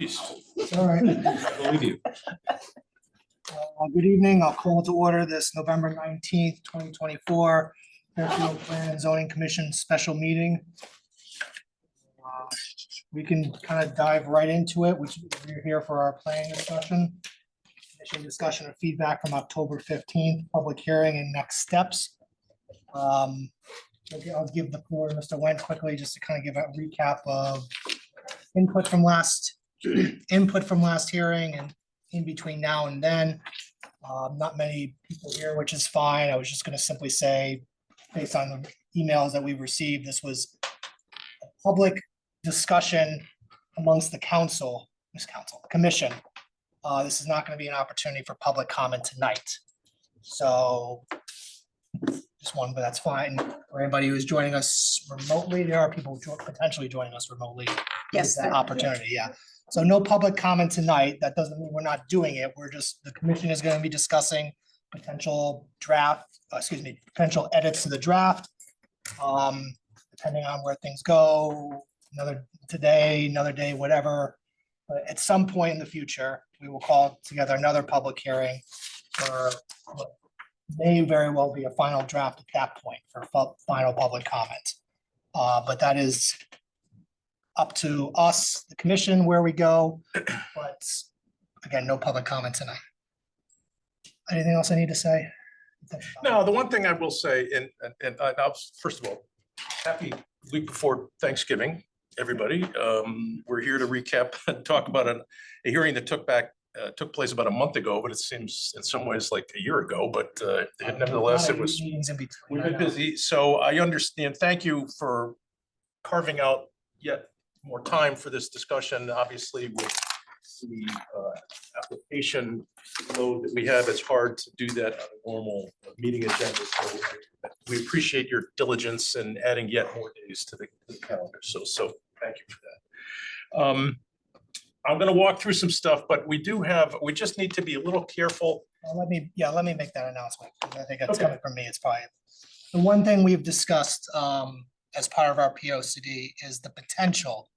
Jeez, It's all right. I believe you. Good evening. I'll call to order this November 19th, 2024 Fairfield Plan and Zoning Commission special meeting. We can kind of dive right into it, which we're here for our planning discussion. Initial discussion of feedback from October 15th, public hearing and next steps. I'll give the floor to Mr. Wendt quickly just to kind of give a recap of input from last hearing and in between now and then. Not many people here, which is fine. I was just going to simply say, based on the emails that we've received, this was a public discussion amongst the commission. This is not going to be an opportunity for public comment tonight. So just one, but that's fine. For anybody who is joining us remotely, there are people potentially joining us remotely. Yes. That opportunity, yeah. So no public comment tonight. That doesn't mean we're not doing it. We're just, the commission is going to be discussing potential potential edits to the draft. Depending on where things go, another day, whatever. But at some point in the future, we will call together another public hearing for what may very well be a final draft at that point for final public comment. But that is up to us, the commission, where we go. But again, no public comment tonight. Anything else I need to say? No, the one thing I will say, and I'll, first of all, happy week before Thanksgiving, everybody. We're here to recap and talk about a hearing that took place about a month ago, but it seems in some ways like a year ago, but nevertheless, it was, we've been busy. So I understand. Thank you for carving out yet more time for this discussion. Obviously, with the application load that we have, it's hard to do that on a normal meeting agenda. So we appreciate your diligence in adding yet more days to the calendar. So thank you for that. I'm going to walk through some stuff, but we just need to be a little careful. Let me make that announcement. I think it's coming from me. It's probably the one thing we've discussed as part of our POCD is the potential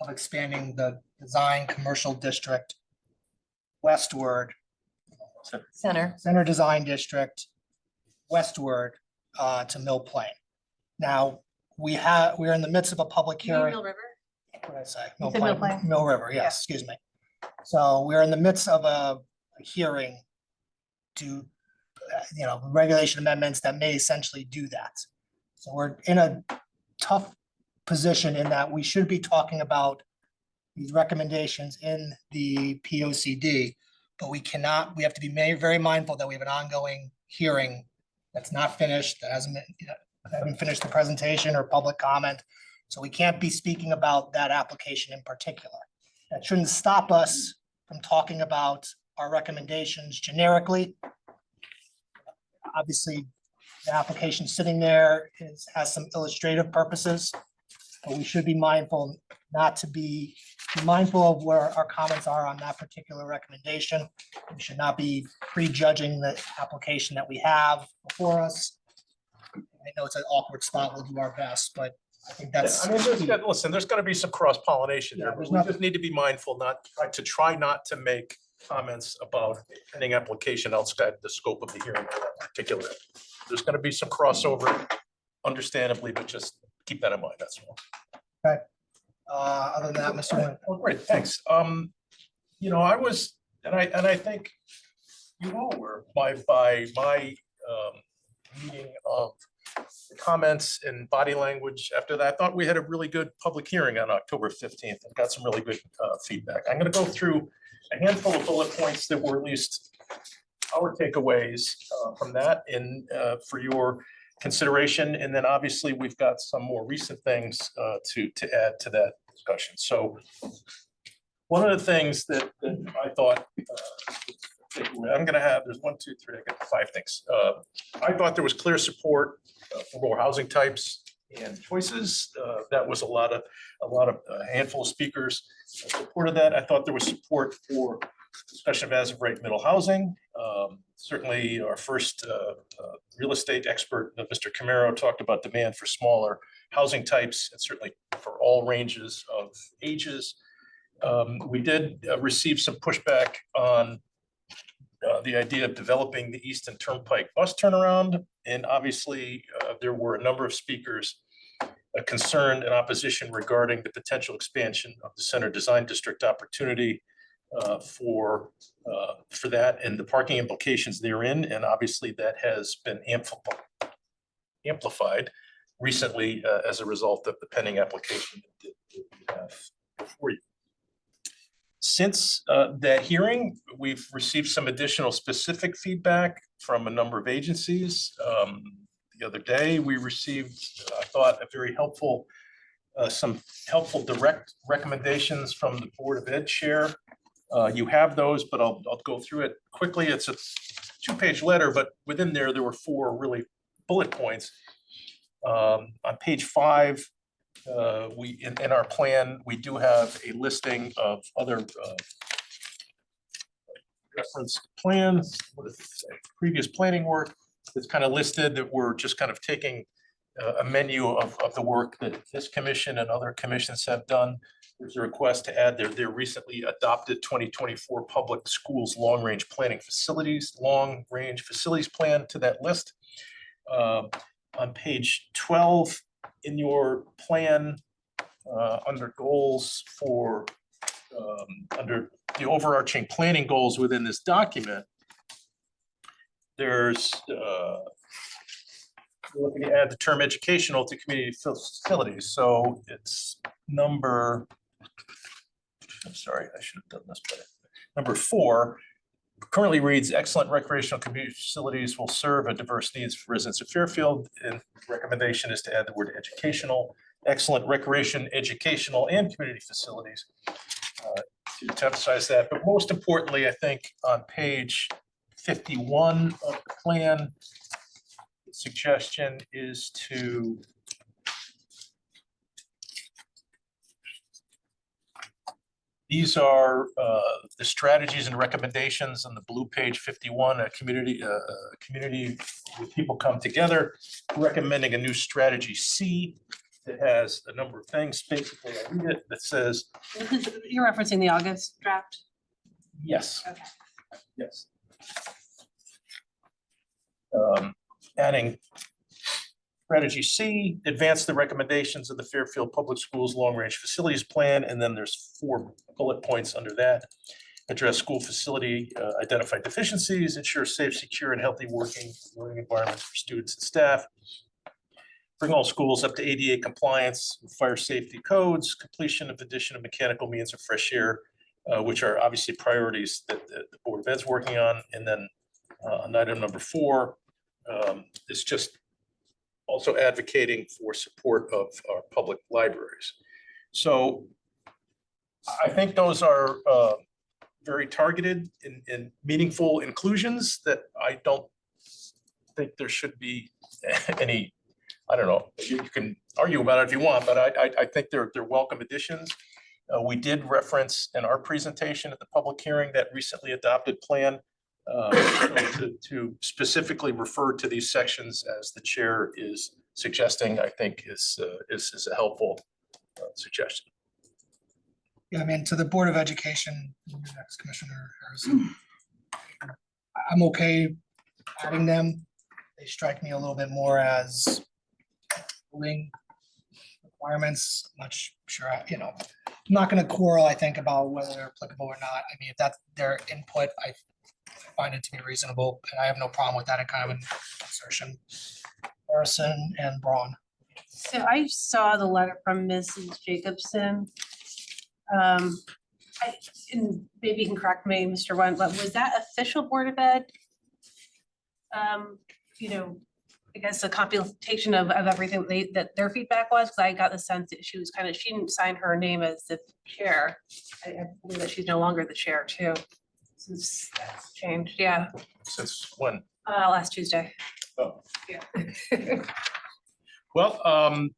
of expanding the design commercial district westward, center design district westward to Mill Plain. Now we're in the midst of a public hearing. Mill River? What did I say? You said Mill Plain? Mill River, yes, excuse me. So we're in the midst of a hearing to, regulation amendments that may essentially do that. So we're in a tough position in that we should be talking about these recommendations in the POCD, but we have to be very mindful that we have an ongoing hearing that's not finished, that haven't finished the presentation or public comment. So we can't be speaking about that application in particular. That shouldn't stop us from talking about our recommendations generically. Obviously, the application sitting there has some illustrative purposes, but we should be mindful of where our comments are on that particular recommendation. We should not be prejudging the application that we have before us. I know it's an awkward spot. We'll do our best, but I think that's. There's got to be some cross pollination there. Yeah, We just need to be mindful not to make comments about pending application outside the scope of the hearing for that particular. There's going to be some crossover, understandably, but just keep that in mind. That's all. Okay. Other than that, Mr. Wendt. Oh, great, thanks. I was, and I think you all were by my meeting of the comments and body language after that. I thought we had a really good public hearing on October 15th and got some really good feedback. I'm going to go through a handful of bullet points that were at least our takeaways from that and for your consideration. And then obviously we've got some more recent things to add to that discussion. So one of the things that I thought, there's 1, 2, 3, I got 5 things. I thought there was clear support for more housing types and choices. That was a handful of speakers supported that. I thought there was support for discussion of as of right middle housing. Certainly our first real estate expert, Mr. Camaro, talked about demand for smaller housing types and certainly for all ranges of ages. We did receive some pushback on the idea of developing the Easton Turnpike bus turnaround. And obviously, there were a number of speakers concerned in opposition regarding the potential expansion of the Center Design District opportunity for that and the parking implications therein. And obviously that has been amplified recently as a result of the pending application that we have before you. Since that hearing, we've received some additional specific feedback from a number of agencies. The other day, we received, I thought, a very helpful, some helpful direct recommendations from the Board of Ed chair. You have those, but I'll go through it quickly. It's a 2-page letter, but within there were 4 really bullet points. On page 5, in our plan, we do have a listing of other reference plans, previous planning work that's kind of listed, that we're just kind of taking a menu of the work that this commission and other commissions have done. There's a request to add their recently adopted 2024 Public Schools Long-Range Planning Facilities, Long-Range Facilities Plan to that list. On page 12 in your plan, under goals for, under the overarching planning goals within this document, there's, we're looking to add the term educational to community facilities. So it's number, I'm sorry, I should have done this better. Number 4 currently reads, excellent recreational community facilities will serve a diverse needs for residents of Fairfield. And recommendation is to add the word educational, excellent recreation, educational, and community facilities to emphasize that. But most importantly, I think on page 51 of the plan, the suggestion is to these are the strategies and recommendations on the blue page 51, a community where people come together, recommending a new strategy C that has a number of things. Basically, I read it that says, You're referencing the August draft? yes, Okay. yes. Adding strategy C, advance the recommendations of the Fairfield Public Schools Long-Range Facilities Plan, and then there's 4 bullet points under that. Address school facility, identify deficiencies, ensure safe, secure, and healthy working learning environments for students and staff. Bring all schools up to ADA compliance, fire safety codes, completion of addition of mechanical means of fresh air, which are obviously priorities that the Board of Ed's working on. And then on item number 4, is just also advocating for support of our public libraries. So I think those are very targeted and meaningful inclusions that I don't think there should be any, I don't know, you can argue about it if you want, but I think they're welcome additions. We did reference in our presentation at the public hearing that recently adopted plan. To specifically refer to these sections as the chair is suggesting, I think is a helpful suggestion. Yeah, I mean, to the Board of Education, next Commissioner Harrison, I'm okay adding them. They strike me a little bit more as building requirements. I'm not sure, I'm not going to quarrel, I think, about whether they're applicable or not. I mean, if that's their input, I find it to be reasonable, and I have no problem with that in kind of an assertion. Harrison and Braun. So I saw the letter from Mrs. Jacobson. And maybe you can correct me, Mr. Went, but was that official Board of Ed? I guess a computation of everything that their feedback was, because I got the sense that she didn't sign her name as the chair. I believe that she's no longer the chair too. Since that's changed, yeah. Since when? Last Tuesday. Oh. Yeah. Well, I'm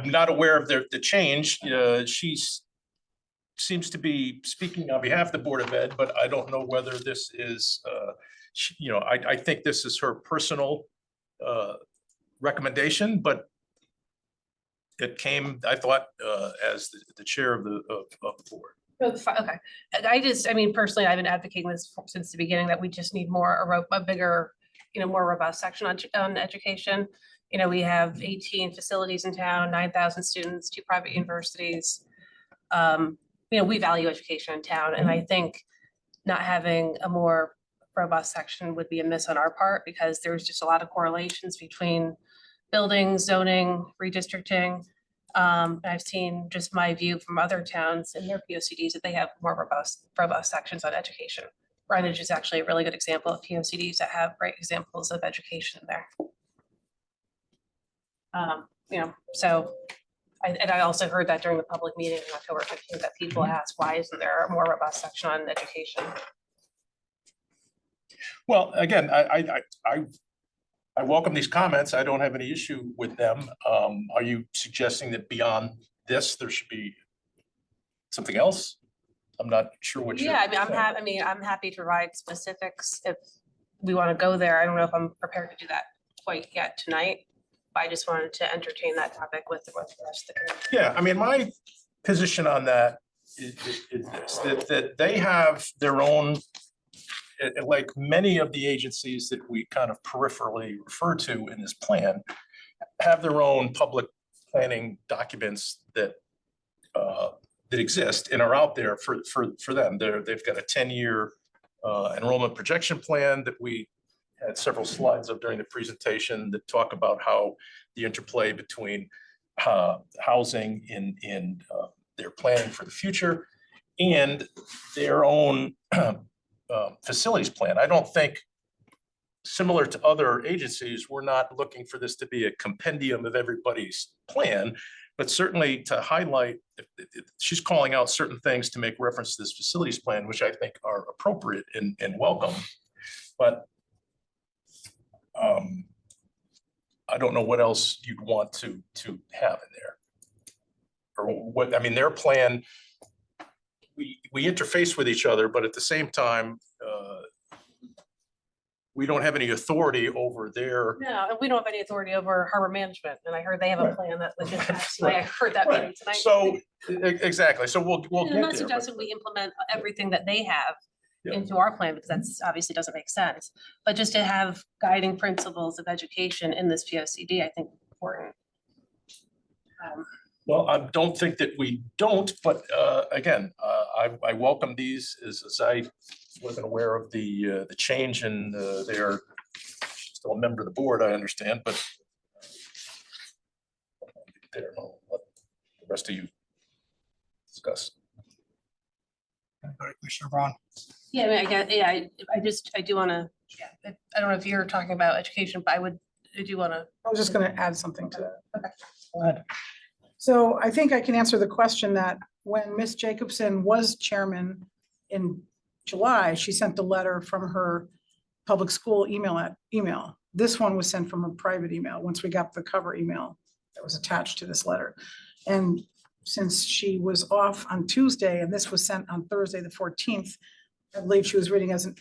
not aware of the change. She seems to be speaking on behalf of the Board of Ed, but I don't know whether this is, I think this is her personal recommendation, but it came, I thought, as the chair of the board. Okay, and I mean, personally, I've been advocating this since the beginning, that we just need more, a bigger, more robust section on education. We have 18 facilities in town, 9,000 students, 2 private universities. We value education in town, and I think not having a more robust section would be a miss on our part, because there's just a lot of correlations between buildings, zoning, redistricting. I've seen just my view from other towns in their POCDs that they have more robust sections on education. Greenwich is actually a really good example of POCDs that have great examples of education there. So I also heard that during the public meeting on October 15th, that people asked, why isn't there a more robust section on education? Well, again, I welcome these comments. I don't have any issue with them. Are you suggesting that beyond this, there should be something else? I'm not sure what you're. Yeah, saying. I'm happy to provide specifics if we want to go there. I don't know if I'm prepared to do that quite yet tonight, but I just wanted to entertain that topic with the rest of the community. Yeah, I mean, my position on that is this, that they have their own, like many of the agencies that we kind of peripherally refer to in this plan, have their own public planning documents that that exist and are out there for them. They've got a 10-year enrollment projection plan that we had several slides of during the presentation that talk about how the interplay between housing in their planning for the future and their own facilities plan. I don't think, similar to other agencies, we're not looking for this to be a compendium of everybody's plan, but certainly to highlight, she's calling out certain things to make reference to this facilities plan, which I think are appropriate and welcome. But I don't know what else you'd want to have in there. Or what, I mean, their plan, we interface with each other, but at the same time, we don't have any authority over their. No, and we don't have any authority over harbor management, and I heard they have a Right. plan that was just passed tonight. I heard that meeting tonight. So, exactly, so we'll And get I'm there. not but- suggesting we implement everything that they have Yeah. into our plan, because that's obviously doesn't make sense. But just to have guiding principles of education in this POCD, I think is important. Well, I don't think that we don't, but again, I welcome these as I wasn't aware of the change in their, still a member of the board, I understand, but there, I'll let the rest of you discuss. Commissioner Braun. Yeah, I mean, I get, yeah, I do wanna, yeah, I don't know if you're talking about education, but I do wanna. I was just gonna add something to that. Go ahead. So I think I can answer the question that when Ms. Jacobson was chairman in July, she sent the letter from her public school email. This one was sent from a private email, once we got the cover email that was attached to this letter. And since she was off on Tuesday and this was sent on Thursday, the 14th, I believe she was writing as an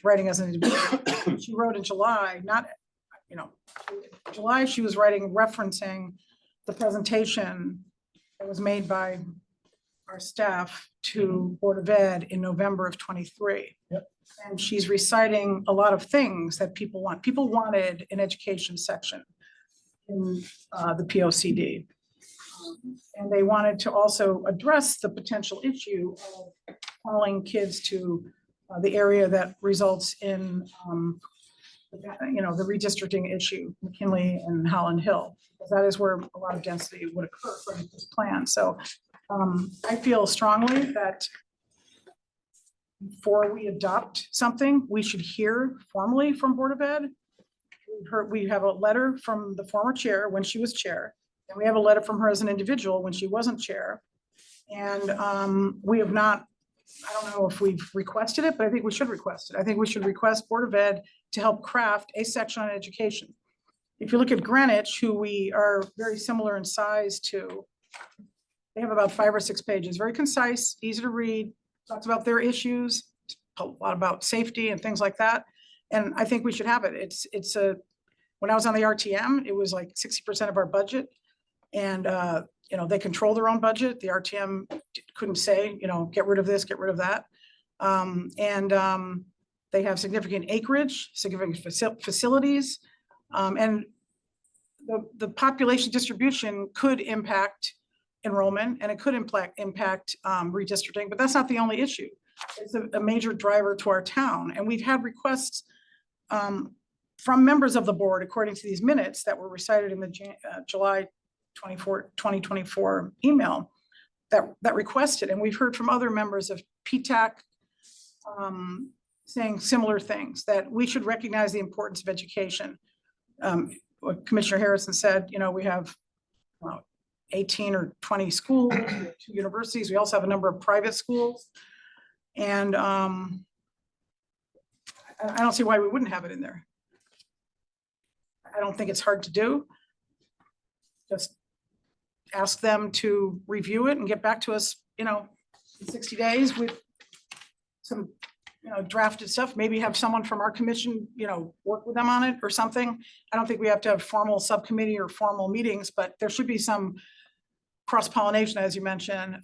individual. She wrote in July, July, she was writing referencing the presentation that was made by our staff to Board of Ed in November of 23. Yep. And she's reciting a lot of things that people want. People wanted an education section in the POCD. And they wanted to also address the potential issue of calling kids to the area that results in the redistricting issue, McKinley and Holland Hill. That is where a lot of density would occur from this plan. So I feel strongly that before we adopt something, we should hear formally from Board of Ed. We have a letter from the former chair when she was chair, and we have a letter from her as an individual when she wasn't chair. And we have not, I don't know if we've requested it, but I think we should request it. I think we should request Board of Ed to help craft a section on education. If you look at Greenwich, who we are very similar in size to, they have about 5 or 6 pages, very concise, easy to read, talks about their issues, a lot about safety and things like that. And I think we should have it. When I was on the RTM, it was like 60% of our budget. And you know, they control their own budget. The RTM couldn't say, you know, get rid of this, get rid of that. They have significant acreage, significant facilities, and the population distribution could impact enrollment and it could impact redistricting, but that's not the only issue. It's a major driver to our town, and we've had requests from members of the board, according to these minutes that were recited in the July 2024 email that requested, and we've heard from other members of PTAC saying similar things, that we should recognize the importance of education. What Commissioner Harrison said, you know, we have 18 or 20 schools, we have 2 universities. We also have a number of private schools. And I don't see why we wouldn't have it in there. I don't think it's hard to do. Just ask them to review it and get back to us, you know, in 60 days with some, you know, drafted stuff. Maybe have someone from our commission, you know, work with them on it or something. I don't think we have to have formal subcommittee or formal meetings, but there should be some cross-pollination, as you mentioned,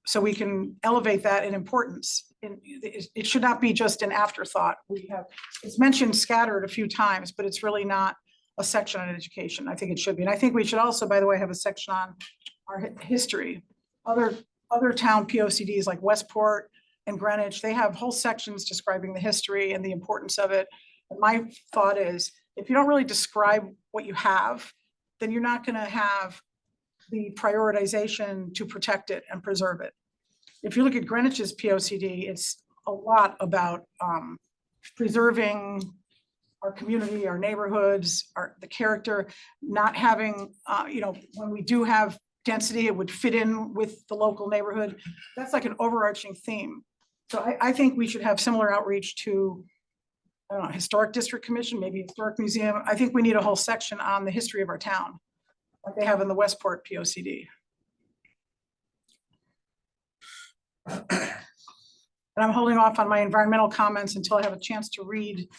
so we can elevate that in importance. It should not be just an afterthought. It's mentioned scattered a few times, but it's really not a section on education. I think it should be. And I think we should also, by the way, have a section on our history. Other town POCDs like Westport and Greenwich, they have whole sections describing the history and the importance of it. And my thought is, if you don't really describe what you have, then you're not going to have the prioritization to protect it and preserve it. If you look at Greenwich's POCD, it's a lot about preserving our community, our neighborhoods, the character, not having, you know, when we do have density, it would fit in with the local neighborhood. That's like an overarching theme. So I think we should have similar outreach to, I don't know, Historic District Commission, maybe Historic Museum. I think we need a whole section on the history of our town, like they have in the Westport POCD. And I'm holding off on my environmental comments until I have a chance to read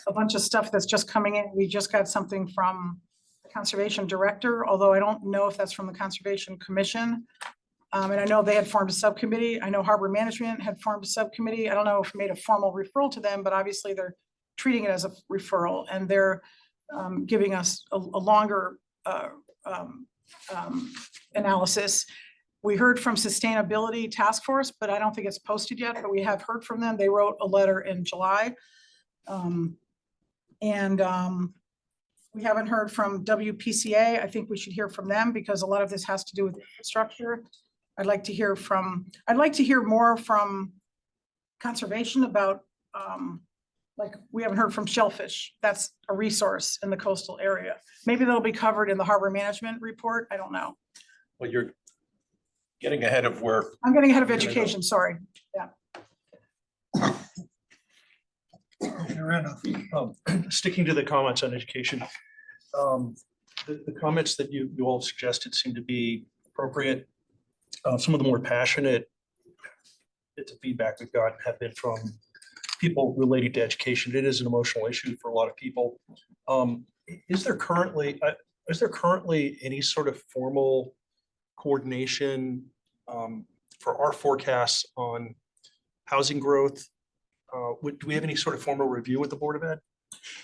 a bunch of stuff that's just coming in. We just got something from the Conservation Director, although I don't know if that's from the Conservation Commission. And I know they had formed a subcommittee. I know Harbor Management had formed a subcommittee. I don't know if we made a formal referral to them, but obviously they're treating it as a referral, and they're giving us a longer analysis. We heard from Sustainability Task Force, but I don't think it's posted yet, but we have heard from them. They wrote a letter in July. We haven't heard from WPCA. I think we should hear from them because a lot of this has to do with infrastructure. I'd like to hear more from conservation about, like, we haven't heard from shellfish. That's a resource in the coastal area. Maybe that'll be covered in the Harbor Management report. I don't know. Well, you're getting ahead of where. I'm getting ahead of education, sorry. Yeah. Sticking to the comments on education, the comments that you all suggested seem to be appropriate. Some of the more passionate bits of feedback we've gotten have been from people related to education. It is an emotional issue for a lot of people. Is there currently any sort of formal coordination for our forecasts on housing growth? Do we have any sort of formal review with the Board of Ed?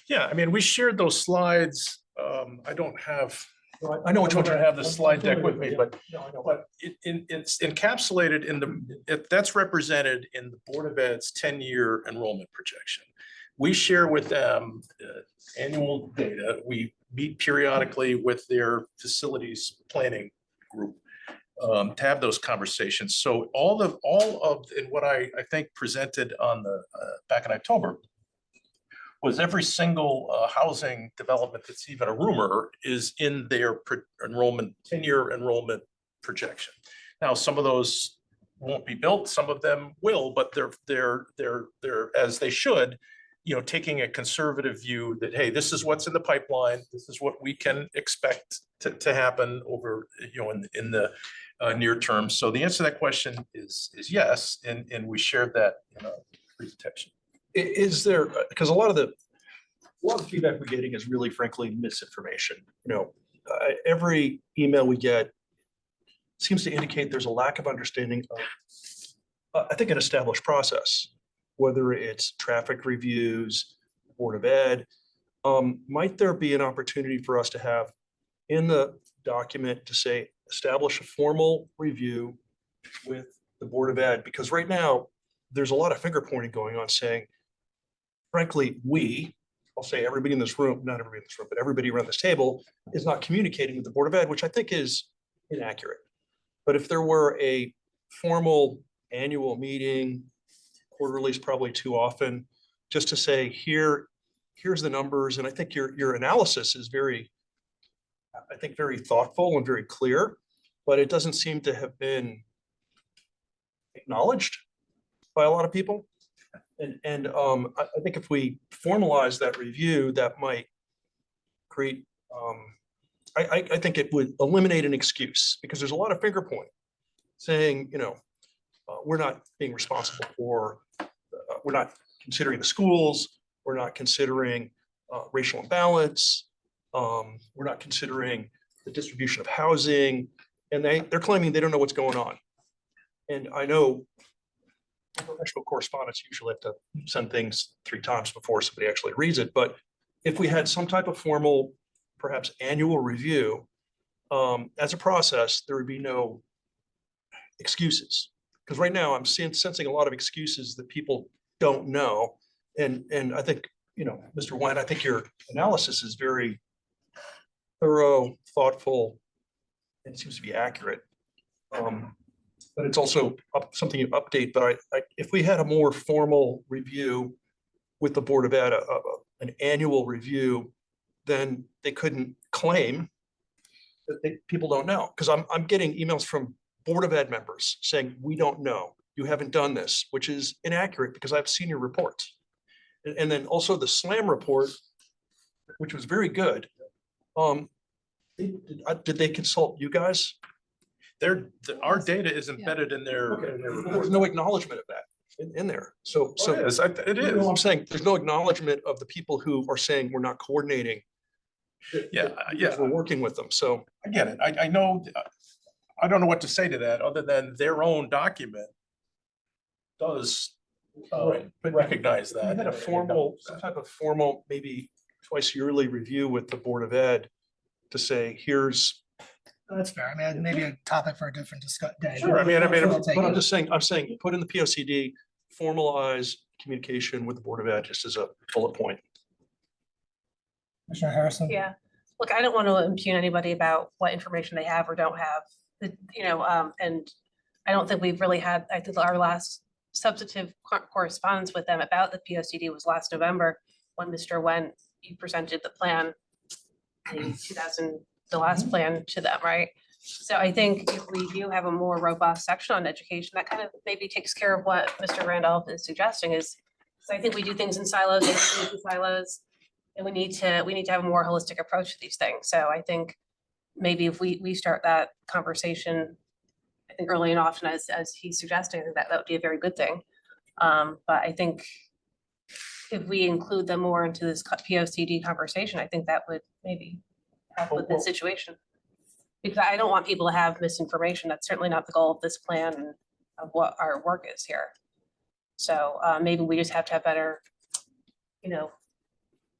Yeah, I mean, we shared those slides. I don't have. I know which one. I have the slide deck with me, but No, I know. But it's encapsulated in that's represented in the Board of Ed's 10-year enrollment projection. We share with them annual data. We meet periodically with their facilities planning group to have those conversations. So all of and what I think presented on the back in October was every single housing development that's even a rumor is in their enrollment, 10-year enrollment projection. Now, some of those won't be built, some of them will, but they're as they should, you know, taking a conservative view that, hey, this is what's in the pipeline, this is what we can expect to happen over, you know, in the near term. So the answer to that question is yes, and we shared that in our presentation. Is there, because a lot of the feedback we're getting is really frankly misinformation. You know, every email we get seems to indicate there's a lack of understanding of, I think, an established process, whether it's traffic reviews, Board of Ed. Might there be an opportunity for us to have in the document to say, establish a formal review with the Board of Ed? Because right now, there's a lot of finger pointing going on saying, frankly, I'll say everybody in this room, not everybody in this room, but everybody around this table is not communicating with the Board of Ed, which I think is inaccurate. But if there were a formal annual meeting, quarterly is probably too often, just to say, here's the numbers. And I think your analysis is very thoughtful and very clear, but it doesn't seem to have been acknowledged by a lot of people. And I think if we formalize that review, that might create, I think it would eliminate an excuse, because there's a lot of finger pointing saying, we're not being responsible for, we're not considering the schools, we're not considering racial imbalance, we're not considering the distribution of housing, and they're claiming they don't know what's going on. And I know professional correspondents usually have to send things 3 times before somebody actually reads it, but if we had some type of formal, perhaps annual review as a process, there would be no excuses. Because right now I'm sensing a lot of excuses that people don't know. And I think, Mr. Wine, I think your analysis is very thorough, thoughtful, and seems to be accurate. But it's also something you update. But if we had a more formal review with the Board of Ed, an annual review, then they couldn't claim that people don't know. Because I'm getting emails from Board of Ed members saying, we don't know, you haven't done this, which is inaccurate because I've seen your reports. And then also the SLAM report, which was very good. Did they consult you guys? Our data is embedded in their. There's no acknowledgement of that in there. So It is, it you know what is. I'm saying, there's no acknowledgement of the people who are saying we're not coordinating. Yeah, yeah. We're working with them. So I get it. I know, I don't know what to say to that, other than their own document does recognize we that. had some type of formal, maybe twice yearly review with the Board of Ed to say, here's. That's fair. I mean, maybe a topic for a different day. Sure, I mean, We'll take But I'm it. just saying, put in the POCD, formalize communication with the Board of Ed, just as a bullet point. Commissioner Harrison? Yeah, look, I don't want to impugn anybody about what information they have or don't have, and I don't think we've really had, I think our last substantive correspondence with them about the POCD was last November, when Mr. Wen, you presented the plan, the last plan to them, right? So I think if we do have a more robust section on education, that kind of maybe takes care of what Mr. Randolph is suggesting is, so I think we do things in silos, and we need to have a more holistic approach to these things. So I think maybe if we start that conversation, I think early and often as he's suggesting, that would be a very good thing. But I think if we include them more into this POCD conversation, I think that would maybe help with the situation. Because I don't want people to have misinformation. That's certainly not the goal of this plan and of what our work is here. So maybe we just have to have better,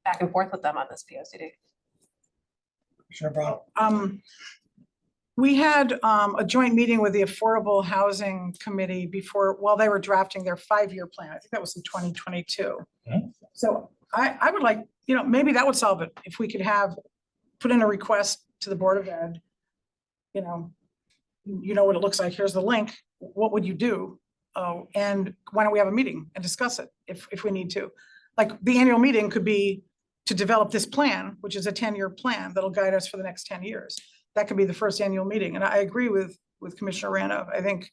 back and forth with them on this POCD. Commissioner Brown? We had a joint meeting with the Affordable Housing Committee while they were drafting their 5-year plan. I think that was in 2022. Mhm. So I would like, maybe that would solve it. If we could put in a request to the Board of Ed, you know what it looks like. Here's the link. What would you do? And why don't we have a meeting and discuss it if we need to? Like the annual meeting could be to develop this plan, which is a 10-year plan that'll guide us for the next 10 years. That could be the first annual meeting. And I agree with Commissioner Randolph. I think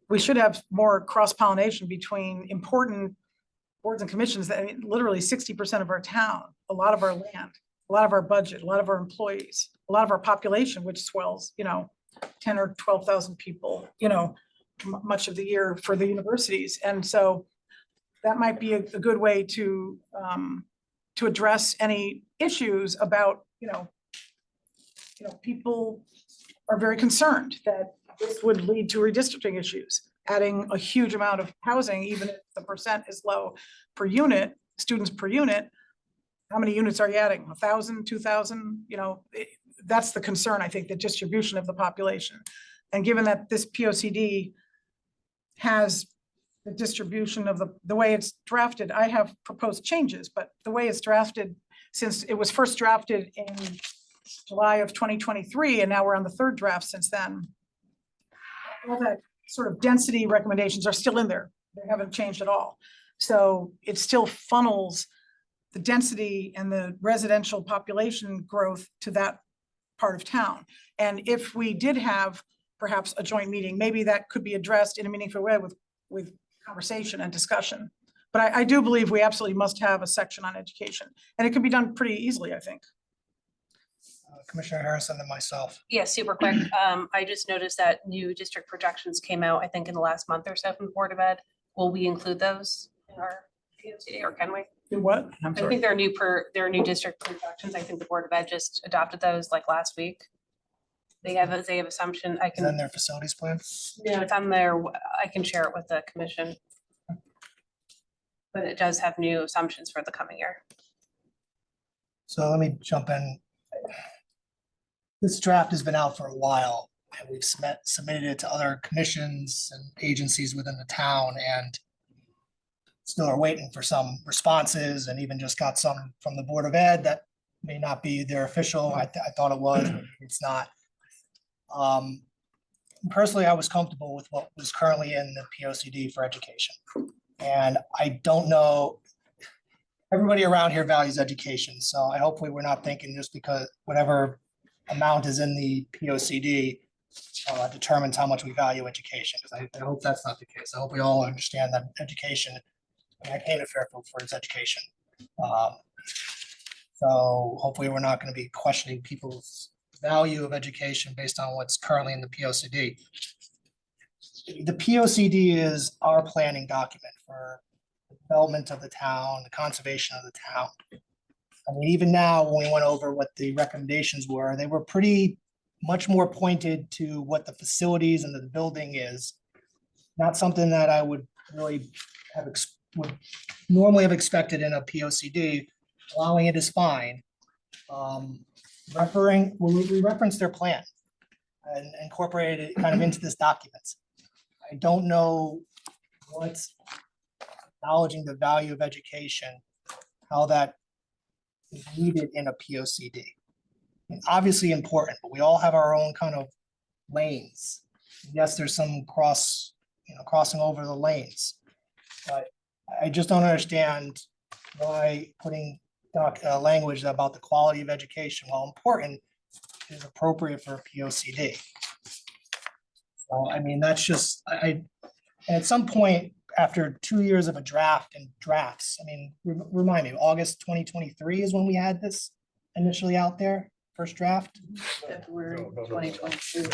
we should have more cross-pollination between important boards and commissions that, literally 60% of our town, a lot of our land, a lot of our budget, a lot of our employees, a lot of our population, which swells, 10 or 12,000 people, much of the year for the universities. And so that might be a good way to address any issues about, people are very concerned that this would lead to redistricting issues, adding a huge amount of housing, even if the percent is low per unit, students per unit. How many units are you adding? 1,000, 2,000? You know, that's the concern, I think, the distribution of the population. And given that this P O C D has the distribution of the way it's drafted, I have proposed changes, but the way it's drafted, since it was first drafted in July of 2023, and now we're on the third draft since then. All that sort of density recommendations are still in there. They haven't changed at all. So it still funnels the density and the residential population growth to that part of town. And if we did have perhaps a joint meeting, maybe that could be addressed in a meaningful way with conversation and discussion. But I do believe we absolutely must have a section on education, and it can be done pretty easily, I think. Commissioner Harrison and myself. Yeah, super quick. I just noticed that new district projections came out, I think in the last month or so from the Board of Ed. Will we include those in our POCD, or can we? Do what? I'm I sorry. think they're new district projections. I think the Board of Ed just adopted those like last week. They have assumption. I Is that in can, their facilities plan? no, it's on there. I can share it with the commission. But it does have new assumptions for the coming year. So let me jump in. This draft has been out for a while, and we've submitted it to other commissions and agencies within the town, and still are waiting for some responses, and even just got some from the Board of Ed that may not be their official. I thought it was, but it's not. Personally, I was comfortable with what was currently in the POCD for education. And I don't know, everybody around here values education, so I hopefully we're not thinking just because whatever amount is in the POCD determines how much we value education, because I hope that's not the case. I hope we all understand that education, I came to Fairfield for its education. So hopefully we're not going to be questioning people's value of education based on what's currently in the POCD. The POCD is our planning document for the development of the town, the conservation of the town. I mean, even now, when we went over what the recommendations were, they were pretty much more pointed to what the facilities and the building is. Not something that I would really have, would normally have expected in a POCD. Allowing it is fine. We referenced their plan and incorporated it kind of into this document. I don't know what's acknowledging the value of education, how that is needed in a POCD. And obviously important, but we all have our own kind of lanes. Yes, there's some crossing over the lanes. But I just don't understand why putting language about the quality of education, while important, is appropriate for a POCD. So, I mean, that's just, and at some point, after 2 years of a draft and drafts, I mean, remind me, August 2023 is when we had this initially out there, first draft? February No, no, no. 2022.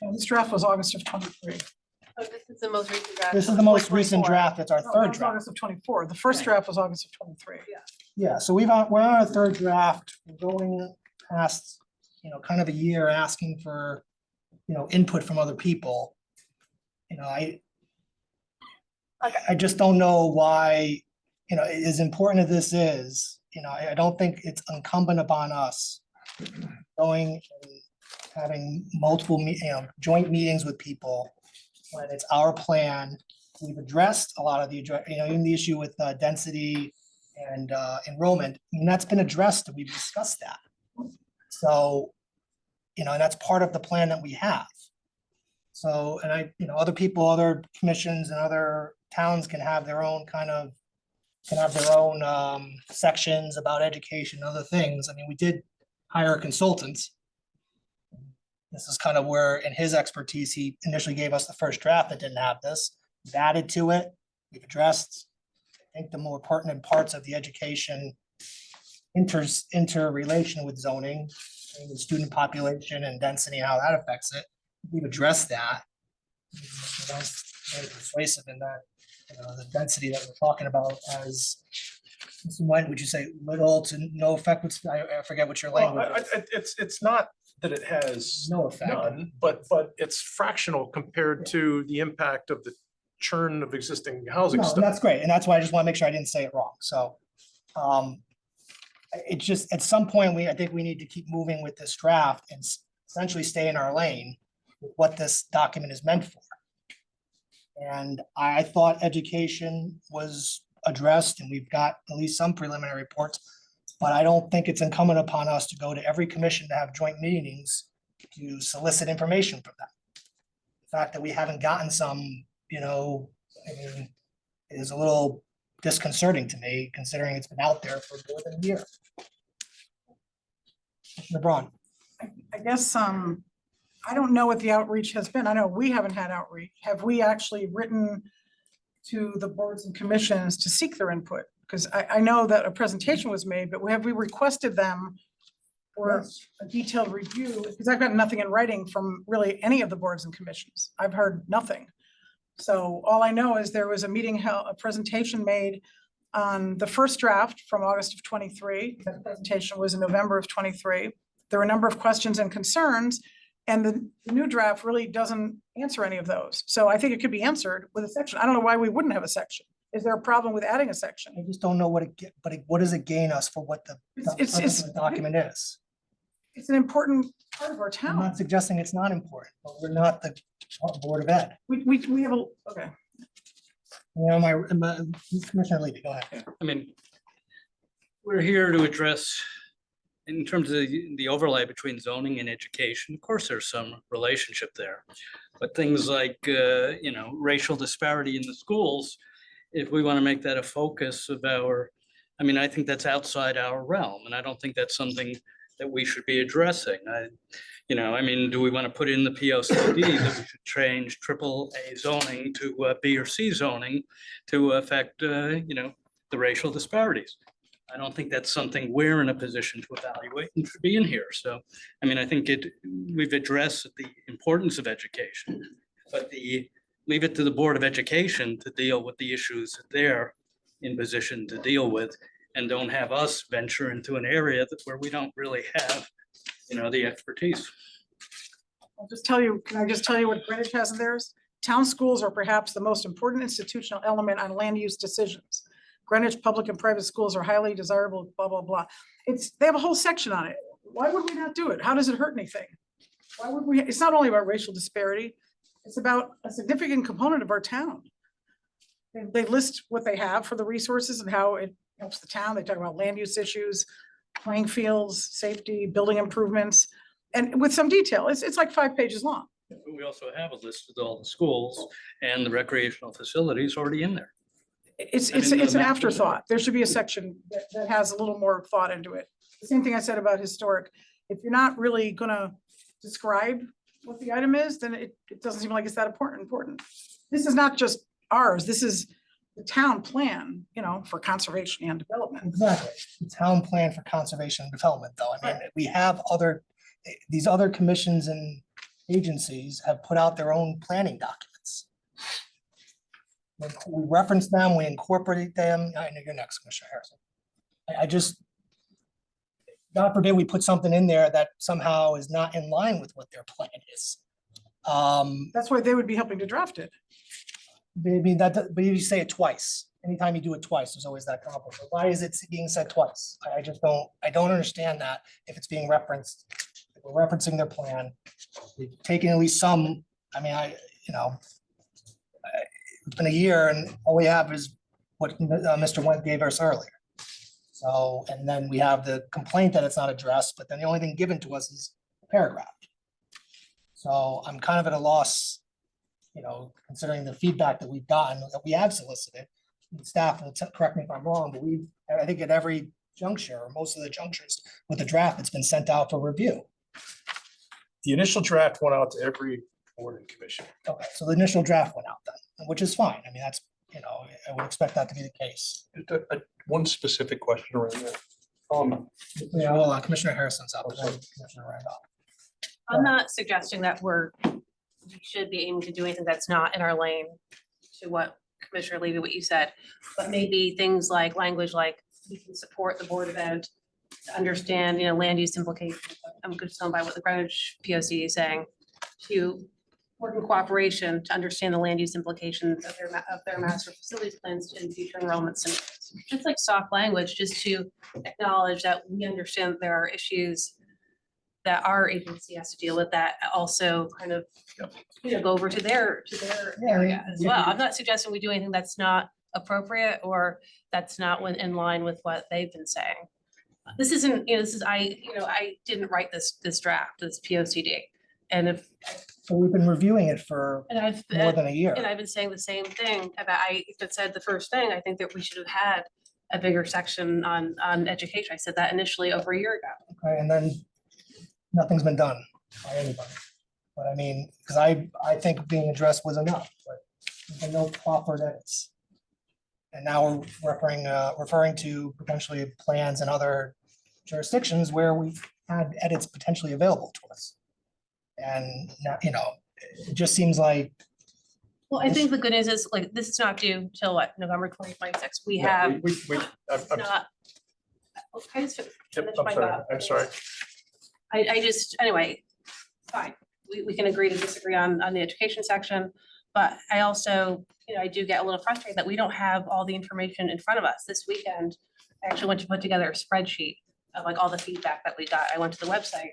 And this draft was August of 23. Oh, this is the most recent draft. This is the most recent 2024. draft, it's our No, that third was draft. August of 24. The first draft was August of 23. Yeah, so we're on our third draft, we're going past, kind of a year asking for, input from other people. I just don't know why, as important as this is, I don't think it's incumbent upon us going and having multiple, joint meetings with people when it's our plan. We've addressed a lot of the, even the issue with density and enrollment. I mean, that's been addressed, and we've discussed that. So, and that's part of the plan that we have. So, and other people, other commissions and other towns can have their own sections about education, other things. I mean, we did hire a consultant. This is kind of where, in his expertise, he initially gave us the first draft that didn't have this. We've added to it. We've addressed, I think, the more pertinent parts of the education interrelation with zoning, and the student population and density, how that affects it. We've addressed that. Very persuasive in that, the density that we're talking about as, what would you say, little to no effect? I forget what your Well, language is. it's not that it has No effect. none, but it's fractional compared to the impact of the churn of existing housing No, and stock. that's great, and that's why I just want to make sure I didn't say it wrong, so. It's just, at some point, I think we need to keep moving with this draft and essentially stay in our lane with what this document is meant for. And I thought education was addressed, and we've got at least some preliminary reports. But I don't think it's incumbent upon us to go to every commission to have joint meetings to solicit information from them. The fact that we haven't gotten some, I mean, is a little disconcerting to me, considering it's been out there for more than a year. Commissioner Braun. I guess, I don't know what the outreach has been. I know we haven't had outreach. Have we actually written to the boards and commissions to seek their input? Because I know that a presentation was made, but have we requested them for a detailed review? Because I've got nothing in writing from really any of the boards and commissions. I've heard nothing. So all I know is there was a meeting held, a presentation made on the first draft from August of 23. That presentation was in November of 23. There were a number of questions and concerns, and the new draft really doesn't answer any of those. So I think it could be answered with a section. I don't know why we wouldn't have a section. Is there a problem with adding a section? I just don't know what what does it gain us for what the It's- purpose of the document is? It's an important part of our I'm town. not suggesting it's not important, but we're not the Board of Ed. We have a, okay. Commissioner Levy, go ahead. I mean, we're here to address, in terms of the overlay between zoning and education, of course, there's some relationship there. But things like, racial disparity in the schools, if we want to make that a focus of I mean, I think that's outside our realm, and I don't think that's something that we should be addressing. I mean, do we want to put in the POCD that we should change AAA zoning to B or C zoning to affect, the racial disparities? I don't think that's something we're in a position to evaluate and should be in here. So, I mean, I think we've addressed the importance of education, but leave it to the Board of Education to deal with the issues that they're in position to deal with, and don't have us venture into an area where we don't really have, the expertise. Can I just tell you what Greenwich has in theirs? Town schools are perhaps the most important institutional element on land use decisions. Greenwich public and private schools are highly desirable, blah, blah, blah. They have a whole section on it. Why would we not do it? How does it hurt anything? Why would we? It's not only about racial disparity. It's about a significant component of our town. They list what they have for the resources and how it helps the town. They talk about land use issues, playing fields, safety, building improvements, and with some detail. It's like 5 pages long. But we also have a list of all the schools and the recreational facilities already in there. It's I mean, an the map- afterthought. There should be a section that has a little more thought into it. The same thing I said about historic. If you're not really gonna describe what the item is, then it doesn't seem like it's that important. This is not just ours. This is the town plan, for conservation and development. Exactly. The town plan for conservation and development, though. I mean, we have these other commissions and agencies have put out their own planning documents. We reference them, we incorporate them. I know you're next, Commissioner Harrison. I just, God forbid we put something in there that somehow is not in line with what their plan is. That's why they would be helping to draft it. Maybe but you say it twice. Anytime you do it twice, there's always that conflict. But why is it being said twice? I just don't understand that if it's being referenced. If we're referencing their plan, we've taken at least some, it's been a year and all we have is what Mr. Went gave us earlier. So, and then we have the complaint that it's not addressed, but then the only thing given to us is a paragraph. So I'm kind of at a loss, considering the feedback that we've gotten, that we have solicited. Staff will correct me if I'm wrong, but I think at every juncture, or most of the junctures with the draft, it's been sent out for review. The initial draft went out to every board and commission. Okay, so the initial draft went out then, which is fine. I mean, that's, I would expect that to be the case. One specific question around that. Yeah, hold on, Commissioner Harrison's up. and then Commissioner Randolph. I'm not suggesting that we should be aiming to do anything that's not in our lane to what Commissioner Levy, what you said, but maybe things like language like we can support the Board of Ed to understand, land use implications. I'm concerned by what the Greenwich POC is saying, to work in cooperation to understand the land use implications of their master facilities plans and future enrollments. And just like soft language, just to acknowledge that we understand that there are issues that our agency has to deal with, that also kind of, go over to their area as well. I'm not suggesting we do anything that's not appropriate or that's not in line with what they've been saying. This isn't, I didn't write this draft, this POCD. And So we've been reviewing it for I've, more than a year. and I've been saying the same thing about, I said the first thing, I think that we should have had a bigger section on education. I said that initially over a year ago. Okay, and then nothing's been done by anybody. But I mean, because I think being addressed was enough, but there's been no proper edits. And now we're referring to potentially plans in other jurisdictions where we've had edits potentially available to us. And now, it just seems like, Well, I think the good news is, like, this is not due till what, November 2026. We have, it's not. I just finished my thought. I'm sorry. I just, anyway, fine, we can agree to disagree on the education section, but I also, I do get a little frustrated that we don't have all the information in front of us. This weekend, I actually went to put together a spreadsheet of like all the feedback that we got. I went to the website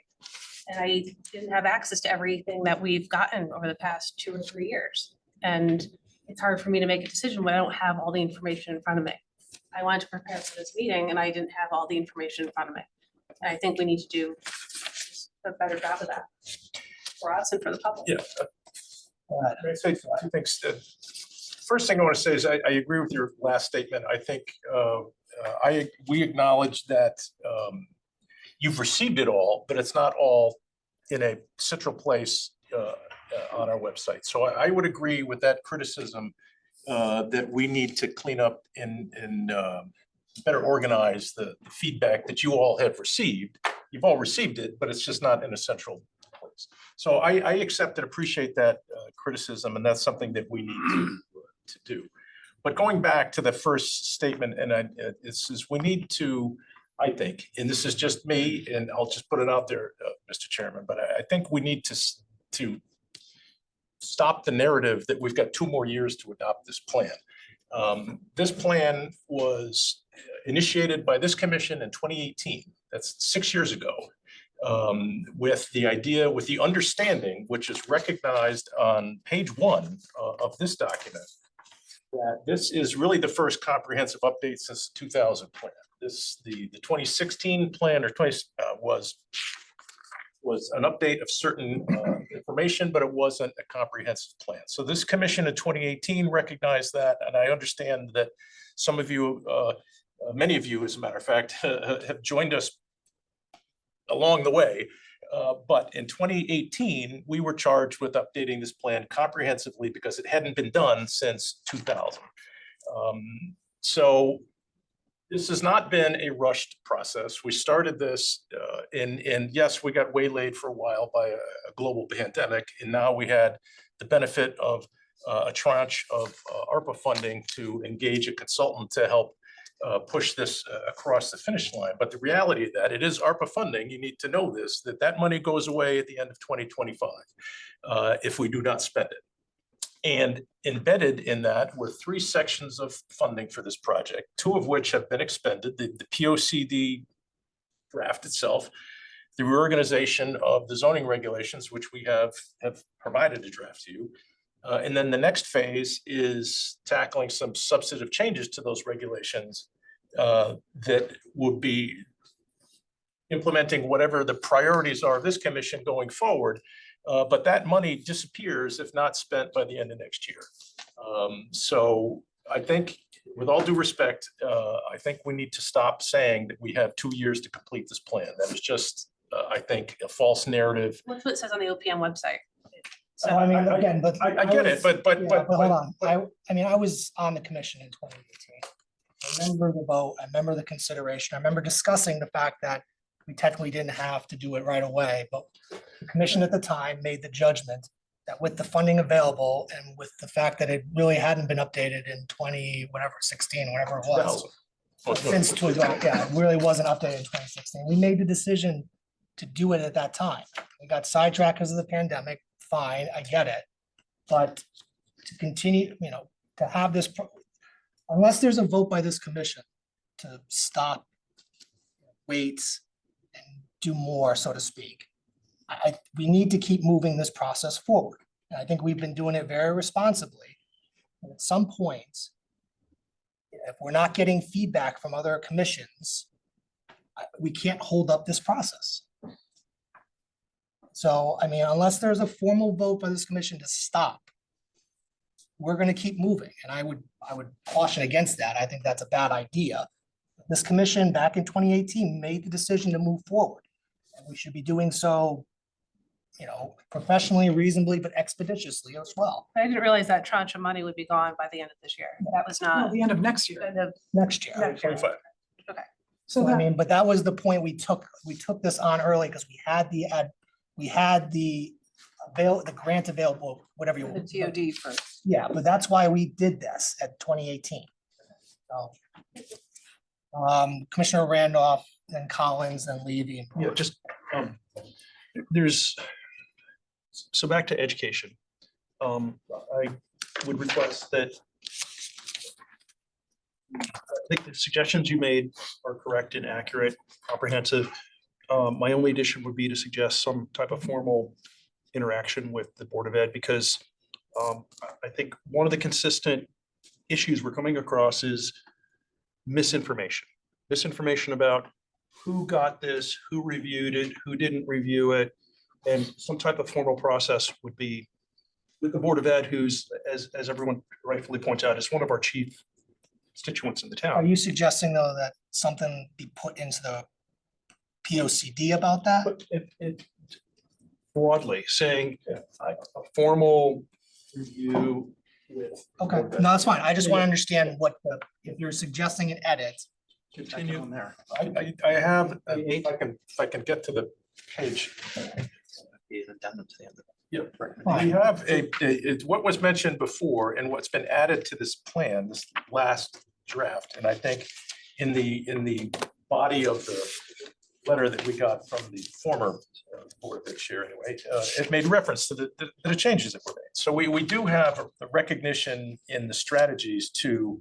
and I didn't have access to everything that we've gotten over the past 2 or 3 years. And it's hard for me to make a decision when I don't have all the information in front of me. I wanted to prepare for this meeting and I didn't have all the information in front of me. And I think we need to do a better job of that for us and for the public. Yeah. May I say two things? First thing I want to say is I agree with your last statement. I think we acknowledge that you've received it all, but it's not all in a central place on our website. So I would agree with that criticism that we need to clean up and better organize the feedback that you all have received. You've all received it, but it's just not in a central place. So I accept and appreciate that criticism, and that's something that we need to do. But going back to the first statement, and this is, we need to, I think, and this is just me, and I'll just put it out there, Mr. Chairman, but I think we need to stop the narrative that we've got 2 more years to adopt this plan. This plan was initiated by this commission in 2018. That's 6 years ago, with the idea, with the understanding, which is recognized on page 1 of this document, that this is really the first comprehensive update since the 2000 plan. The 2016 plan was an update of certain information, but it wasn't a comprehensive plan. So this commission in 2018 recognized that, and I understand that some of you, many of you, as a matter of fact, have joined us along the way. But in 2018, we were charged with updating this plan comprehensively because it hadn't been done since 2000. So this has not been a rushed process. We started this and yes, we got waylaid for a while by a global pandemic, and now we had the benefit of a tranche of ARPA funding to engage a consultant to help push this across the finish line. But the reality of that, it is ARPA funding. You need to know this, that money goes away at the end of 2025 if we do not spend it. And embedded in that were 3 sections of funding for this project, 2 of which have been expended: the POCD draft itself, the reorganization of the zoning regulations, which we have provided a draft to you. And then the next phase is tackling some substantive changes to those regulations that would be implementing whatever the priorities are of this commission going forward. But that money disappears if not spent by the end of next year. So I think, with all due respect, I think we need to stop saying that we have 2 years to complete this plan. That is just, I think, a false narrative. That's what it says on the OPM website. so I mean, again, but. I get it, but Hold on, I mean, I was on the commission in 2018. I remember the vote, I remember the consideration, I remember discussing the fact that we technically didn't have to do it right away, but the commission at the time made the judgment that with the funding available and with the fact that it really hadn't been updated in 16, whatever it was, since, yeah, it really wasn't updated in 2016. We made the decision to do it at that time. We got sidetracked because of the pandemic, fine, I get it. But to continue, to have this, unless there's a vote by this commission to stop, wait, and do more, so to speak, we need to keep moving this process forward. And I think we've been doing it very responsibly. And at some point, if we're not getting feedback from other commissions, we can't hold up this process. So, I mean, unless there's a formal vote by this commission to stop, we're gonna keep moving, and I would caution against that. I think that's a bad idea. This commission back in 2018 made the decision to move forward, and we should be doing so, professionally, reasonably, but expeditiously as well, I didn't realize that tranche of money would be gone by the end of this year. That was No, not. the end of next year. Kind of next year. next year. 25. So So I that, mean, but that was the point we took this on early because we had the grant available, whatever you. The TOD first. Yeah, but that's why we did this at 2018. So, Commissioner Randolph, then Collins, then Levy. and Yeah, just, so back to education. I would request that I think the suggestions you made are correct and accurate, comprehensive. My only addition would be to suggest some type of formal interaction with the Board of Ed, because I think one of the consistent issues we're coming across is misinformation. Misinformation about who got this, who reviewed it, who didn't review it, and some type of formal process would be with the Board of Ed, who's, as everyone rightfully points out, is one of our chief constituents in the Are town. you suggesting though that something be put into the POCD about that? But it broadly saying a formal review with. Okay, no, that's fine. I just want to understand if you're suggesting an edit. Continue. I have, if I can get to the page. Yeah, we have it's what was mentioned before and what's been added to this plan, this last draft. And I think in the body of the letter that we got from the former Board of Ed chair anyway, it made reference to the changes that were made. So we do have a recognition in the strategies to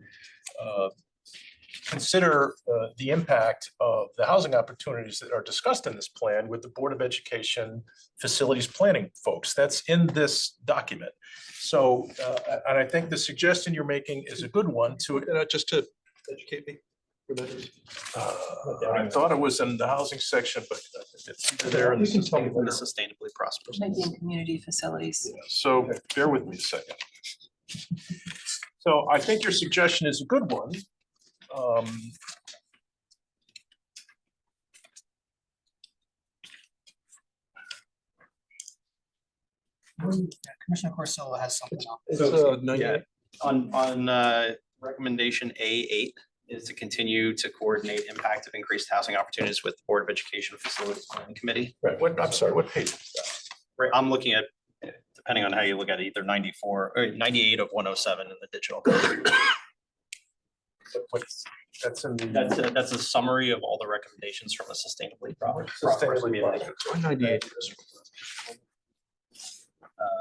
consider the impact of the housing opportunities that are discussed in this plan with the Board of Education facilities planning folks. That's in this document. So, and I think the suggestion you're making is a good one Just to educate me. I thought it was in the housing section, but it's there in the. You can tell me sustainability. later. Sustainably prosperous. Maybe in community facilities. Yeah, so bear with me a second. So I think your suggestion is a good one. Commissioner Corsola has something else. It's, no, Yeah, on recommendation A8 is to continue to coordinate impact of increased housing opportunities with the Board of Education Facilities Planning Committee. Right, I'm sorry, what page? is Right, I'm looking at, depending on how you look at it, either 94 or 98 of 107 in the digital. that? That's in the. That's a summary of all the recommendations from a sustainably prosperous Sustainably community. prosperous. 98.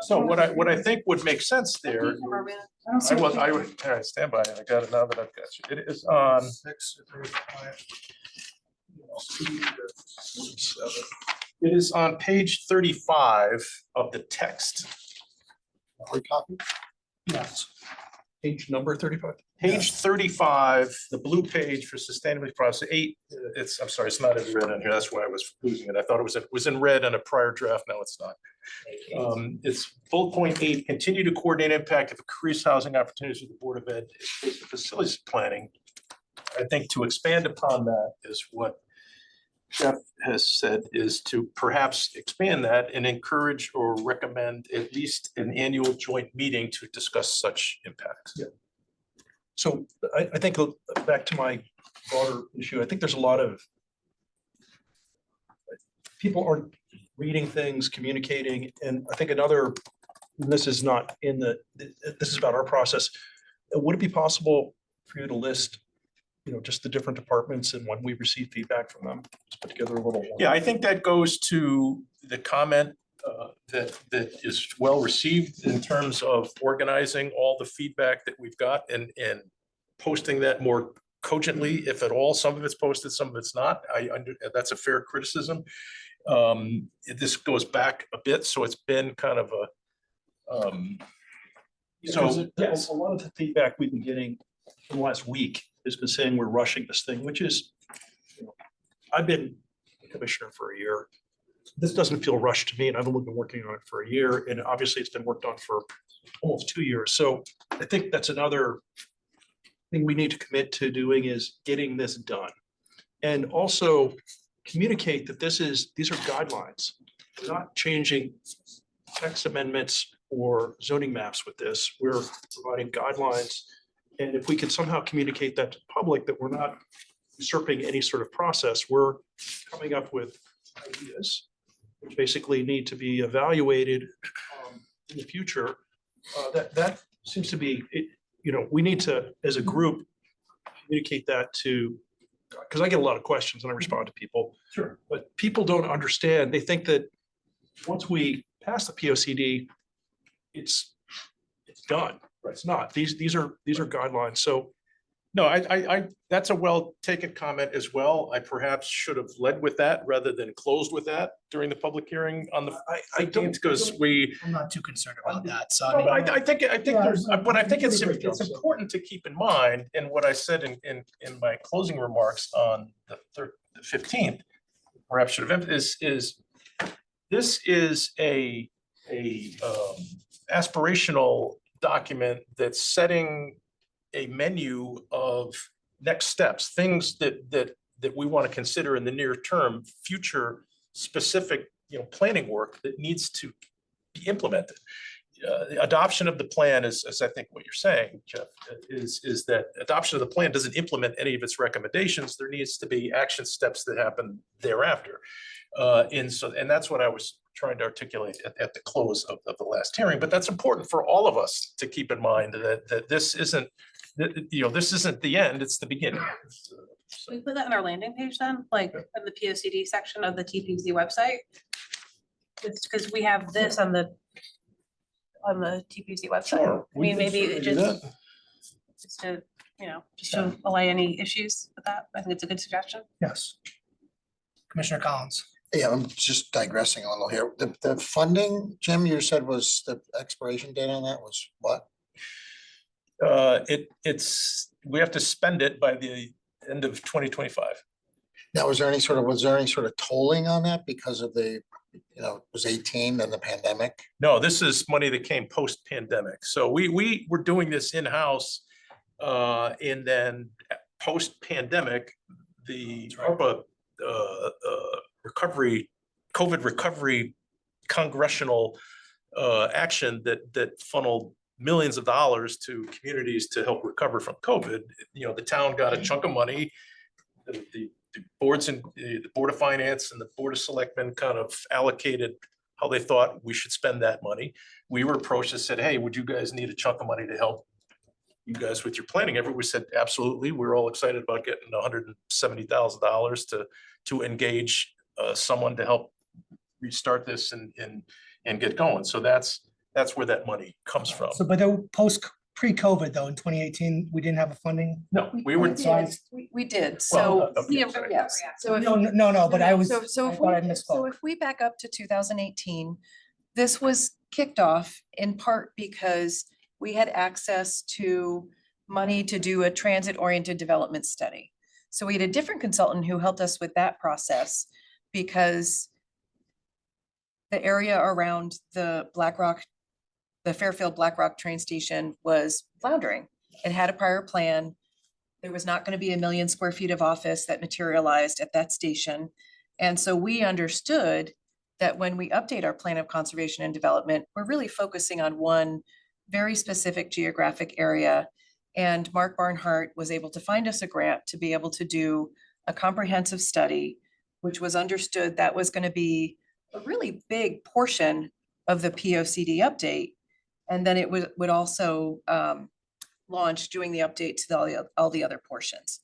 So what I think would make sense there, I don't see. I would, all right, stand by, I got it now that I've got you. It is on. It is on page 35 of the text. Hard copy? Yes. Page number 35. Page 35, the blue page for sustainability process 8, I'm sorry, it's not in red in here, that's why I was losing it. I thought it was in red on a prior draft, no, it's not. It's bullet point 8, continue to coordinate impact of increased housing opportunities with the Board of Ed, facilities planning. I think to expand upon that is what Jeff has said, is to perhaps expand that and encourage or recommend at least an annual joint meeting to discuss such impacts. Yeah. So I think back to my broader issue, I think there's a lot of people aren't reading things, communicating, and I think another, and this is not in this is about our process. Would it be possible for you to list just the different departments and when we receive feedback from them, let's put together a little. Yeah, I think that goes to the comment that is well received in terms of organizing all the feedback that we've got and posting that more cogently, if at all. Some of it's posted, some of it's not. That's a fair criticism. This goes back a bit, so it's been kind of a so yes. A lot of the feedback we've been getting from last week has been saying we're rushing this thing, which is, I've been a commissioner for a year. This doesn't feel rushed to me, and I've only been working on it for a year, and obviously it's been worked on for almost 2 years. So I think that's another thing we need to commit to doing, is getting this done. And also communicate that these are guidelines. We're not changing text amendments or zoning maps with this. We're providing guidelines. And if we could somehow communicate that to the public, that we're not usurping any sort of process, we're coming up with ideas which basically need to be evaluated in the future. That seems to be, we need to, as a group, communicate that to, because I get a lot of questions and I respond to people. Sure. But people don't understand. They think that once we pass the POCD, it's done. It's not. These are guidelines. So no, I that's a well taken comment as well. I perhaps should have led with that rather than closed with that during the public hearing on the I don't, because we. I'm not too concerned about that, so. Well, I think there's, but I think you it's did a great job, so. important to keep in mind, and what I said in my closing remarks on the 15th, perhaps should have, is this is a aspirational document that's setting a menu of next steps, things that we want to consider in the near term, future specific, planning work that needs to be implemented. The adoption of the plan is I think what you're saying, Jeff, is that adoption of the plan doesn't implement any of its recommendations. There needs to be action steps that happen thereafter. And that's what I was trying to articulate at the close of the last hearing. But that's important for all of us to keep in mind, that this isn't, this isn't the end, it's the beginning. Can we put that on our landing page then, like in the POCD section of the TPZ website? It's because we have this on the TPZ website. Sure, I we mean, can maybe certainly it do that. just to allay any issues with that. I think it's a good suggestion. Yes. Commissioner Collins. Yeah, I'm just digressing a little here. The funding, Jim, you said was the expiration date on that was what? We have to spend it by the end of 2025. Now, was there any sort of tolling on that because of the, it was 18 and the pandemic? No, this is money that came post-pandemic. So we were doing this in-house, and then post-pandemic, the ARPA COVID recovery congressional action that funneled millions of dollars to communities to help recover from COVID. The town got a chunk of money. The boards and the Board of Finance and the Board of Selectmen kind of allocated how they thought we should spend that money. We were approached and said, hey, would you guys need a chunk of money to help you guys with your planning? Everybody said, absolutely. We're all excited about getting $170,000 to engage someone to help restart this and get going. So that's where that money comes from. So, but pre-COVID though, in 2018, we didn't have a funding? No, we were. We did, Well, so, okay, sorry. yes, so if. No, but I was, So I if thought I we, so misspoke. if we back up to 2018, this was kicked off in part because we had access to money to do a transit-oriented development study. So we had a different consultant who helped us with that process because the area around the Fairfield Blackrock train station was floundering. It had a prior plan. There was not going to be 1 million square feet of office that materialized at that station. And so we understood that when we update our plan of conservation and development, we're really focusing on one very specific geographic area. And Mark Barnhart was able to find us a grant to be able to do a comprehensive study, which was understood that was going to be a really big portion of the POCD update. And then it would also launch doing the update to all the other portions.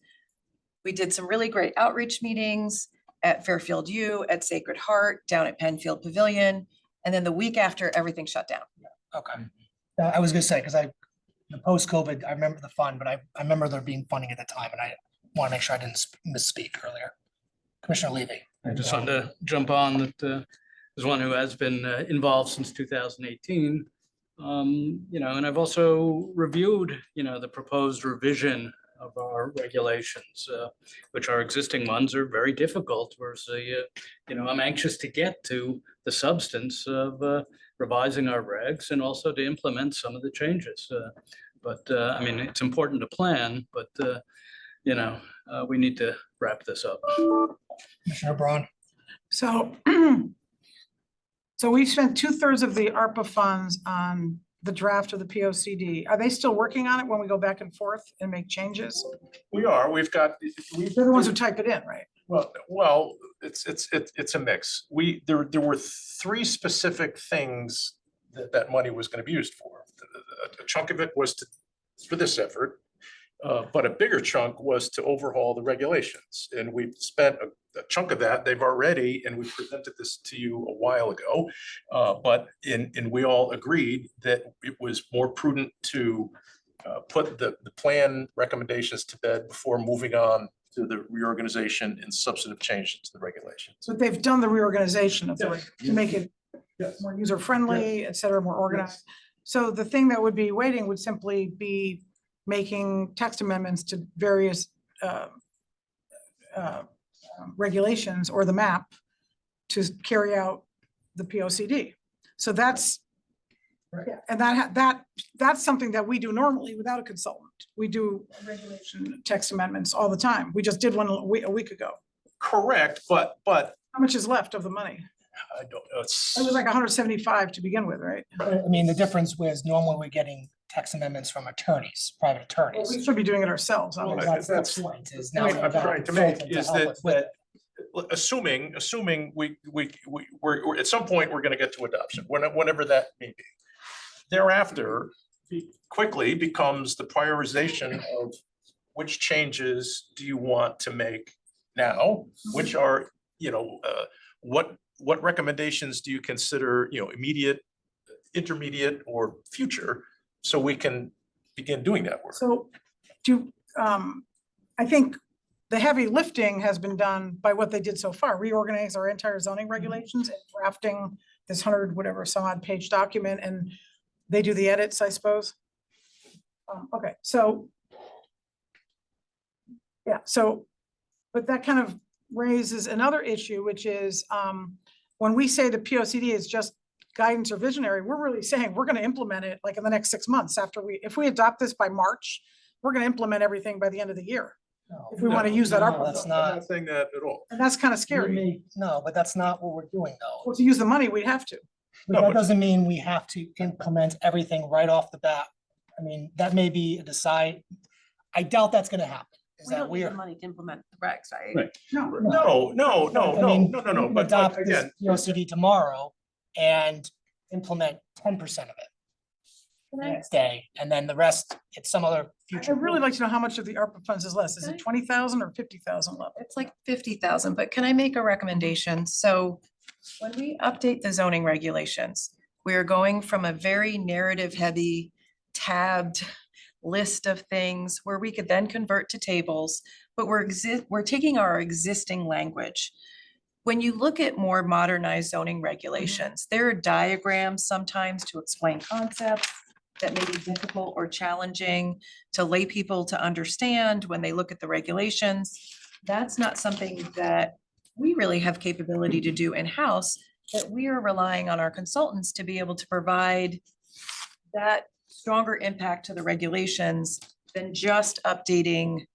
We did some really great outreach meetings at Fairfield U, at Sacred Heart, down at Penfield Pavilion. And then the week after, everything shut down. Okay. I was gonna say, because the post-COVID, I remember the fund, but I remember there being funding at the time, and I want to make sure I didn't misspeak earlier. Commissioner Levy. I just wanted to jump on that, as one who has been involved since 2018. And I've also reviewed, the proposed revision of our regulations, which our existing ones are very difficult, whereas, I'm anxious to get to the substance of revising our regs and also to implement some of the changes. It's important to plan, but, we need to wrap this up. Commissioner Braun. So, so we spent 2/3 of the ARPA funds on the draft of the POCD. Are they still working on it when we go back and forth and make changes? We are, we've got, They're the ones who type it in, right? well, it's a mix. There were three specific things that money was gonna be used for. A chunk of it was for this effort, but a bigger chunk was to overhaul the regulations. And we've spent a chunk of that, they've already, and we presented this to you a while ago. And we all agreed that it was more prudent to put the plan recommendations to bed before moving on to the reorganization and substantive changes to the regulations. So they've done the reorganization of the, Yes. to make it Yes. more user-friendly, et cetera, more organized. So the thing that would be waiting would simply be making text amendments to various regulations or the map to carry out the POCD. So that's, yeah, and that's something that we do normally without a consultant. We do regulation text amendments all the time. We just did one a week ago. Correct, but How much is left of the money? I don't know, it's. It was like 175 to begin with, right? I mean, the difference was normally we're getting text amendments from attorneys, private attorneys. We should be doing it ourselves. Well, honestly. That's the point, is now Point we've I'm got a trying to make consultant to is help that, us with it. assuming we're at some point, we're gonna get to adoption, whenever that may be. Thereafter, quickly becomes the prioritization of which changes do you want to make now? Which are, what recommendations do you consider, immediate, intermediate, or future? So we can begin doing that work. So I think the heavy lifting has been done by what they did so far, reorganize our entire zoning regulations and drafting this 100 whatever some odd page document, and they do the edits, I suppose. Okay, so yeah, but that kind of raises another issue, which is when we say the POCD is just guidance or visionary, we're really saying we're going to implement it like in the next 6 months if we adopt this by March, we're going to implement everything by the end of the year. No, If we want to use that No, ARPA, that's I'm not. not saying that at all. and that's kind of we scary. may- No, but that's not what we're doing though. Well, to use the money, we'd have to. But No, that but- doesn't mean we have to implement everything right off the bat. I mean, that may be a decide. I doubt that's gonna happen. Is We that don't need the we're. money to implement the regs, right? Right. No, I mean, we can but adopt this again, POCD tomorrow and implement 10% of it the next day, and then the rest, it's some other future. I'd really like to know how much of the ARPA funds is less. Is it Okay. 20,000 or 50,000 left? It's like 50,000, but can I make a recommendation? So when we update the zoning regulations, we are going from a very narrative heavy tabbed list of things where we could then convert to tables, but we're taking our existing language. When you look at more modernized zoning regulations, there are diagrams sometimes to explain concepts that may be difficult or challenging to lay people to understand when they look at the regulations. That's not something that we really have capability to do in-house, that we are relying on our consultants to be able to provide that stronger impact to the regulations than just updating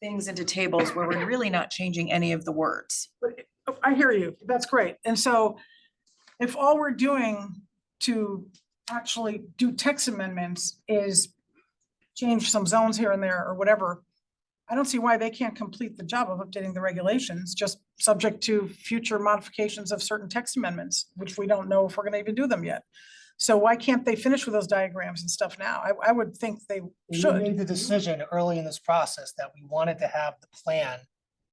things into tables where we're really not changing any of the words. I hear you. That's great. And so if all we're doing to actually do text amendments is change some zones here and there or whatever, I don't see why they can't complete the job of updating the regulations, just subject to future modifications of certain text amendments, which we don't know if we're gonna even do them yet. So why can't they finish with those diagrams and stuff now? I would think they We should. made the decision early in this process that we wanted to have the plan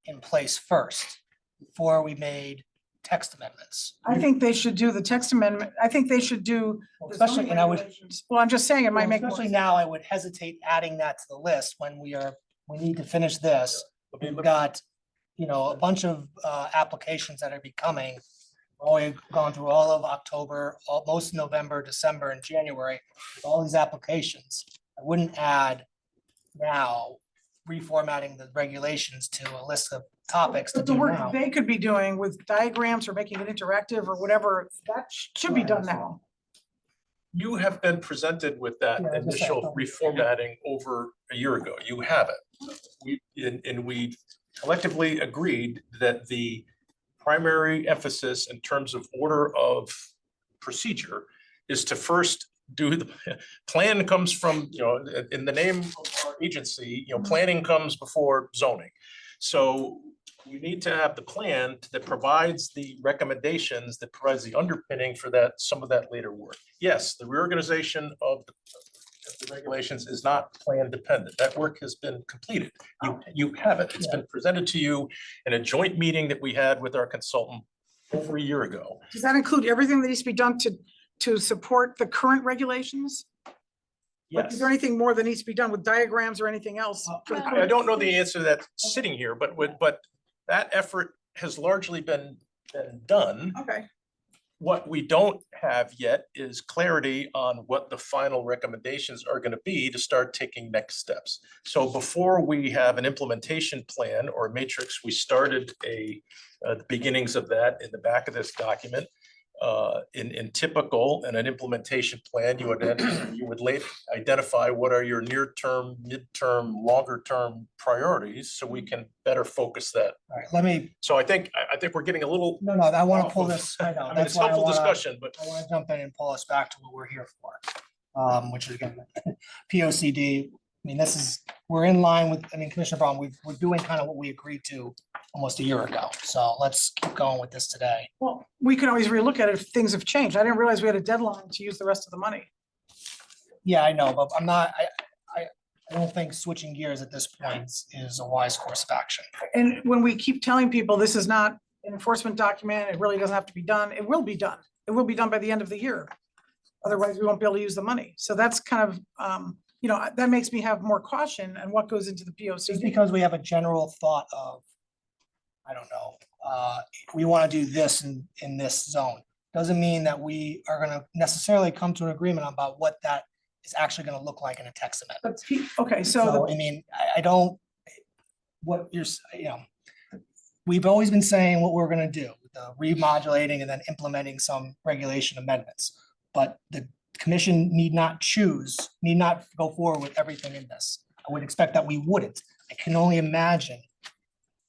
in place first before we made text amendments. I think they should do the text amendment. I think they should do. the Especially, zoning and I would, regulations. Well, I'm just saying it might make more especially sense. now, I would hesitate adding that to the list when we need to finish this. We've got, a bunch of applications that are becoming. We've gone through all of October, most November, December, and January, with all these applications. I wouldn't add now reformatting the regulations to a list of topics to But the do work now. they could be doing with diagrams or making it interactive or whatever, that should be done now. You have been presented with that Yeah, I just initial thought- reformatting over a year ago. You have it. And we collectively agreed that the primary emphasis in terms of order of procedure is to first do the plan comes from, in the name of our agency, planning comes before zoning. So you need to have the plan that provides the recommendations, that provides the underpinning for that, some of that later work. Yes, the reorganization of the regulations is not plan dependent. That work has been completed. You have it. It's been presented to you in a joint meeting that we had with our consultant over a year ago. Does that include everything that needs to be done to support the current regulations? Like, is Yes. there anything more that needs to be done with diagrams or anything else? for the I don't know the answer to that sitting here, but that effort has largely been done. Okay, What we don't have yet is clarity on what the final recommendations are going to be to start taking next steps. So before we have an implementation plan or a matrix, we started the beginnings of that in the back of this document. In typical and an implementation plan, you would identify what are your near-term, midterm, longer-term priorities, so we can better focus that. All right, let me, So I think we're getting a little. no, I want to off pull of- this, I know, I mean, that's it's why I helpful want to. discussion, but I want to jump in and pull us back to what we're here for, which is again, P O C D. I mean, we're in line with, Commissioner Braun, we're doing kind of what we agreed to almost a year ago. So let's keep going with this today. well, we can always relook at it if things have changed. I didn't realize we had a deadline to use the rest of the money. Yeah, I know, but I don't think switching gears at this point is a wise course of action. And when we keep telling people this is not an enforcement document, it really doesn't have to be done, it will be done. It will be done by the end of the year. Otherwise, we won't be able to use the money. So that's kind of, that makes me have more caution on what goes into the Just POC. because we have a general thought of, I don't know, we want to do this in this zone, doesn't mean that we are going to necessarily come to an agreement about what that is actually going to look like in a text amendment. Okay, so So, I don't, what you're, we've always been saying what we're gonna do, the remodulating and then implementing some regulation amendments. But the commission need not go forward with everything in this. I would expect that we wouldn't. I can only imagine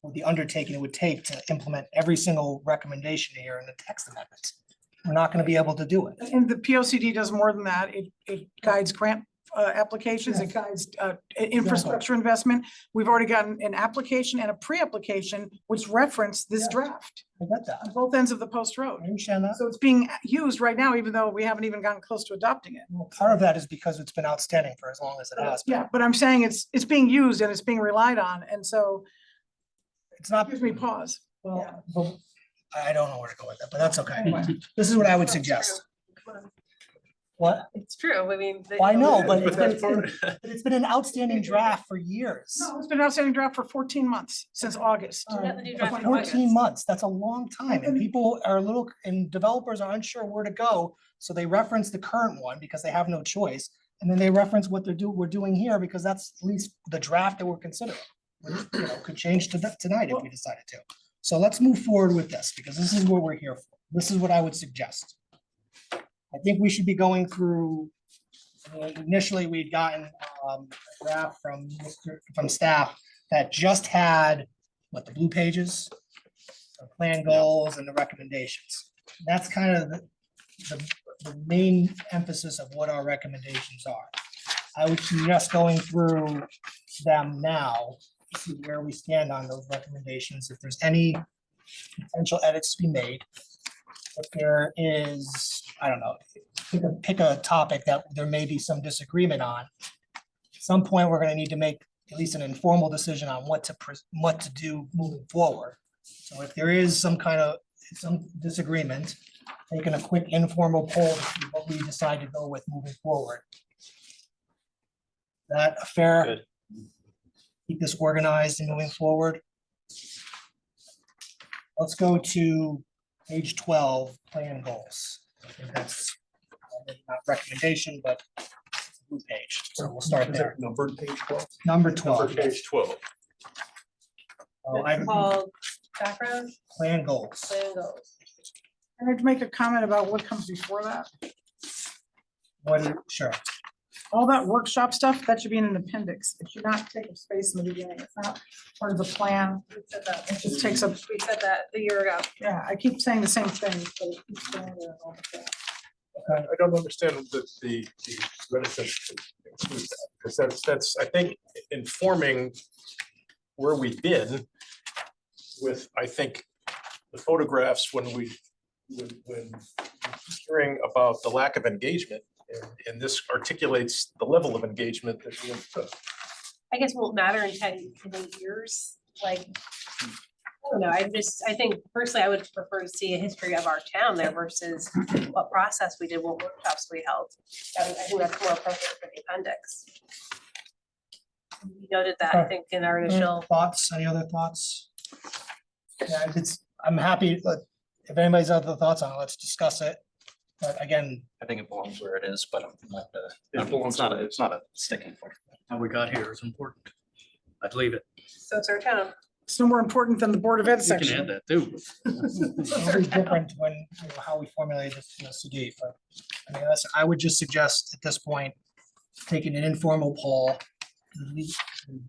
what the undertaking it would take to implement every single recommendation here in the text amendment. We're not gonna be able to do it. and the POCD does more than that. It guides grant applications, it guides infrastructure investment. We've already gotten an application and a pre-application which reference this Yeah. draft I get that. on both ends of the post road. I understand that. So it's being used right now, even though we haven't even gotten close to adopting it. Well, part of that is because it's been outstanding for as long as it has been. Yeah, but I'm saying it's being used and it's being relied on, and so It's it not. gives me pause. Well, but I don't know where to go with that, but that's okay. Anyway. This is what I would That's suggest. true. What? It's true, I mean. Well, I know, but But that's part, it's been an outstanding draft for years. No, it's been an outstanding draft for 14 months, since August. We got the new For draft in 14 August. months, that's a long time, and people are and developers are unsure where to go, so they reference the current one because they have no choice. And then they reference what we're doing here because that's at least the draft that we're considering. Could change tonight if we decided to. So let's move forward with this, because this is what we're here for. This is what I would suggest. I think we should be going through, initially, we'd gotten a draft from staff that just had, the blue pages? The plan goals and the recommendations. That's kind of the main emphasis of what our recommendations are. I would suggest going through them now, to see where we stand on those recommendations, if there's any potential edits to be made. If there is, I don't know, pick a topic that there may be some disagreement on. At some point, we're gonna need to make at least an informal decision on what to do moving forward. So if there is some disagreement, taking a quick informal poll to see what we decide to go with moving forward. That a fair? Good. Keep this organized and moving forward. Let's go to page 12, plan goals. I think that's not recommendation, but blue page. So we'll start Is there. it numbered page 12? Number Number 12, page 12. It's called background, plan goals. plan goals. I'd like to make a comment about what comes before that. Sure. All that workshop stuff, that should be in an appendix. It should not take up space in the beginning. It's not part of the plan. We said that, It just takes up, we said that a year ago. yeah, I keep saying the same thing, but it keeps going there all the time. I don't understand the reticence to include that, because that's, I think, informing where we've been with, I think, the photographs when hearing about the lack of engagement, and this articulates the level of engagement that we have. I guess won't matter in 10 years, like, I don't know, I think personally, I would prefer to see a history of our town there versus what process we did, what workshops we held. I think that's more appropriate for the appendix. We noted that, I think, in our initial, Thoughts, any other thoughts? Yeah, I'm happy, but if anybody's has other thoughts on it, let's discuss it. But again, I think it belongs where it is, but I'm not, It belongs it's not a sticking point. How we got here is important. I'd leave it. so it's our town. It's no more important than the Board of Ed You can section. add that too. it'll be different when, how we formulate this, CD, but I mean, I would just suggest at this point, taking an informal poll,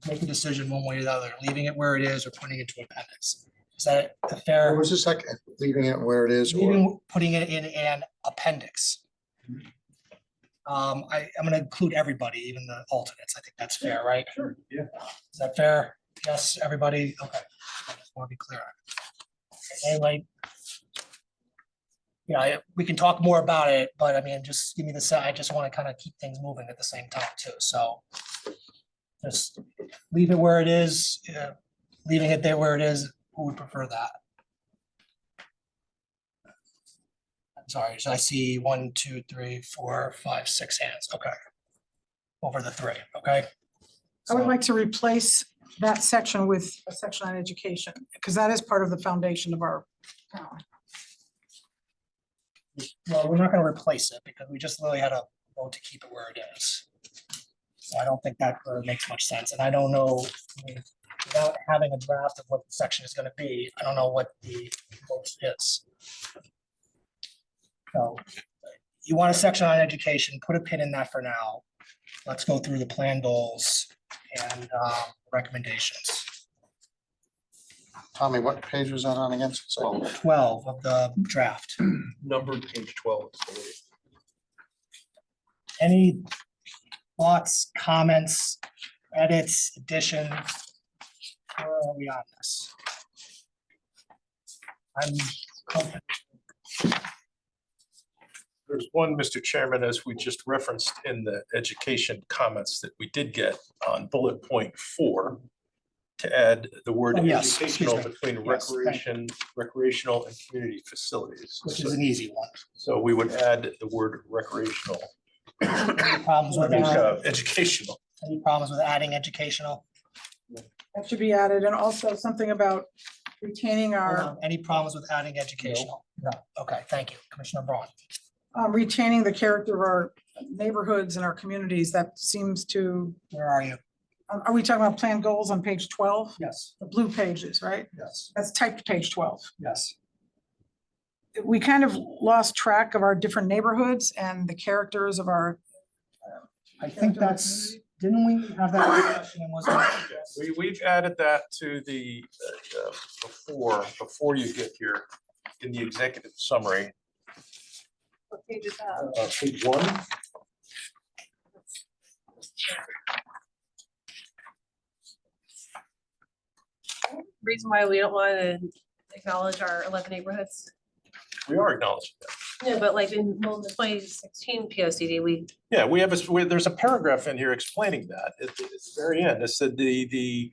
make a decision one way or the other, leaving it where it is or putting it to appendix. Is that a Or fair, was this like leaving it where it is? Or putting it in an appendix? I'm gonna include everybody, even the alternates. I think that's fair, right? Sure, yeah. Is that fair? Yes, everybody? Okay. I just want to be clear. Anyway. Yeah, we can talk more about it, but I mean, just give me the I just want to kind of keep things moving at the same time too, so. Just leave it where it is, leaving it there where it is, who would prefer that? I'm sorry, so I see 1, 2, 3, 4, 5, 6 hands, okay. Over the 3, okay? I would So- like to replace that section with a section on education, because that is part of the foundation of our town. Well, we're not gonna replace it because we just literally had a vote to keep it where it is. So I don't think that makes much sense, and I don't know, I mean, without having a draft of what the section is gonna be, I don't know what the vote is. So, you want a section on education, put a pin in that for now. Let's go through the plan goals and recommendations. Tommy, what page was that on again? So 12 of the draft. Numbered page 12. is the way. Any thoughts, comments, edits, additions? Where are we on this? I'm confident. There's one, Mr. Chairman, as we just referenced in the education comments that we did get on bullet point 4, to add the word Oh, yes, excuse educational me. between Yes, thank you. recreational and community facilities. Which is an easy one. So we would add the word recreational, Any problems with educational. any problems with adding educational? That should be added, and also something about retaining Hold our, on, any problems with adding educational? No, okay, thank you, Commissioner Braun. retaining the character of our neighborhoods and our communities. That seems to, Where are you? are we talking about plan goals on page 12? Yes, The blue pages, right? yes, That's typed page 12. yes. We kind of lost track of our different neighborhoods and the characters of our, I think that's, didn't we have that discussion and wasn't it? We've added that to the, before you get here, in the executive summary, What page is that? page 1. Reason why we don't want to acknowledge our 11 neighborhoods. We are acknowledging that. No, but like in well, the 2016 P O C D, we, Yeah, there's a paragraph in here explaining that. It's the very end. It said the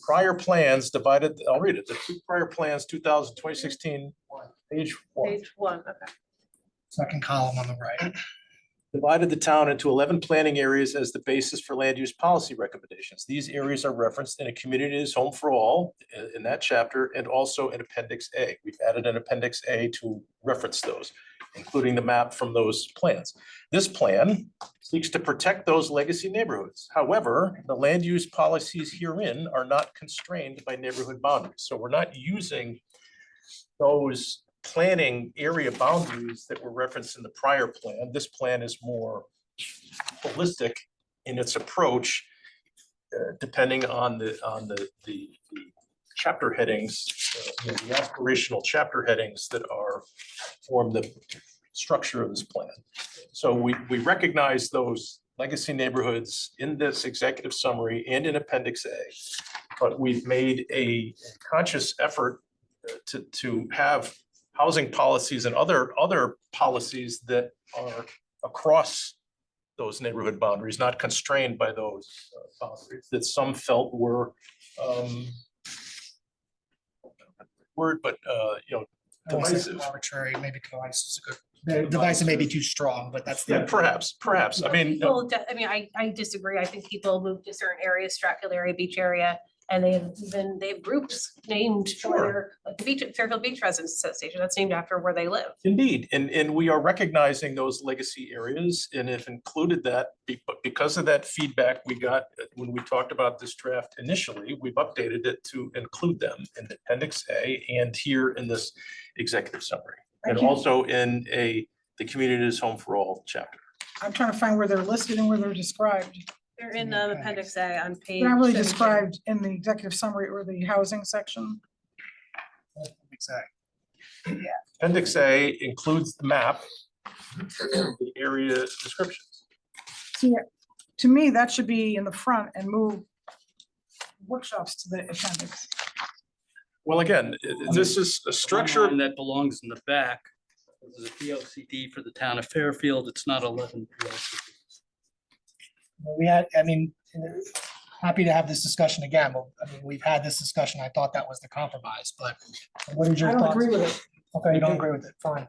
prior plans divided, I'll read it, the two prior plans, 2016, page 1. page 1, okay. Second column on the right. Divided the town into 11 planning areas as the basis for land use policy recommendations. These areas are referenced in A Community is Home for All in that chapter and also in Appendix A. We've added an Appendix A to reference those, including the map from those plans. This plan seeks to protect those legacy neighborhoods. However, the land use policies herein are not constrained by neighborhood boundaries. So we're not using those planning area boundaries that were referenced in the prior plan. This plan is more holistic in its approach, depending on the chapter headings, the aspirational chapter headings that form the structure of this plan. So we recognize those legacy neighborhoods in this executive summary and in Appendix A, but we've made a conscious effort to have housing policies and other policies that are across those neighborhood boundaries, not constrained by those boundaries, that some felt were I won't say divisive. arbitrary, maybe divisive is a good, divisive may be too strong, but that's. Yeah, perhaps. I mean, People, I disagree. I think people move to certain areas, Stratfield area, beach area, and they have groups named for their, like the beach, Fairfield Beach Residents Association, that's named after where they live. indeed, and we are recognizing those legacy areas and have included that because of that feedback we got when we talked about this draft initially, we've updated it to include them in Appendix A and here in this executive summary. And also in the Community is Home for All chapter. I'm trying to find where they're listed and where they're described. They're in Appendix A on page. They're not really 17. described in the executive summary or the housing section. Exactly. Appendix A includes the map, the area descriptions. See, to me, that should be in the front and move workshops to the appendix. Well, again, this is a structure. One that belongs in the back. This is a P O C D for the town of Fairfield. It's not 11 POCD. We had, happy to have this discussion again, but we've had this discussion. I thought that was the compromise, but what is your I thoughts? don't agree with it. Okay, you don't agree with it, fine.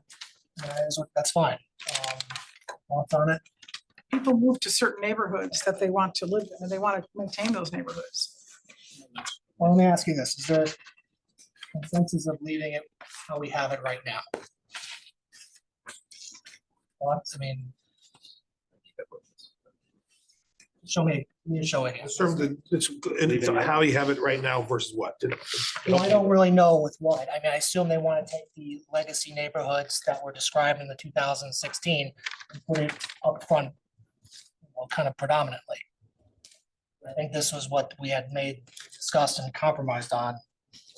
That's fine. Thoughts on it? People move to certain neighborhoods that they want to live in and they want to maintain those neighborhoods. Well, let me ask you this, is there consensus of leaving it how we have it right now? Thoughts, show me, show it. In terms of, it's how you have it right now versus what? Well, I don't really know with what. I assume they want to take the legacy neighborhoods that were described in the 2016 and put it up front, well, kind of predominantly. I think this was what we had discussed and compromised on.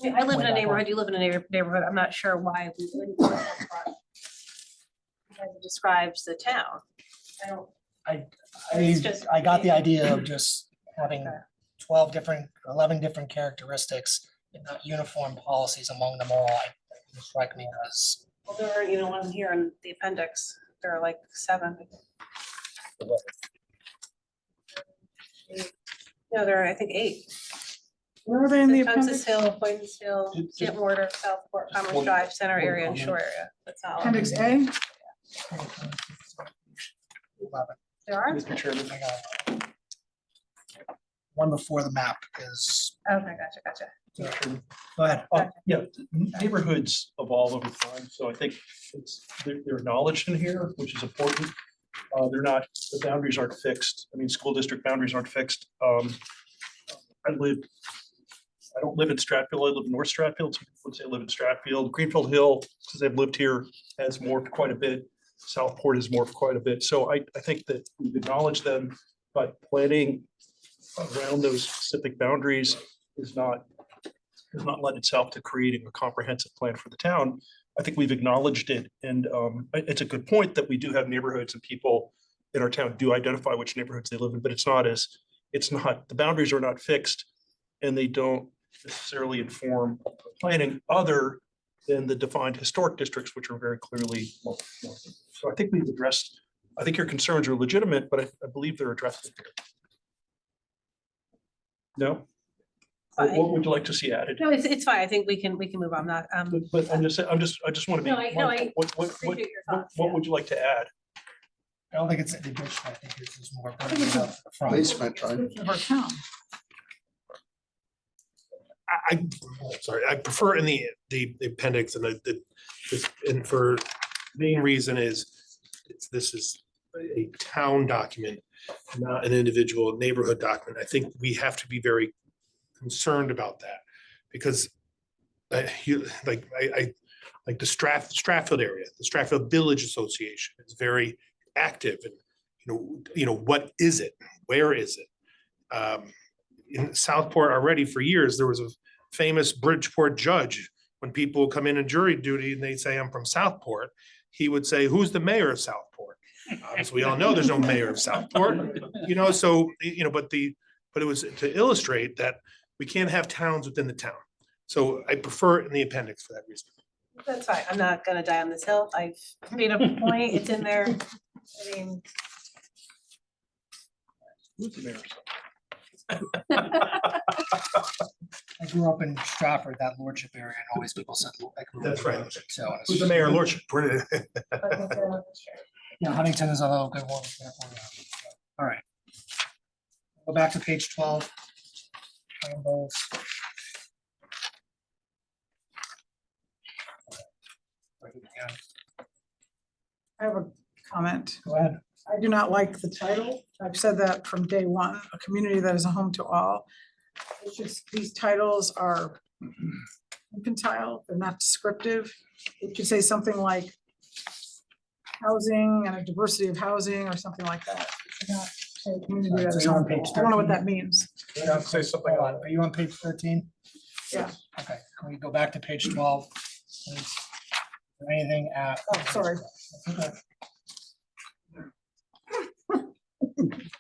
I live in Way a back neighborhood, you live in a neighborhood, I'm not sure why we wouldn't. put it up front. Because it describes the town. I don't, It's just- I got the idea of just having Okay. 12 different, 11 different characteristics and not uniform policies among them all. It strike me as. well, there aren't even one here in the appendix, there are like 7. No, there are, I think, 8. Where are they in the Census appendix? Hill, Boynton's Hill, Just- Kent Mortar, Southport, Commerce Drive, Center area and Shore area, that's all. Appendix A? There are? Mr. Chairman. I got it. One before the map is, Okay, gotcha. go ahead. Yeah, neighborhoods evolve over time, so I think they're acknowledged in here, which is important. They're not, the boundaries aren't fixed. School district boundaries aren't fixed. I don't live in Stratfield, I live in North Stratfield, some people would say I live in Stratfield. Greenfield Hill, since I've lived here, has morphed quite a bit. Southport has morphed quite a bit. So I think that we've acknowledged them, but planning around those specific boundaries does not lend itself to creating a comprehensive plan for the town. I think we've acknowledged it, and it's a good point that we do have neighborhoods and people in our town do identify which neighborhoods they live in, but it's not, the boundaries are not fixed, and they don't necessarily inform planning other than than the defined historic districts, which are very clearly. So I think we've addressed, I think your concerns are legitimate, but I believe they're addressed. Here. No? What would you like to see added? No, it's fine. I think we can move on that. But I just want to be. No, I mindful. appreciate your thoughts, What yeah. would you like to add? I don't think it's an addition, I think it's just more. think it's a Basement, right? Of our town. Sorry, I prefer in the appendix and and for main reason is this is a town document, not an individual neighborhood document. I think we have to be very concerned about that because I like the Stratfield area, the Stratfield Village Association is very active and what is it? Where is it? In Southport already for years, there was a famous Bridgeport judge. When people come in jury duty and they say, I'm from Southport, he would say, who's the mayor of Southport? Obviously, we all know there's no mayor of Southport, but it was to illustrate that we can't have towns within the town. So I prefer it in the appendix for that reason. That's fine. I'm not gonna die on this hill. I've made a point. It's in there. I mean, Who's the mayor? I grew up in Stratford, that lordship area, and always people said. I grew up That's in right. Lordship, so it's- Who's the mayor, lordship? Yeah, Huntington is a little good one. All right. Go back to page 12. Rainbows. I have a comment. Go ahead. I do not like the title. I've said that from day one, a community that is a home to all. It's just, these titles are infantile, they're not descriptive. It should say something like housing and a diversity of housing or something like that. It should not say a community that is So you're on home to page all. I don't know what 13? that means. Say something Hold on, are you on page 13? Yeah. Okay, can we go back to page 12? please? Is there anything at? Oh, sorry. Okay.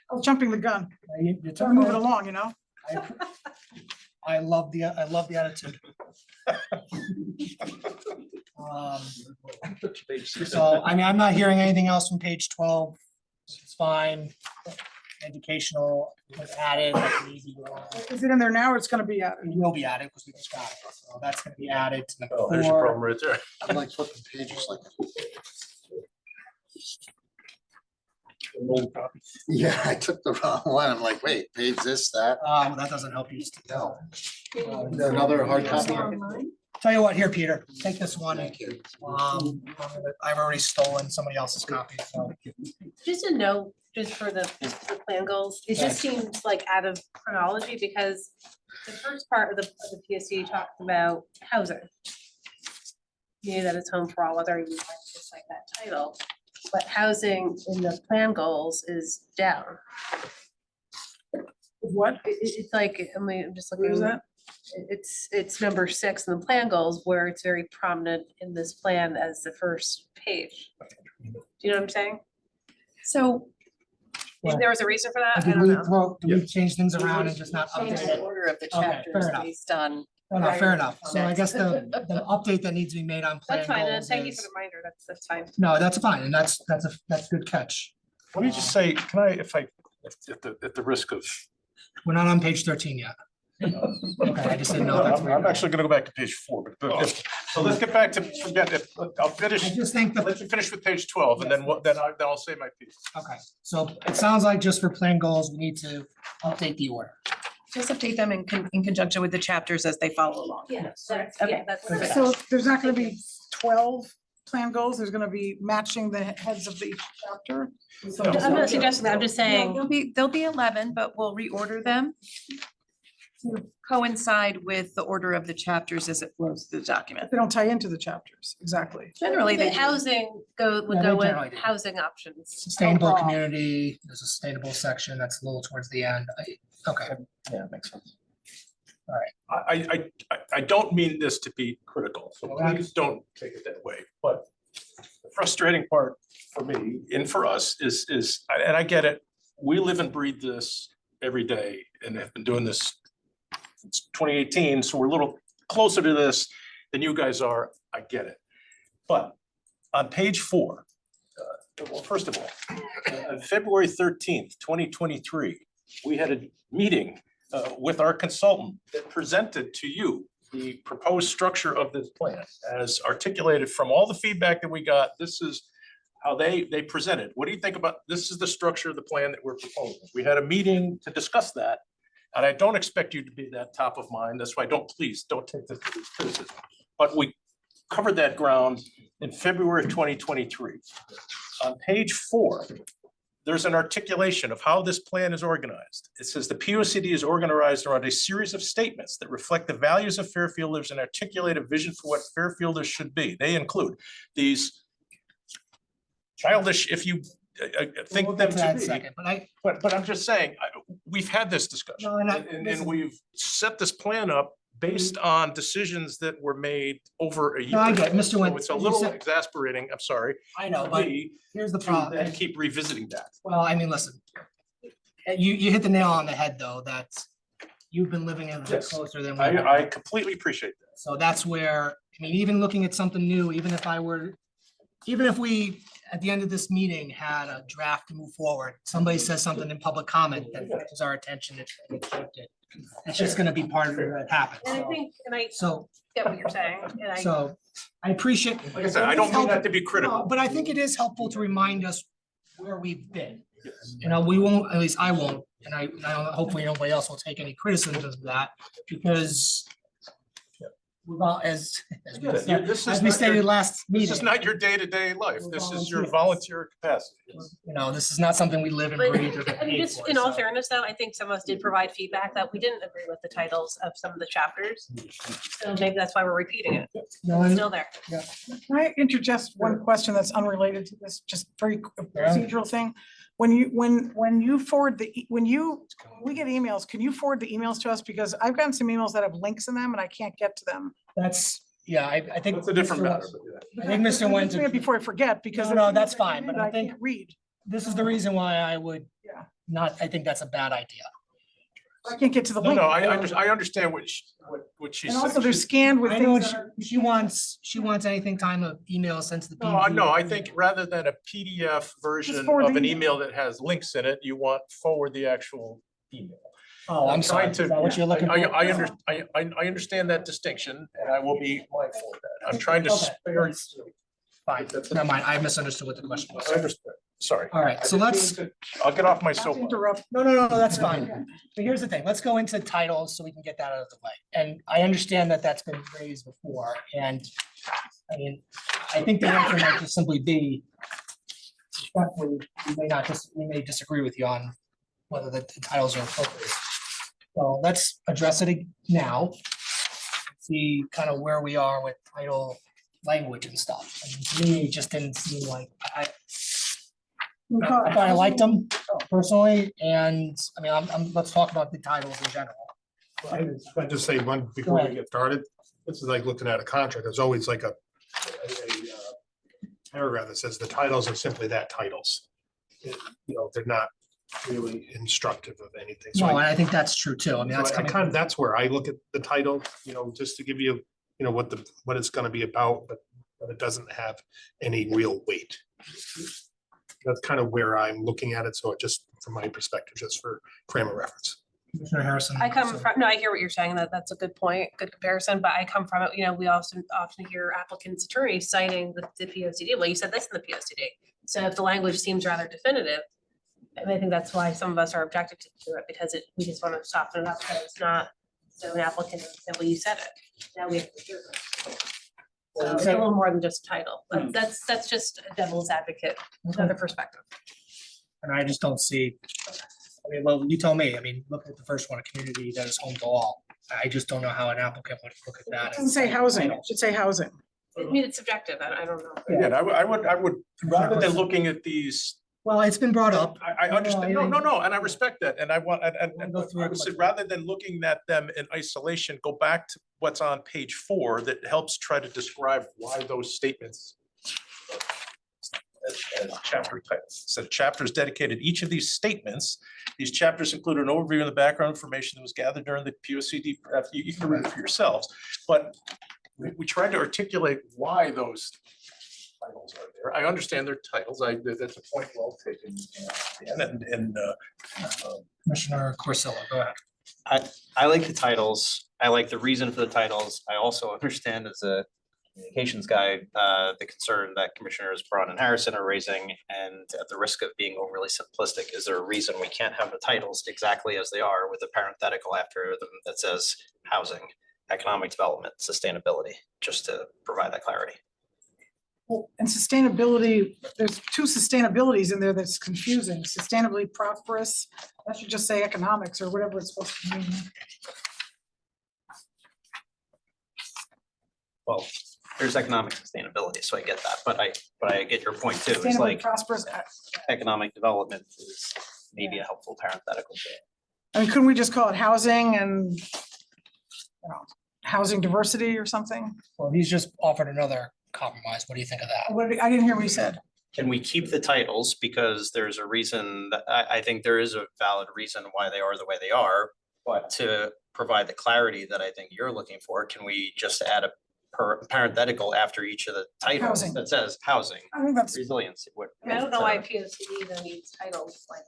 I was jumping the gun. You're Trying to move it along, you know? I love the attitude. So, I mean, I'm not hearing anything else from page 12. It's fine. Educational was added. like an easy one. Is it in there now or it's gonna be added? It will be added because we just got it. So that's gonna be added to Oh, the there's your problem core. right there. I'm like flipping pages like. Yeah, I took the wrong one. I'm like, wait, page this, that. That doesn't help you. No. Another hard copy. Tell you what, here, Peter, take this one. Thank you. I've already stolen somebody else's copy, so. just a note, just for the plan goals, it just seems like out of chronology because the first part of the PSC talks about housing. Yeah, that it's home for all, whether you like just like that title, but housing in the plan goals is down. What? It's like, I'm just Where is looking. that? It's number 6 in the plan goals where it's very prominent in this plan as the first page. Do you know what I'm saying? So Maybe there was a reason for that, I Did don't we know. did we change things around and just not change update the it? order of the Okay, fair chapters enough. based on. Fair enough. So I Next. guess the update that needs to be made on plan That's fine, and goals thank you for is. the reminder, that's fine. No, that's fine, and that's a good catch. Let me just say, can I, at the risk of, We're not on page 13 yet. Okay, I just didn't know. That's I'm where you're actually gonna go back to page 4, but so let's get back to, I'll finish, I just think that, let you finish with page 12 and then I'll say my piece. okay, so it sounds like just for plan goals, we need to update the order. Just update them in conjunction with the chapters as they follow along. Yeah, that's, Okay. yeah, that's. Okay. So there's not gonna be 12 plan goals, there's gonna be matching the heads of each chapter. So I'm not suggesting that, I'm just saying, There'll be 11, but we'll reorder them to coincide with the order of the chapters as it flows through the document. they don't tie into the chapters, exactly. Generally, the they housing would Yeah, go they generally with do. housing options. Sustainable overall. community, there's a sustainable section that's a little towards the end. Okay, Yeah, makes sense. All right, I don't mean this to be critical, so please don't take it that way, but the frustrating part for me and for us is, and I get it, we live and breathe this every day and have been doing this since 2018, so we're a little closer to this than you guys are. I get it. But on page 4, well, first of all, on February 13th, 2023, we had a meeting with our consultant that presented to you the proposed structure of this plan as articulated from all the feedback that we got. This is how they presented. What do you think about, this is the structure of the plan that we're proposing. We had a meeting to discuss that. And I don't expect you to be that top of mind. That's why please don't take this as criticism. But we covered that ground in February of 2023. On page 4, there's an articulation of how this plan is organized. It says the P O C D is organized around a series of statements that reflect the values of Fairfielders and articulate a vision for what Fairfielders should be. They include these childish, if you think We'll them get to that in to a be. second, But I'm just saying, we've had this discussion No, and I- and listen. we've set this plan up based on decisions that were made over a year. No, I get it. ago. Mr. So Wentz, it's a you little said- exasperating, I'm sorry. I know, for but me here's the to problem. then keep revisiting that. Well, I mean, listen, you hit the nail on the head, though, that you've been living in it Yes. closer than we have. I completely appreciate that. So that's where, I mean, even looking at something new, even if we, at the end of this meeting, had a draft to move forward, somebody says something in public comment that catches our attention, it's shifted. It's just gonna be part of it that happens. And I think, and I So, get what you're saying, and I. so I appreciate. Like I said, I don't mean that to be No, critical. but I think it is helpful to remind us where we've been. You know, we won't, at least I won't, and I hopefully nobody else will take any criticism of that, because we've all, as we get it. said- This is as we not your- stated last This is meeting, not your day-to-day life. We're This is your volunteers. volunteer capacity. you know, this is not something we live and But breathe or get I mean, paid just for, in all so- fairness, though, I think some of us did provide feedback that we didn't agree with the titles of some of the chapters. So maybe that's why we're repeating it. No, It's and- still there. Can I interject one question that's unrelated to this, just very procedural thing? When you forward when we get emails, can you forward the emails to us? Because I've gotten some emails that have links in them and I can't get to them. That's, yeah, I think. It's a different Mr. matter. Wentz- but yeah. I think Mr. Wentz- Before I forget, because. No, there's no, that's things that fine, come but in I that think- can't Read. This is the reason why I would Yeah. not, I think that's a bad idea. I can't get to the No, link. no, I understand what she And said. also they're scanned with I know things that are. she wants anything time of email sent to the. No, PV. no, I think rather than a PDF version forward of the an email. email that has links in it, you want forward the actual email. Oh, I'm sorry. Trying Is to- that what you're looking for? I understand that distinction and I will be mindful of that. I'm trying to Okay, spare. Fine, never mind. I misunderstood what the question was. I understand. Sorry. All right, so let's, I'll get off my Not to soapbox. interrupt. no, that's fine. But here's the thing, let's go into titles so we can get that out of the way. And I understand that that's been raised before, and I mean, I think the answer might just simply be respectfully, we may disagree with you on whether the titles are appropriate. So let's address it now. See kind of where we are with title language and stuff. I mean, to me, it just didn't seem like, I thought I liked them personally, and I mean, let's talk about the titles in general. I just say one, before we get started, this is like looking at a contract, there's always like a paragraph that says the titles are simply that, titles. You know, they're not really instructive of anything. So No, and I I think that's true too. I mean, that's coming. kind of, that's where I look at the title, just to give you, what it's gonna be about, but it doesn't have any real weight. That's kind of where I'm looking at it, so it just, from my perspective, just for frame of reference. Commissioner Harrison. I come so- from, no, I hear what you're saying, that's a good point, good comparison, but I come from it, we also often hear applicants' attorneys citing the P O C D, well, you said this in the P O C D. So if the language seems rather definitive, and I think that's why some of us are objected to it, because we just want to soften it up, so it's not, so an applicant can say, well, you said it, now we have to hear it. So it's a little more than just title, but that's just a devil's advocate, another perspective. And I just don't see, I mean, well, you tell me, I mean, look at the first one, a community that is home to all. I just don't know how an applicant would look at that. It doesn't say housing, it should say housing. I mean, it's subjective, I don't know. Again, I would, rather than looking at these, Well, it's been brought up. I understand, no, and I respect that, and I want, and We'll go through I it would say, much rather than looking at them in isolation, go back to what's on page 4 that helps try to describe why those statements as chapter titles. So chapters dedicated each of these statements. These chapters include an overview of the background information that was gathered during the POCD. You can read it for yourselves, but we tried to articulate why those titles are there. I understand their titles. That's a point well taken. Dan, and Commissioner Corsillo, go ahead. I like the titles. I like the reason for the titles. I also understand as a communications guy, the concern that Commissioners Braun and Harrison are raising, and at the risk of being overly simplistic, is there a reason we can't have the titles exactly as they are with a parenthetical after them that says housing, economic development, sustainability, just to provide that clarity? Well, and sustainability, there's two sustainabilities in there that's confusing. Sustainably prosperous, that should just say economics or whatever it's supposed to mean. Well, there's economic sustainability, so I get that, but I get your point too. It's Sustainably like prosperous, economic development is maybe a helpful parenthetical. I mean, couldn't we just call it housing and, you know, housing diversity or something? Well, he's just offered another compromise. What do you think of that? I didn't hear what you said. Can we keep the titles because there's a reason that I think there is a valid reason why they are the way they are, but to provide the clarity that I think you're looking for, can we just add a parenthetical after each of the titles Housing. that says housing, I think that's, resiliency? I don't know why P O C D even needs titles like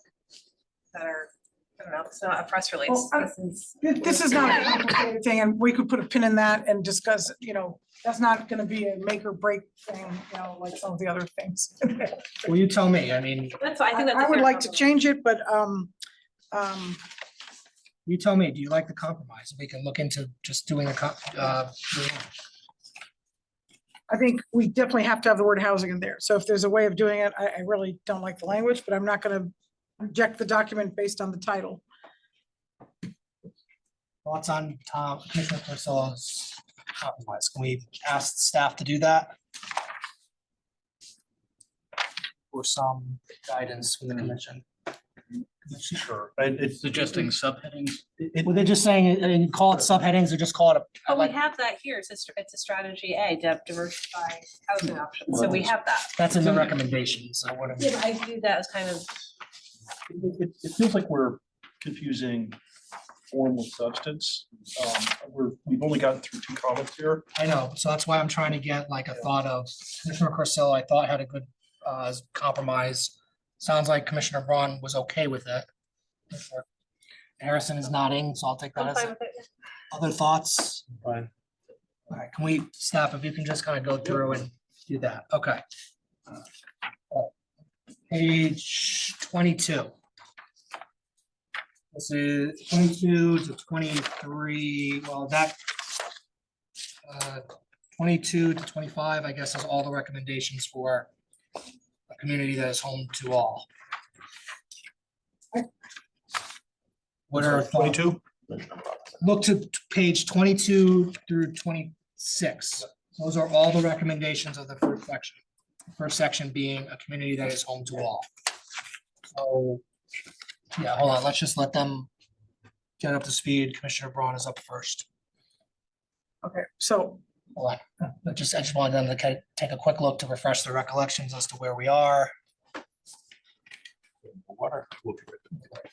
that are, I don't know, it's not a press release. Well, this is not a complicated thing, and we could put a pin in that and discuss, you know, that's not gonna be a make or break thing, you know, like some of the other things. Well, you tell me. I mean, That's, I think that's. a I would fair like to compromise. change it, but, you tell me, do you like the compromise? We can look into just doing I think we definitely have to have the word housing in there. So if there's a way of doing it, I really don't like the language, but I'm not gonna reject the document based on the title. thoughts on Commissioner Corsillo's compromise. Can we ask staff to do that? Or some guidance from the commission? Sure. It's Suggesting subheadings. Were they just saying, I mean, call it subheadings or just call it a? But we have that here, it's a strategy A, to diversify housing options, so we have that. That's in the recommendations, so what? Yeah, but I view that as kind of, It feels like we're confusing form with substance. We've only gotten through 2 comments here. I know, so that's why I'm trying to get like a thought of Commissioner Corsillo, I thought had a good compromise. Sounds like Commissioner Braun was okay with it. Commissioner Harrison is nodding, so I'll take that I'm as fine with it. other thoughts. Fine. All right, can we, staff, if you can just kind of go through and do that, okay. Page 22. This is 22 to 23, well, that 22 to 25, I guess, is all the recommendations for a community that is home to all. What are, 22? look to page 22 through 26. Those are all the recommendations of the first section. First section being a community that is home to all. So, yeah, hold on, let's just let them get up to speed. Commissioner Braun is up first. Okay, so Hold on. I just wanted them to take a quick look to refresh their recollections as to where we are. Water. We'll be right back.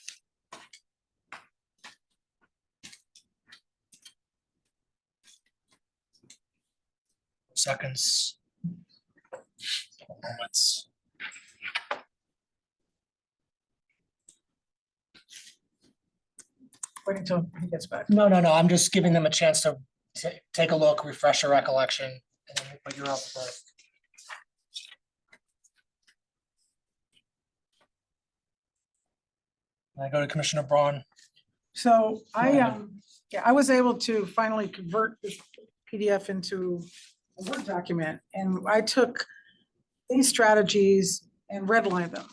Seconds. Moments. wait until he gets back. No, I'm just giving them a chance to take a look, refresh their recollection, and then but you're up first. Can I go to Commissioner Braun? So I, Go yeah, I was able to finally convert this PDF into a Word document, and I took these strategies and redlined them.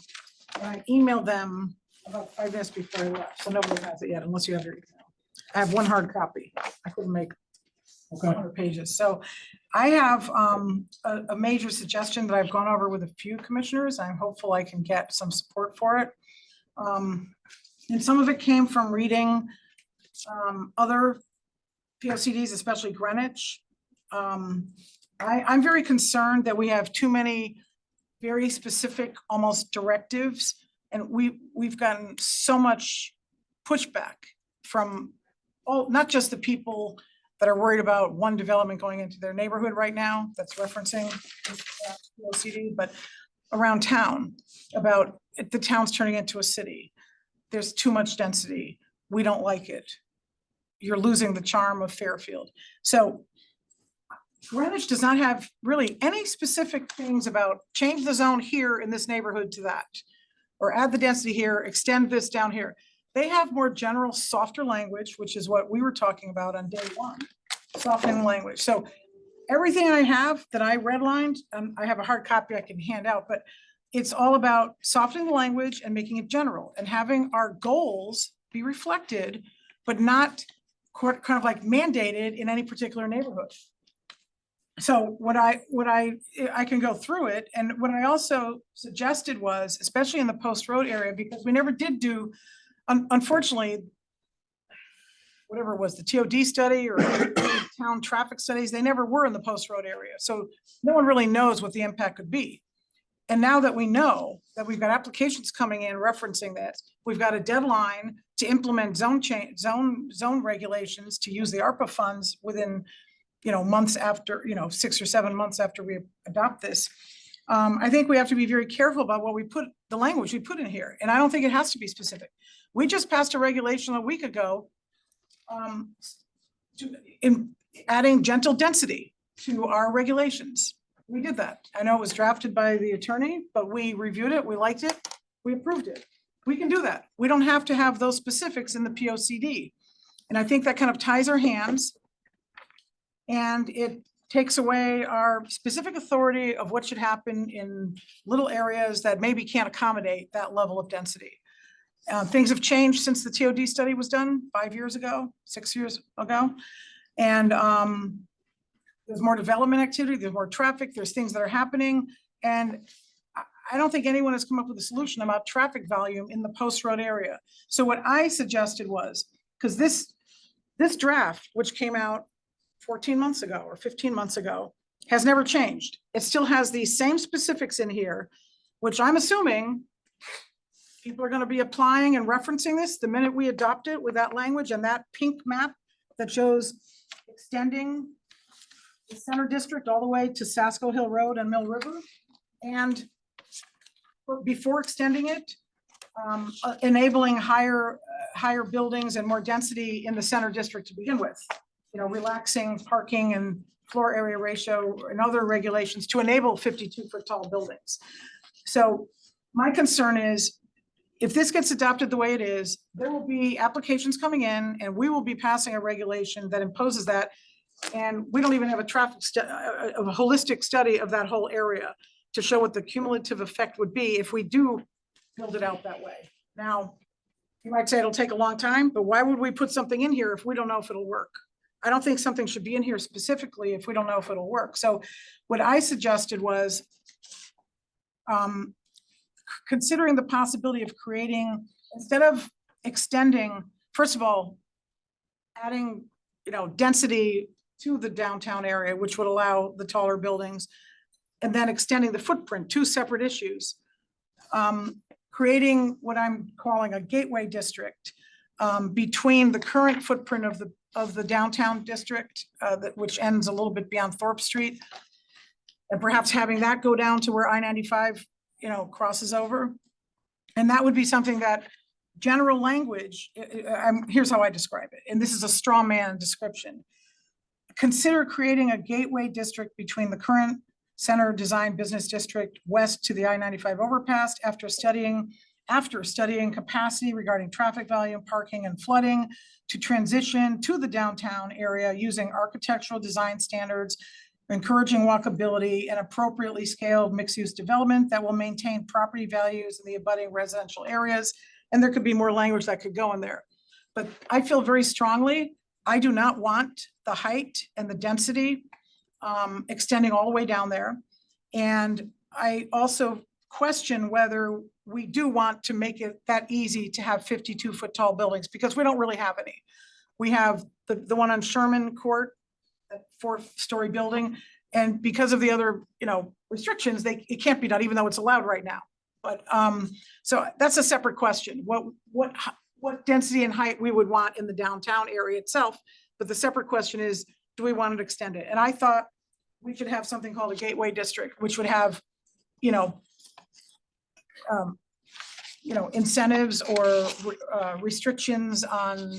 And I emailed them about 5 minutes before I left, so nobody has it yet unless you have your email. I have one hard copy. I couldn't make 100 pages. So I have a major suggestion that I've gone over with a few commissioners. I'm hopeful I can get some support for it. And some of it came from reading other POCDs, especially Greenwich. I'm very concerned that we have too many very specific, almost directives, and we've gotten so much pushback from all, not just the people that are worried about one development going into their neighborhood right now that's referencing this, POCD, but around town, about the town's turning into a city. There's too much density. We don't like it. You're losing the charm of Fairfield. So Greenwich does not have really any specific things about change the zone here in this neighborhood to that, or add the density here, extend this down here. They have more general, softer language, which is what we were talking about on day one, softening language. So everything I have that I redlined, I have a hard copy I can hand out, but it's all about softening the language and making it general and having our goals be reflected, but not kind of like mandated in any particular neighborhood. So I can go through it. And what I also suggested was, especially in the Post Road area, because we never did do, unfortunately, whatever it was, the TOD study or town traffic studies, they never were in the Post Road area. So no one really knows what the impact could be. And now that we know that we've got applications coming in referencing this, we've got a deadline to implement zone regulations to use the ARPA funds within, months after, 6 or 7 months after we adopt this. I think we have to be very careful about what the language we put in here. And I don't think it has to be specific. We just passed a regulation a week ago in adding gentle density to our regulations. We did that. I know it was drafted by the attorney, but we reviewed it, we liked it, we approved it. We can do that. We don't have to have those specifics in the POCD. And I think that kind of ties our hands. And it takes away our specific authority of what should happen in little areas that maybe can't accommodate that level of density. Things have changed since the TOD study was done 5 years ago, 6 years ago. And there's more development activity, there's more traffic, there's things that are happening. And I don't think anyone has come up with a solution about traffic volume in the Post Road area. So what I suggested was, because this draft, which came out 14 months ago or 15 months ago, has never changed. It still has these same specifics in here, which I'm assuming people are going to be applying and referencing this the minute we adopt it with that language and that pink map that shows extending the center district all the way to Sasko Hill Road and Mill River. And before extending it, enabling higher buildings and more density in the center district to begin with. Relaxing parking and floor area ratio and other regulations to enable 52-foot tall buildings. So my concern is, if this gets adopted the way it is, there will be applications coming in and we will be passing a regulation that imposes that. And we don't even have a holistic study of that whole area to show what the cumulative effect would be if we do build it out that way. Now, you might say it'll take a long time, but why would we put something in here if we don't know if it'll work? I don't think something should be in here specifically if we don't know if it'll work. So what I suggested was considering the possibility of creating, instead of extending, first of all, adding, density to the downtown area, which would allow the taller buildings, and then extending the footprint, 2 separate issues. Creating what I'm calling a gateway district between the current footprint of the downtown district, which ends a little bit beyond Thorpe Street, and perhaps having that go down to where I-95, crosses over. And that would be something that general language, here's how I describe it, and this is a straw man description. Consider creating a gateway district between the current Center Design Business District west to the I-95 overpass after studying capacity regarding traffic volume, parking, and flooding, to transition to the downtown area using architectural design standards, encouraging walkability and appropriately scaled mixed-use development that will maintain property values in the abutting residential areas. And there could be more language that could go in there. But I feel very strongly, I do not want the height and the density extending all the way down there. And I also question whether we do want to make it that easy to have 52-foot tall buildings, because we don't really have any. We have the one on Sherman Court, that 4-story building. And because of the other, restrictions, it can't be done, even though it's allowed right now. But so that's a separate question. What density and height we would want in the downtown area itself. but the separate question is, do we want to extend it? And I thought we should have something called a gateway district, which would have, you know, incentives or restrictions on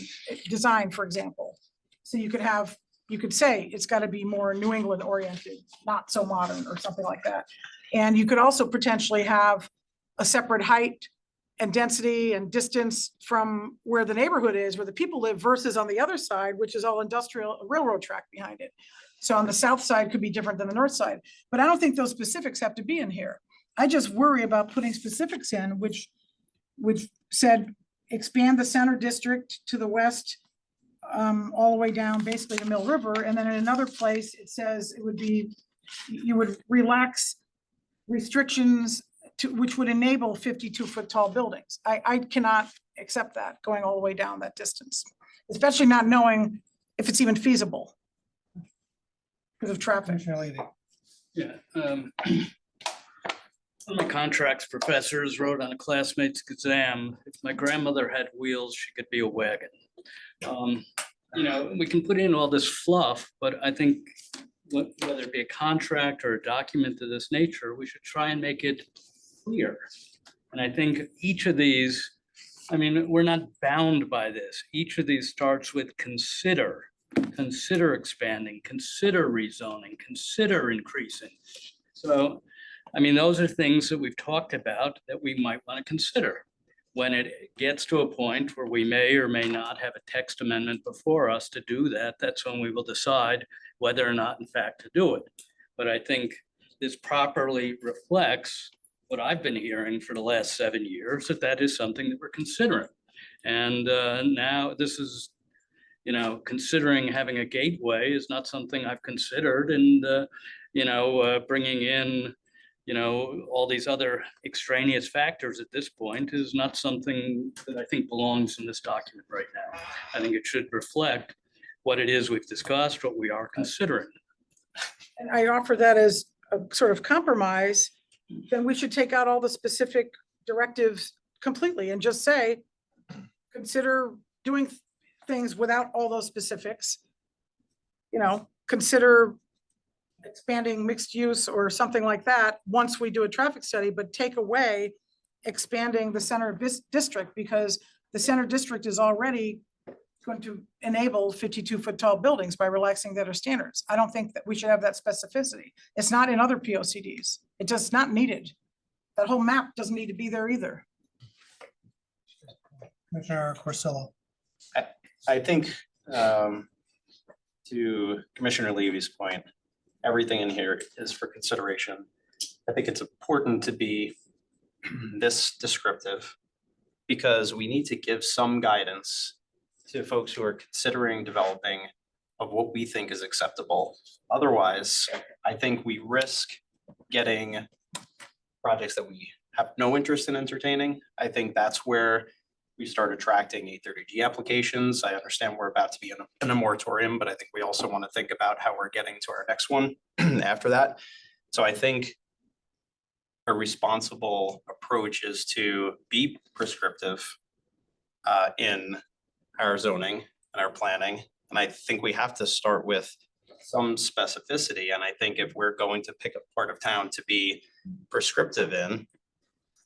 design, for example. So you could say it's got to be more New England oriented, not so modern or something like that. And you could also potentially have a separate height and density and distance from where the neighborhood is, where the people live versus on the other side, which is all industrial, a railroad track behind it. So on the south side could be different than the north side, but I don't think those specifics have to be in here. I just worry about putting specifics in, which said expand the center district to the west, all the way down basically to Mill River. And then in another place, it says it would be, you would relax restrictions to, which would enable 52-foot tall buildings. I cannot accept that going all the way down that distance, especially not knowing if it's even feasible because of traffic. Commissioner Levy. Yeah. One of my contracts professors wrote on a classmate's exam, if my grandmother had wheels, she could be a wagon. You know, we can put in all this fluff, but I think whether it be a contract or a document of this nature, we should try and make it clear. And I think each of these, I mean, we're not bound by this. Each of these starts with consider expanding, consider rezoning, consider increasing. So, I mean, those are things that we've talked about that we might want to consider. When it gets to a point where we may or may not have a text amendment before us to do that, that's when we will decide whether or not in fact to do it. But I think this properly reflects what I've been hearing for the last 7 years, that is something that we're considering. And now this is, you know, considering having a gateway is not something I've considered, and, bringing in, all these other extraneous factors at this point is not something that I think belongs in this document right now. I think it should reflect what it is we've discussed, what we are considering. And I offer that as a sort of compromise, then we should take out all the specific directives completely and just say, consider doing things without all those specifics. Consider expanding mixed use or something like that once we do a traffic study, but take away expanding the center of this district, because the center district is already going to enable 52-foot tall buildings by relaxing their standards. I don't think that we should have that specificity. It's not in other POCDs. It's just not needed. That whole map doesn't need to be there either. Commissioner Corsillo. I think to Commissioner Levy's point, everything in here is for consideration. I think it's important to be this descriptive because we need to give some guidance to folks who are considering developing of what we think is acceptable. Otherwise, I think we risk getting projects that we have no interest in entertaining. I think that's where we start attracting 830G applications. I understand we're about to be in a moratorium, but I think we also want to think about how we're getting to our next one after that. So I think a responsible approach is to be prescriptive in our zoning and our planning. And I think we have to start with some specificity. And I think if we're going to pick a part of town to be prescriptive in,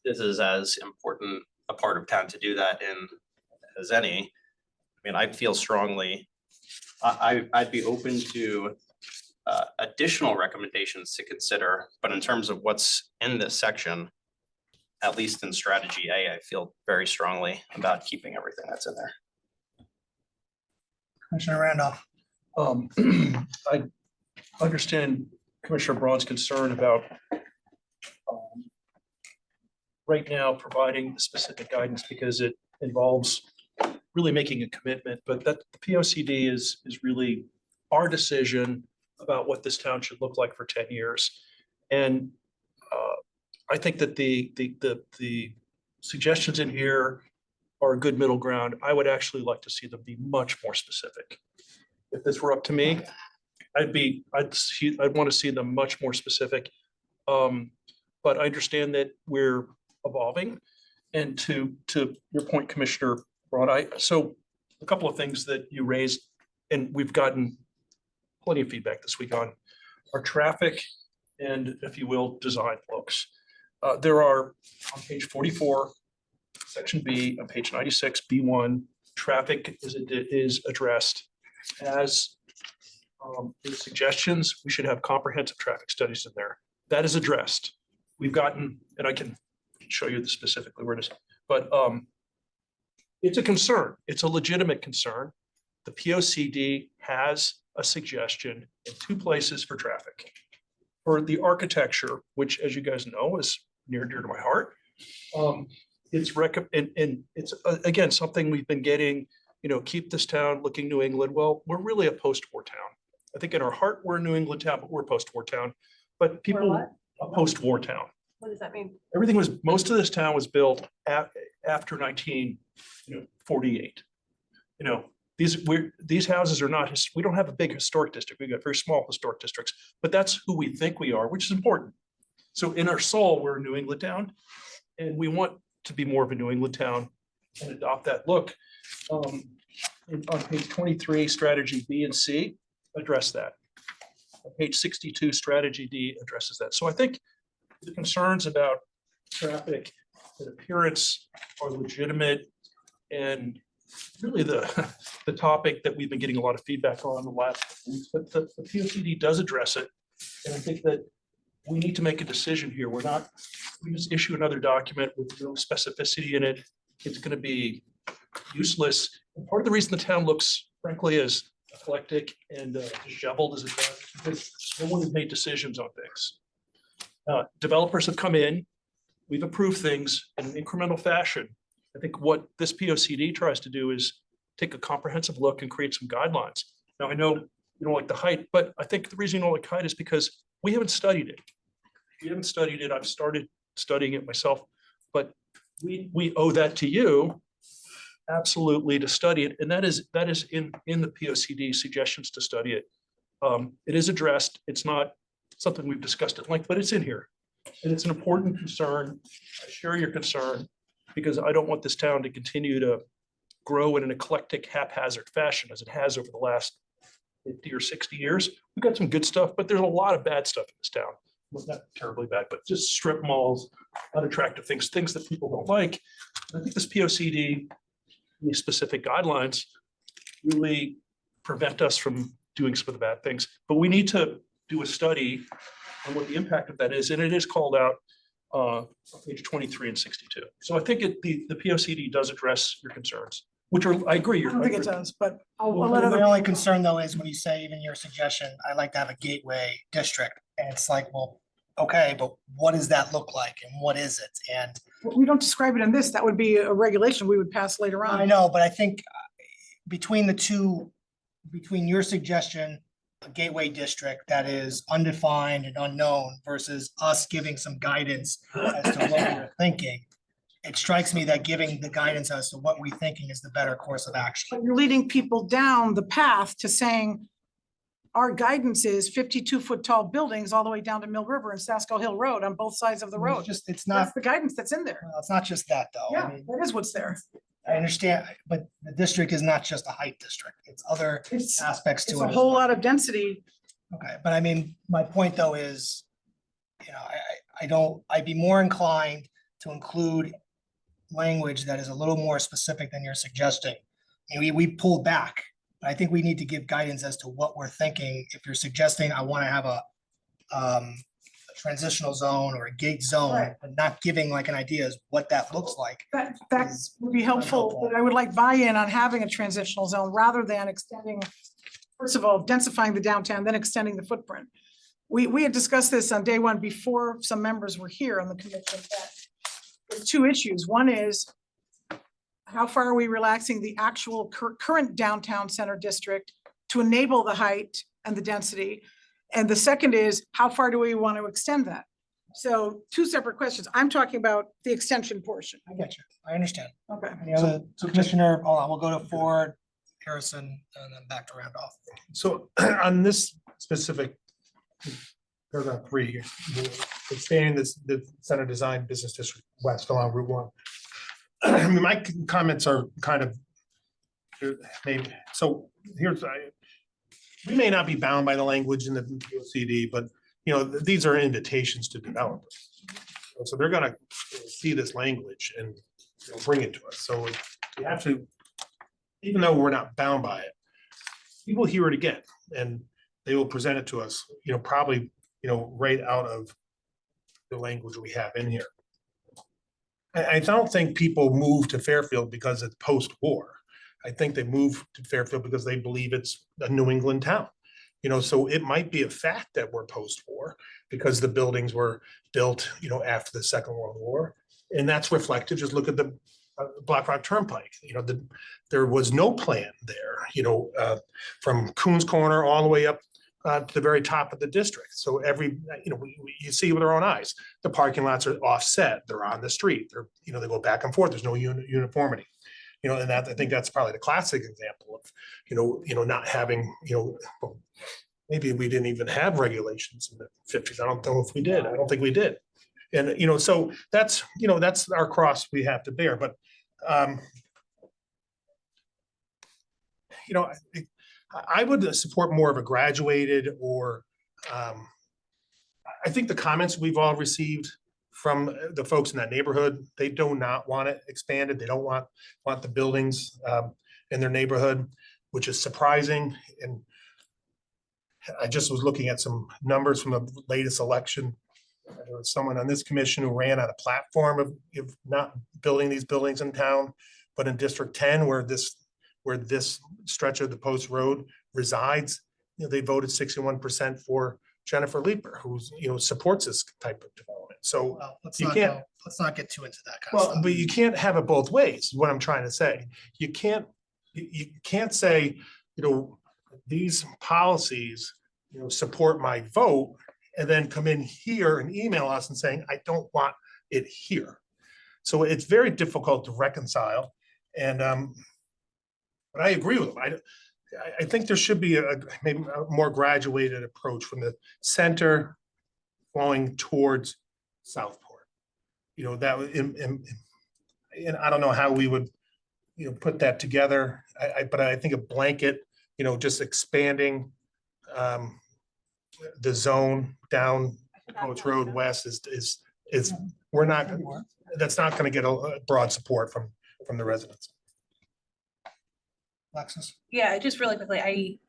this is as important a part of town to do that in as any. I mean, I feel strongly, I'd be open to additional recommendations to consider, but in terms of what's in this section, at least in strategy A, I feel very strongly about keeping everything that's in there. Commissioner Randolph. I understand Commissioner Braun's concern about right now providing the specific guidance because it involves really making a commitment, but that the POCD is really our decision about what this town should look like for 10 years. And I think that the suggestions in here are a good middle ground. I would actually like to see them be much more specific. If this were up to me, I'd want to see them much more specific. But I understand that we're evolving. And to your point, Commissioner Braun, so a couple of things that you raised and we've gotten plenty of feedback this week on our traffic and, if you will, design looks. There are on page 44, section B, on page 96, B1, traffic is addressed as the suggestions. We should have comprehensive traffic studies in there. That is addressed. We've gotten, and I can show you specifically where it is, but it's a concern. It's a legitimate concern. The POCD has a suggestion in 2 places for traffic. For the architecture, which, as you guys know, is near and dear to my heart. It's and it's again, something we've been getting, keep this town looking New England. Well, we're really a post-war town. I think in our heart, we're a New England town, but we're a post-war town. But people, what? a post-war town. What does that mean? Most of this town was built after 1948. These houses are not, we don't have a big historic district. We've got very small historic districts, but that's who we think we are, which is important. So in our soul, we're a New England town, and we want to be more of a New England town and adopt that look. On page 23, strategy B and C address that. On page 62, strategy D addresses that. So I think the concerns about traffic and appearance are legitimate, and really the topic that we've been getting a lot of feedback on the last weeks, but the POCD does address it. And I think that we need to make a decision here. We just issue another document with no specificity in it. It's going to be useless. And part of the reason the town looks, frankly, as eclectic and disheveled as it does, because no one has made decisions on things. Developers have come in, we've approved things in an incremental fashion. I think what this POCD tries to do is take a comprehensive look and create some guidelines. Now, I know you don't like the height, but I think the reason you don't like height is because we haven't studied it. We haven't studied it. I've started studying it myself, but we owe that to you absolutely to study it. And that is in the POCD suggestions to study it. It is addressed. It's not something we've discussed at length, but it's in here. And it's an important concern. I share your concern because I don't want this town to continue to grow in an eclectic, haphazard fashion as it has over the last 50 or 60 years. We've got some good stuff, but there's a lot of bad stuff in this town. Well, not terribly bad, but just strip malls, unattractive things that people don't like. I think this POCD, these specific guidelines really prevent us from doing some of the bad things. But we need to do a study on what the impact of that is, and it is called out on page 23 and 62. So I think the POCD does address your concerns, which are, I agree. I don't think it does, but I'll let My other. only concern though is when you say even your suggestion, I'd like to have a gateway district, and it's like, well, okay, but what does that look like and what is it? And We don't describe it in this. That would be a regulation we would pass later on. I know, but I think between the two, between your suggestion, a gateway district that is undefined and unknown versus us giving some guidance as to what we're thinking, it strikes me that giving the guidance as to what we're thinking is the better course of action. But you're leading people down the path to saying our guidance is 52-foot tall buildings all the way down to Mill River and Sasko Hill Road on both sides of the road. It's just, it's not, That's the guidance that's in there. well, it's not just that though. I Yeah, mean, that is what's there. I understand, but the district is not just a height district. It's other It's aspects to it's it. a as whole well. lot of density. Okay, but I mean, my point though is, I'd be more inclined to include language that is a little more specific than you're suggesting. And we pulled back, but I think we need to give guidance as to what we're thinking. If you're suggesting I want to have a transitional zone or a gate zone, Right. but not giving like an idea as what that looks like. That is would be helpful, helpful. but I would like buy-in on having a transitional zone rather than extending, first of all, densifying the downtown, then extending the footprint. We had discussed this on day one before some members were here on the commission. That there's 2 issues. One is how far are we relaxing the actual current downtown center district to enable the height and the density? And the second is, how far do we want to extend that? So 2 separate questions. I'm talking about the extension portion. I get you. I understand. Okay. Any other commissioner, hold on, we'll go to Ford, Harrison, and then back to Randolph. So on this specific paragraph 3 here, expanding this, the center design business district west along Route 1. I mean, my comments are kind of maybe, so here's, we may not be bound by the language in the CD, but, you know, these are invitations to developers. So they're gonna see this language and, you know, bring it to us. So we have to, even though we're not bound by it, people hear it again and they will present it to us, you know, probably, you know, right out of the language we have in here. I don't think people move to Fairfield because it's post-war. I think they move to Fairfield because they believe it's a New England town. You know, so it might be a fact that we're post-war because the buildings were built, you know, after the Second World War. And that's reflected, just look at the Black Rock Turnpike, you know, there was no plan there, you know, from Coons Corner all the way up to the very top of the district. So every, you know, you see with our own eyes, the parking lots are offset, they're on the street, they're, you know, they go back and forth, there's no uniformity. You know, and that, I think that's probably the classic example of, you know, not having, you know, well, maybe we didn't even have regulations in the 50s. I don't know if we did. I don't think we did. And, you know, so that's, you know, that's our cross we have to bear. But, you know, I would support more of a graduated or, I think the comments we've all received from the folks in that neighborhood, they do not want it expanded. They don't want the buildings in their neighborhood, which is surprising. And I just was looking at some numbers from the latest election. There was someone on this commission who ran on a platform of not building these buildings in town, but in District 10, where this stretch of the Post Road resides, you know, they voted 61% for Jennifer Leeper, who's, you know, supports this type of development. So Well, let's you not can't- go, let's not get too into that kind of well, stuff. but you can't have it both ways, is what I'm trying to say. You can't say, you know, these policies, you know, support my vote, and then come in here and email us and saying, I don't want it here. So it's very difficult to reconcile. And but I agree with them. I think there should be maybe a more graduated approach from the center flowing towards Southport. You know, that would, and I don't know how we would, you know, put that together. But I think a blanket, you know, just expanding the zone down Post Road West is we're not, that's not gonna get a broad support from the residents. Alexis? Yeah, just really quickly,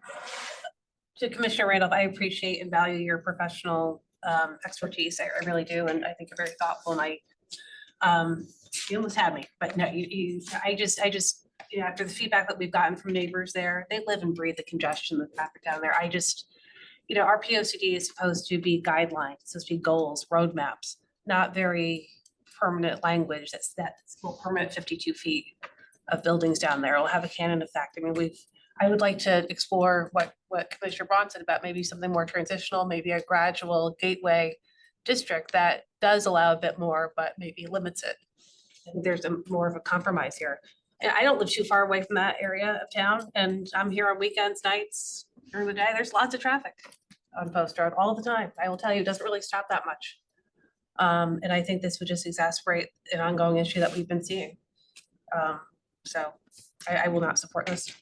to Commissioner Randolph, I appreciate and value your professional expertise. I really do, and I think you're very thoughtful, and you almost had me, but no, I just, you know, after the feedback that we've gotten from neighbors there, they live and breathe the congestion, the traffic down there. I just, you know, our P O C D is supposed to be guidelines, it's supposed to be goals, roadmaps, not very permanent language that will permit 52 feet of buildings down there. It'll have a canon effect. I mean, I would like to explore what Commissioner Braun said about maybe something more transitional, maybe a gradual gateway district that does allow a bit more, but maybe limits it. I think there's more of a compromise here. And I don't live too far away from that area of town, and I'm here on weekends, nights, during the day. There's lots of traffic on Post Road all the time. I will tell you, it doesn't really stop that much. And I think this would just exacerbate an ongoing issue that we've been seeing. So I will not support this.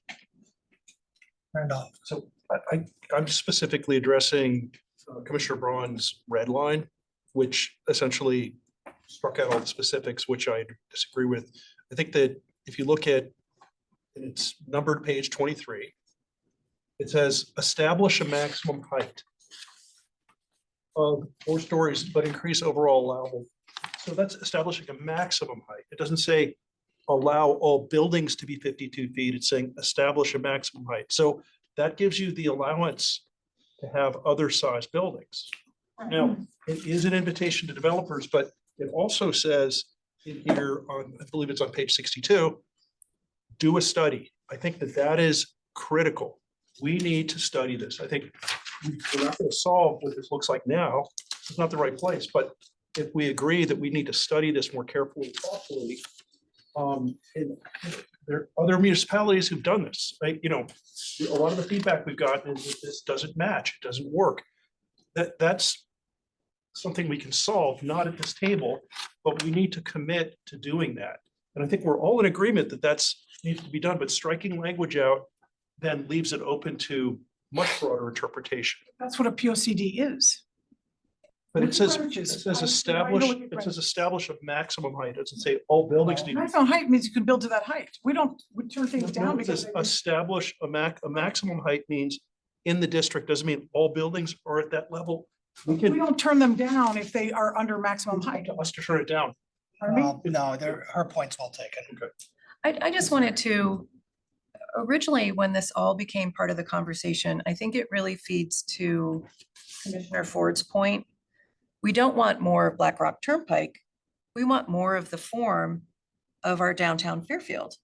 Randolph? So I'm specifically addressing Commissioner Braun's red line, which essentially struck out all the specifics, which I disagree with. I think that if you look at, and it's numbered page 23, it says establish a maximum height of 4 stories, but increase overall allowable. So that's establishing a maximum height. It doesn't say allow all buildings to be 52 feet. It's saying establish a maximum height. So that gives you the allowance to have other size buildings. Now, it is an invitation to developers, but it also says in here on, I believe it's on page 62, do a study. I think that is critical. We need to study this. I think we're not going to solve what this looks like now. It's not the right place, but if we agree that we need to study this more carefully, thoughtfully, and there are other municipalities who've done this, right? You know, a lot of the feedback we've gotten is that this doesn't match, it doesn't work. That's something we can solve, not at this table, but we need to commit to doing that. And I think we're all in agreement that that's needs to be done, but striking language out then leaves it open to much broader interpretation. That's what a POCD is. But it With says, it frontages. says I know establish, what you're it says trying to- establish a maximum height. It doesn't say all buildings need. to be- Maximum height means you can build to that height. We turn things No, down it because says they- establish a maximum height means in the district, doesn't mean all buildings are at that level. We we can, don't turn them down if they are under maximum height. us to turn it down. Pardon me? No, her point's well taken. I just wanted to, originally, when this all became part of the conversation, I think it really feeds to Commissioner Ford's point. We don't want more of Black Rock Turnpike. We want more of the form of our downtown Fairfield.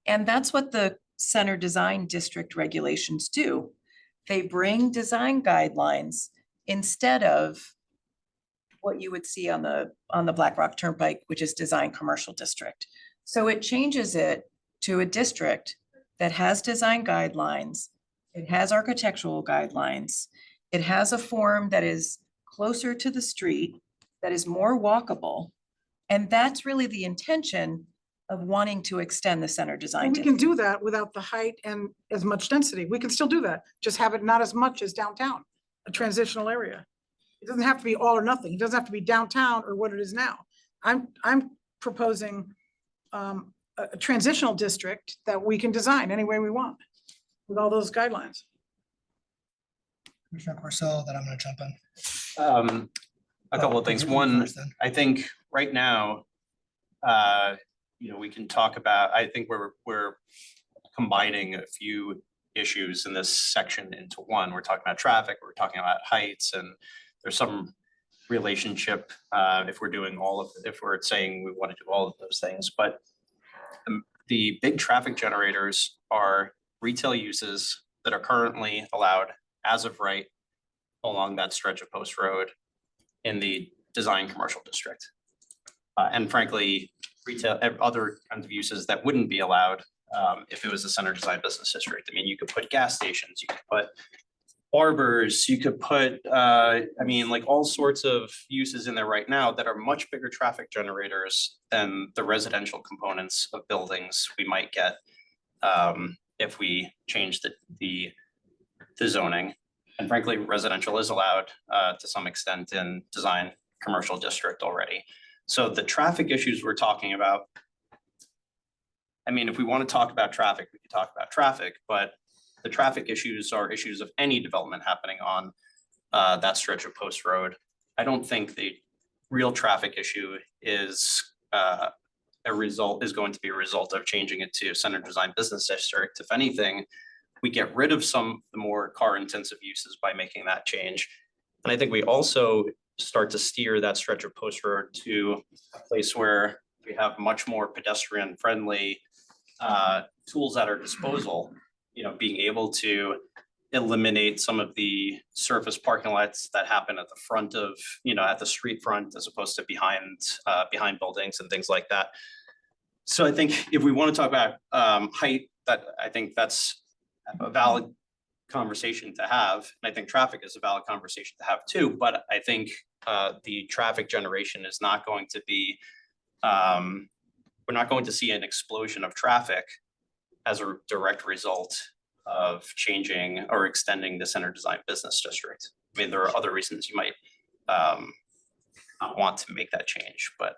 And that's what the Center Design District regulations do. They bring design guidelines instead of what you would see on the Black Rock Turnpike, which is Design Commercial District. So it changes it to a district that has design guidelines, it has architectural guidelines, it has a form that is closer to the street, that is more walkable. And that's really the intention of wanting to extend the center design. And we can district. do that without the height and as much density. We can still do that. Just have it not as much as downtown, a transitional area. It doesn't have to be all or nothing. It doesn't have to be downtown or what it is now. I'm proposing a transitional district that we can design any way we want with all those guidelines. Commissioner Corso, then I'm gonna jump in. A couple of things. You One, first then. I think right now, we can talk about, I think we're combining a few issues in this section into one. We're talking about traffic, we're talking about heights, and there's some relationship if we're saying we want to do all of those things, but the big traffic generators are retail uses that are currently allowed as of right along that stretch of Post Road in the design commercial district. And frankly, retail, other kinds of uses that wouldn't be allowed if it was a center design business district. I mean, you could put gas stations, you could put barbers, you could put, like all sorts of uses in there right now that are much bigger traffic generators than the residential components of buildings we might get if we change the zoning. And frankly, residential is allowed to some extent in design commercial district already. So the traffic issues we're talking about, I mean, if we want to talk about traffic, we can talk about traffic, but the traffic issues are issues of any development happening on that stretch of Post Road. I don't think the real traffic issue is going to be a result of changing it to center design business district. If anything, we get rid of some of the more car intensive uses by making that change. And I think we also start to steer that stretch of Post Road to a place where we have much more pedestrian friendly tools at our disposal, being able to eliminate some of the surface parking lots that happen at the front of, at the street front as opposed to behind buildings and things like that. So I think if we want to talk about height, I think that's a valid conversation to have. And I think traffic is a valid conversation to have too, but I think the traffic generation is not going to be, we're not going to see an explosion of traffic as a direct result of changing or extending the center design business district. I mean, there are other reasons you might not want to make that change, but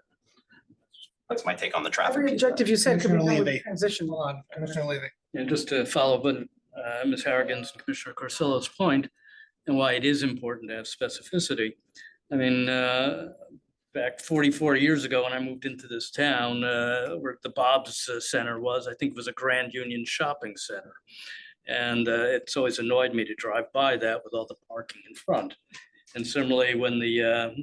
that's my take on the traffic. Every objective you said could be Commissioner done with Levy. transition. Hold on, Commissioner Levy. And just to follow up on Ms. Harrigan's and Commissioner Corsillo's point, and why it is important to have specificity. I mean, back 44 years ago when I moved into this town, where the Bob's Center was, I think it was a Grand Union Shopping Center. And it's always annoyed me to drive by that with all the parking in front. And similarly, when the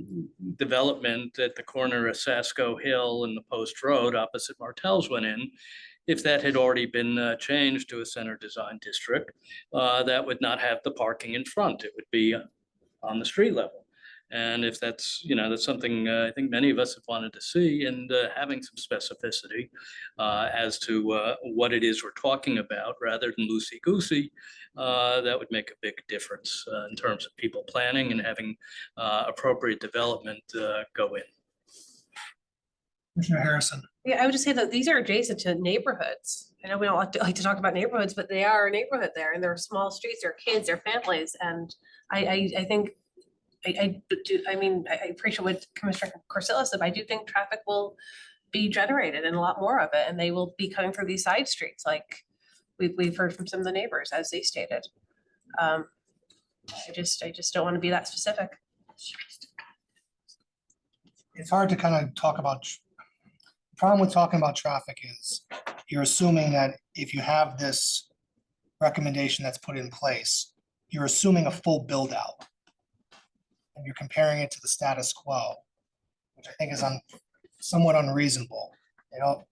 development at the corner of Sasko Hill and the Post Road opposite Martell's went in, if that had already been changed to a center design district, that would not have the parking in front. It would be on the street level. And if that's, that's something I think many of us have wanted to see, and having some specificity as to what it is we're talking about rather than loosey-goosey, that would make a big difference in terms of people planning and having appropriate development go in. Commissioner Harrison. Yeah, I would just say that these are adjacent to neighborhoods. I know we don't like to talk about neighborhoods, but they are a neighborhood there and there are small streets, there are kids, there are families. And I think, I appreciate what Commissioner Corsillo said, but I do think traffic will be generated and a lot more of it, and they will be coming through these side streets like we've heard from some of the neighbors as they stated. I just don't want to be that specific. It's hard to kind of talk about. The problem with talking about traffic is you're assuming that if you have this recommendation that's put in place, you're assuming a full build out. And you're comparing it to the status quo, which I think is somewhat unreasonable. You know,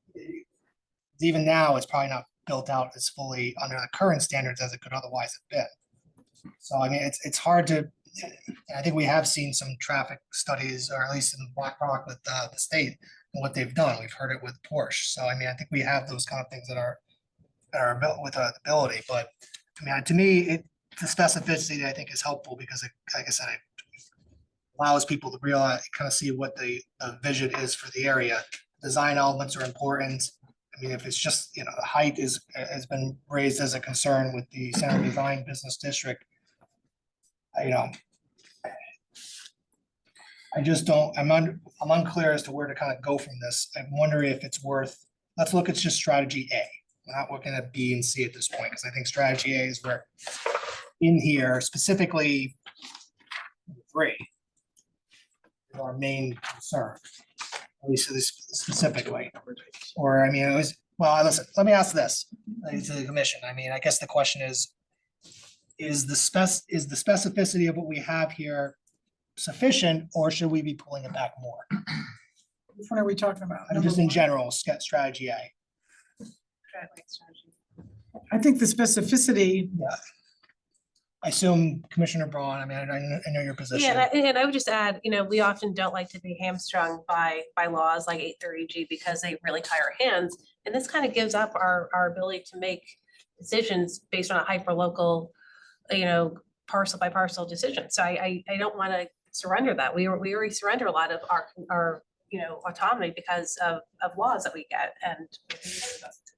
even now, it's probably not built out as fully under the current standards as it could otherwise have been. So I mean, it's hard to, I think we have seen some traffic studies, or at least in Black Rock with the state and what they've done. We've heard it with Porsche. So I mean, I think we have those kind of things that are built with ability. But I mean, to me, the specificity I think is helpful because it, like I said, it allows people to realize, kind of see what the vision is for the area. Design elements are important. I mean, if it's just, you know, the height has been raised as a concern with the Center Design Business District. You know, I just don't, I'm unclear as to where to kind of go from this. I'm wondering if it's worth, let's look at just strategy A. We're not looking at B and C at this point, because I think strategy A is where in here specifically 3 is our main concern, at least specifically. Or, I mean, it was, well, listen, let me ask this to the commission. I mean, I guess the question is the specificity of what we have here sufficient, or should we be pulling it back more? Which one are we talking about? Just in Number general, strategy A. one? I think the specificity, Yeah. I assume Commissioner Braun, I mean, I know your position. Yeah, and I would just add, you know, we often don't like to be hamstrung by laws like 830G because they really tie our hands. And this kind of gives up our ability to make decisions based on a hyper local, you know, parcel by parcel decision. So I don't want to surrender that. We already surrender a lot of our you know, autonomy because of laws that we get. And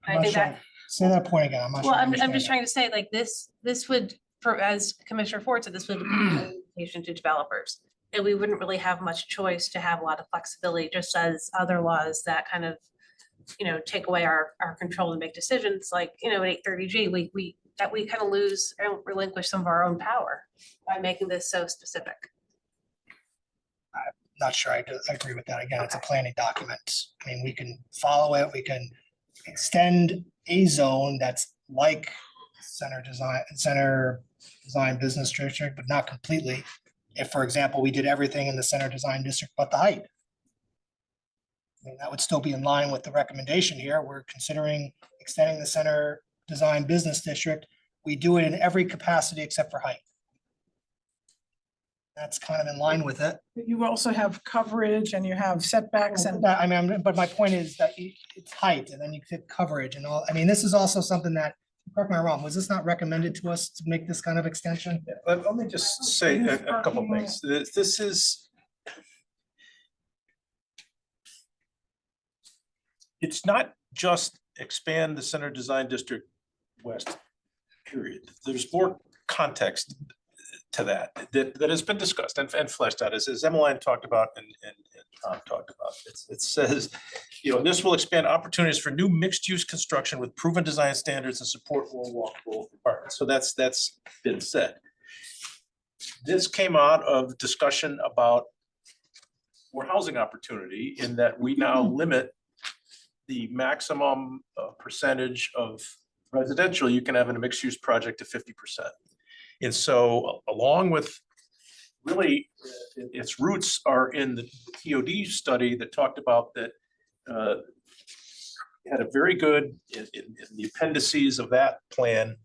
I'm I not think sure. that, Say that point again. I'm not sure. well, I I'm just understand trying to say, like, this would, for, as Commissioner Ford said, this would be a limitation to developers. And we wouldn't really have much choice to have a lot of flexibility, just as other laws that kind of, you know, take away our control to make decisions, like, you know, at 830G, we kind of lose or relinquish some of our own power by making this so specific. Not sure I agree with that. Again, it's a planning document. I mean, we can follow it, we can extend a zone that's like center design business district, but not completely. If, for example, we did everything in the center design district but the height. I mean, that would still be in line with the recommendation here. We're considering extending the center design business district. We do it in every capacity except for height. That's kind of in line with it. you also have coverage and you have setbacks and I mean, but my point is that it's height and then you fit coverage and all. I mean, this is also something that, correct me if I'm wrong, was this not recommended to us to make this kind of extension? Let me just say a couple things. This is. It's not just expand the center design district west, period. There's more context to that has been discussed and fleshed out, as Emmeline talked about and Tom talked about. It says, you know, this will expand opportunities for new mixed-use construction with proven design standards and support more walkable apartments. So that's been said. This came out of discussion about more housing opportunity in that we now limit the maximum percentage of residential you can have in a mixed-use project to 50%. And so along with really its roots are in the TOD study that talked about that had a very good, in the appendices of that plan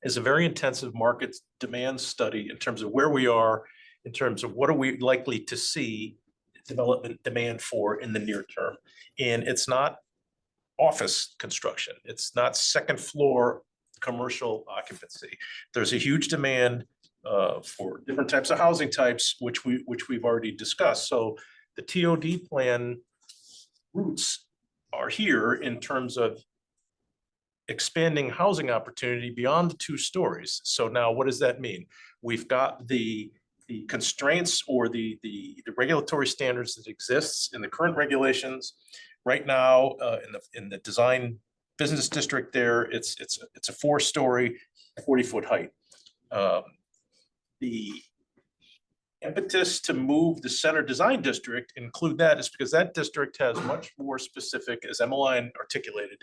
is a very intensive market demand study in terms of where we are, in terms of what are we likely to see development demand for in the near term. And it's not office construction. It's not second floor commercial occupancy. There's a huge demand for different types of housing types, which we've already discussed. So the TOD plan roots are here in terms of expanding housing opportunity beyond the 2 stories. So now what does that mean? We've got the constraints or the regulatory standards that exists in the current regulations. Right now, in the design business district there, it's a 4-story, 40-foot height. The impetus to move the center design district, include that, is because that district has much more specific, as Emmeline articulated,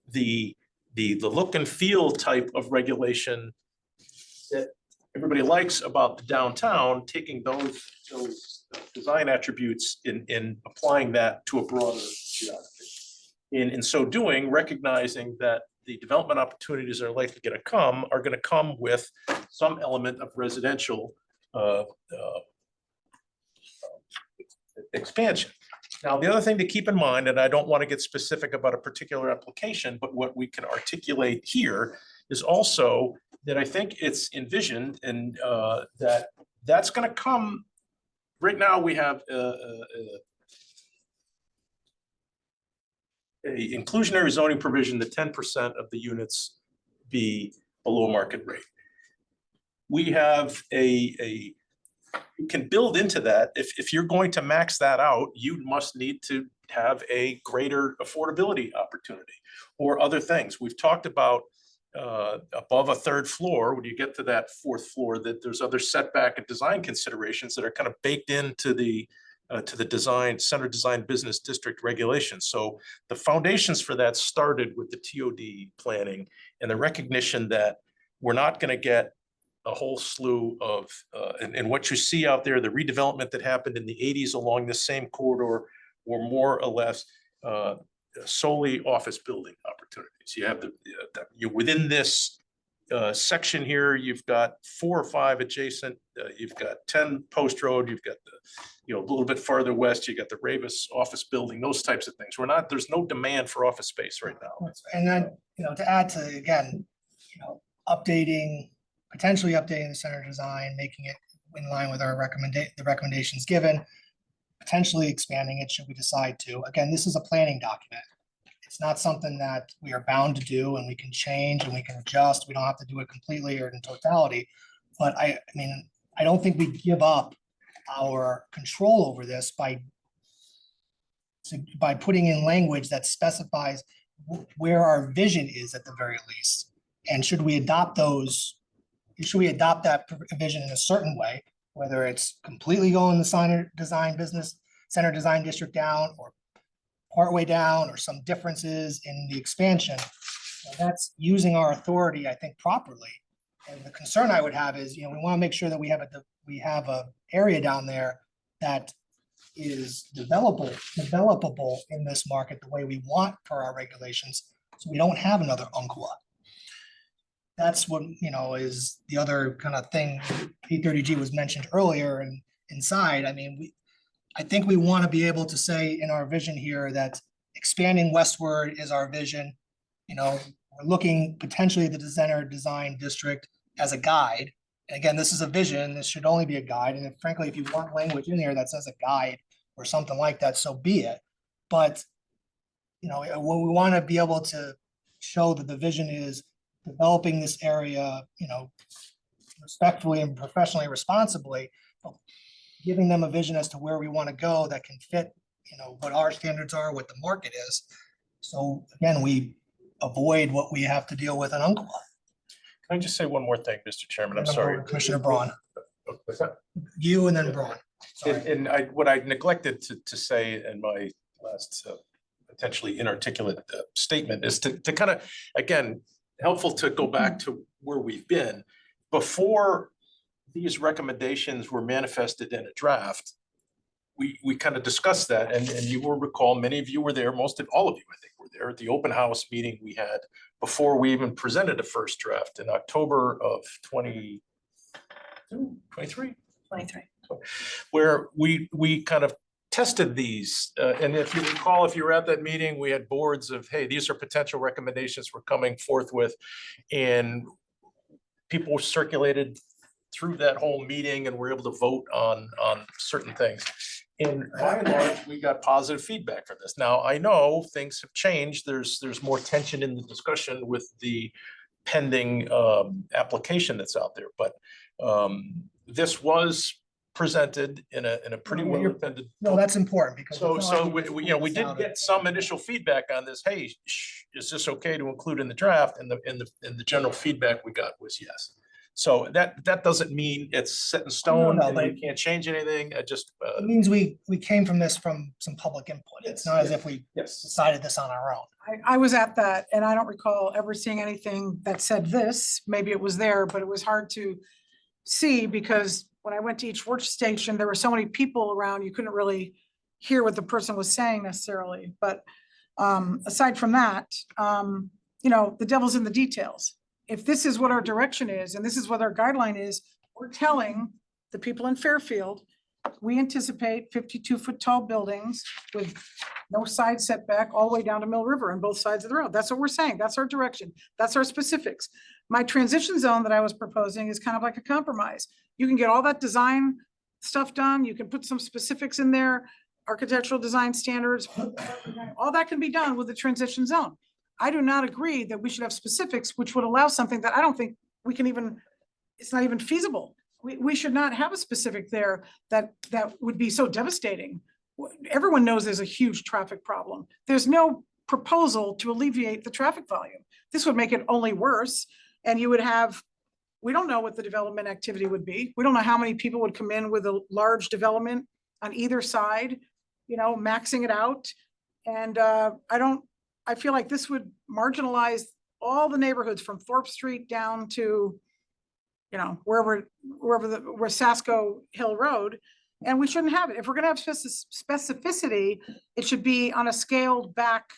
the look and feel type of regulation that everybody likes about the downtown, taking those design attributes in applying that to a broader geography. In so doing, recognizing that the development opportunities that are likely going to come with some element of residential expansion. Now, the other thing to keep in mind, and I don't want to get specific about a particular application, but what we can articulate here is also that I think it's envisioned and that's going to come. Right now, we have a inclusionary zoning provision that 10% of the units be below market rate. We have you can build into that. If you're going to max that out, you must need to have a greater affordability opportunity or other things. We've talked about above a 3rd floor, when you get to that 4th floor, that there's other setback and design considerations that are kind of baked into the center design business district regulations. So the foundations for that started with the TOD planning and the recognition that we're not going to get a whole slew of, and what you see out there, the redevelopment that happened in the 80s along this same corridor were more or less solely office building opportunities. You have within this section here, you've got 4 or 5 adjacent, you've got 10 Post Road, you've got a little bit farther west, you got the Ravis office building, those types of things. There's no demand for office space right now. And then, to add to, again, potentially updating the center design, making it in line with our the recommendations given, potentially expanding it should we decide to. Again, this is a planning document. It's not something that we are bound to do and we can change and we can adjust. We don't have to do it completely or in totality. But I mean, I don't think we give up our control over this by putting in language that specifies where our vision is at the very least. And should we adopt that provision in a certain way, whether it's completely going the center design district down or partway down or some differences in the expansion, that's using our authority, I think, properly. And the concern I would have is, we want to make sure that we have a area down there that is developable in this market the way we want per our regulations, so we don't have another Umpqua. That's what, is the other kind of thing. P30G was mentioned earlier and inside. I mean, I think we want to be able to say in our vision here that expanding westward is our vision. We're looking potentially at the center design district as a guide. And again, this is a vision. This should only be a guide. And frankly, if you want language in there that says a guide or something like that, so be it. But, what we want to be able to show that the vision is developing this area, respectfully and professionally, responsibly, giving them a vision as to where we want to go that can fit, what our standards are, what the market is. So again, we avoid what we have to deal with in Umpqua. Can I just say one more thing, Mr. Chairman? I'm sorry. Commissioner Braun, What's that? you and then Braun. Sorry. And what I neglected to say in my last potentially inarticulate statement is to kind of, again, helpful to go back to where we've been. Before these recommendations were manifested in a draft, we kind of discussed that, and you will recall, many of you were there, all of you, I think, were there at the open house meeting we had before we even presented a first draft in October of 23, where we kind of tested these. And if you recall, if you were at that meeting, we had boards of, hey, these are potential recommendations we're coming forth with. And people circulated through that whole meeting and were able to vote on certain things. And by and large, we got positive feedback from this. Now, I know things have changed. There's more tension in the discussion with the pending application that's out there, but this was presented in a pretty No, well you're- attended. No, that's important because. So, it's not so like we, you know, we did get some initial feedback on this. Hey, is this okay to include in the draft? And the general feedback we got was yes. So that doesn't mean it's set in stone no, and but- we can't change anything. I just, It means we came from this from some public input. It's not as if we yes. decided this on our own. I was at that and I don't recall ever seeing anything that said this. Maybe it was there, but it was hard to see because when I went to each workstation, there were so many people around, you couldn't really hear what the person was saying necessarily. But aside from that, you know, the devil's in the details. If this is what our direction is, and this is what our guideline is, we're telling the people in Fairfield, we anticipate 52-foot tall buildings with no side setback all the way down to Mill River on both sides of the road. That's what we're saying. That's our direction. That's our specifics. My transition zone that I was proposing is kind of like a compromise. You can get all that design stuff done. You can put some specifics in there, architectural design standards, all that can be done with the transition zone. I do not agree that we should have specifics, which would allow something that I don't think we can even, it's not even feasible. We should not have a specific there that would be so devastating. Everyone knows there's a huge traffic problem. There's no proposal to alleviate the traffic volume. This would make it only worse. And you would have, we don't know what the development activity would be. We don't know how many people would come in with a large development on either side, you know, maxing it out. And I feel like this would marginalize all the neighborhoods from Thorpe Street down to, you know, where Sasco Hill Road, and we shouldn't have it. If we're gonna have specificity, it should be on a scaled back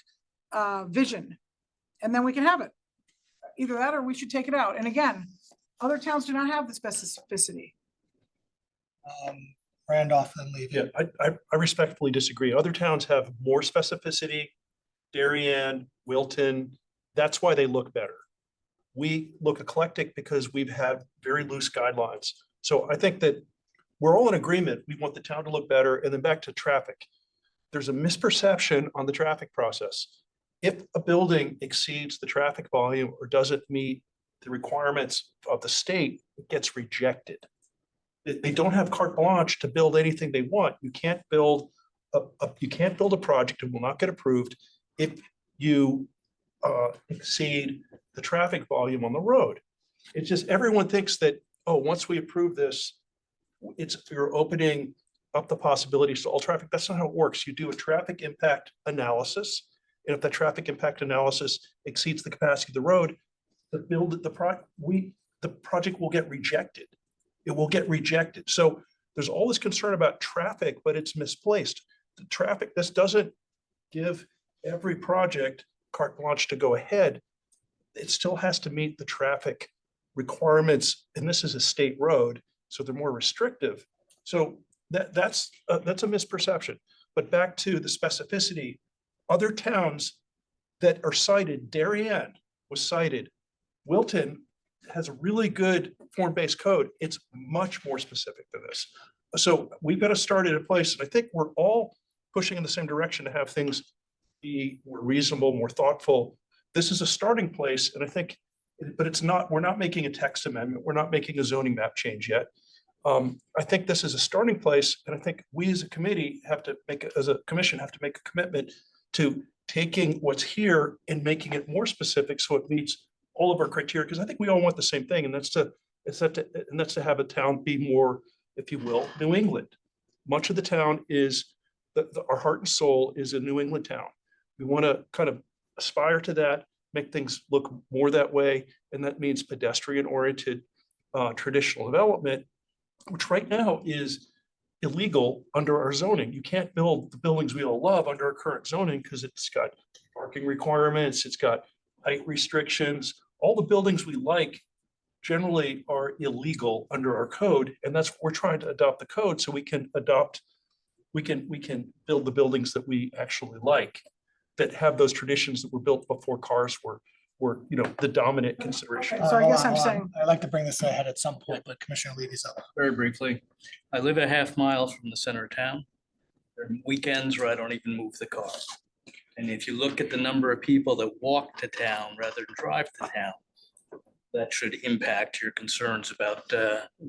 vision, and then we can have it. Either that or we should take it out. And again, other towns do not have the specificity. Randolph and then leave. Yeah, I respectfully disagree. Other towns have more specificity. Darien, Wilton, that's why they look better. We look eclectic because we've had very loose guidelines. So I think that we're all in agreement. We want the town to look better. And then back to traffic. There's a misperception on the traffic process. If a building exceeds the traffic volume or doesn't meet the requirements of the state, it gets rejected. They don't have carte blanche to build anything they want. You can't build a project and will not get approved if you exceed the traffic volume on the road. It's just, everyone thinks that, oh, once we approve this, you're opening up the possibilities to all traffic. That's not how it works. You do a traffic impact analysis. And if the traffic impact analysis exceeds the capacity of the road, the project will get rejected. It will get rejected. So there's all this concern about traffic, but it's misplaced. The traffic, this doesn't give every project carte blanche to go ahead. It still has to meet the traffic requirements, and this is a state road, so they're more restrictive. So that's a misperception. But back to the specificity, other towns that are cited, Darien was cited, Wilton has a really good form-based code. It's much more specific than this. So we've got to start at a place, and I think we're all pushing in the same direction to have things be more reasonable, more thoughtful. This is a starting place, and I think, but it's not, we're not making a text amendment. We're not making a zoning map change yet. I think this is a starting place, and I think we as a committee have to as a commission, have to make a commitment to taking what's here and making it more specific so it meets all of our criteria, because I think we all want the same thing, and that's to have a town be more, if you will, New England. Much of the town is, our heart and soul is a New England town. We want to kind of aspire to that, make things look more that way, and that means pedestrian-oriented traditional development, which right now is illegal under our zoning. You can't build the buildings we all love under our current zoning because it's got parking requirements, it's got height restrictions. All the buildings we like generally are illegal under our code, and that's what we're trying to adopt the code so we can build the buildings that we actually like, that have those traditions that were built before cars were the dominant consideration. So I Hold guess on, I'm hold on. saying- I'd like to bring this ahead at some point, but Commissioner Levy's up. Very briefly, I live a half mile from the center of town. are weekends where I don't even move the car. And if you look at the number of people that walk to town rather than drive to town, that should impact your concerns about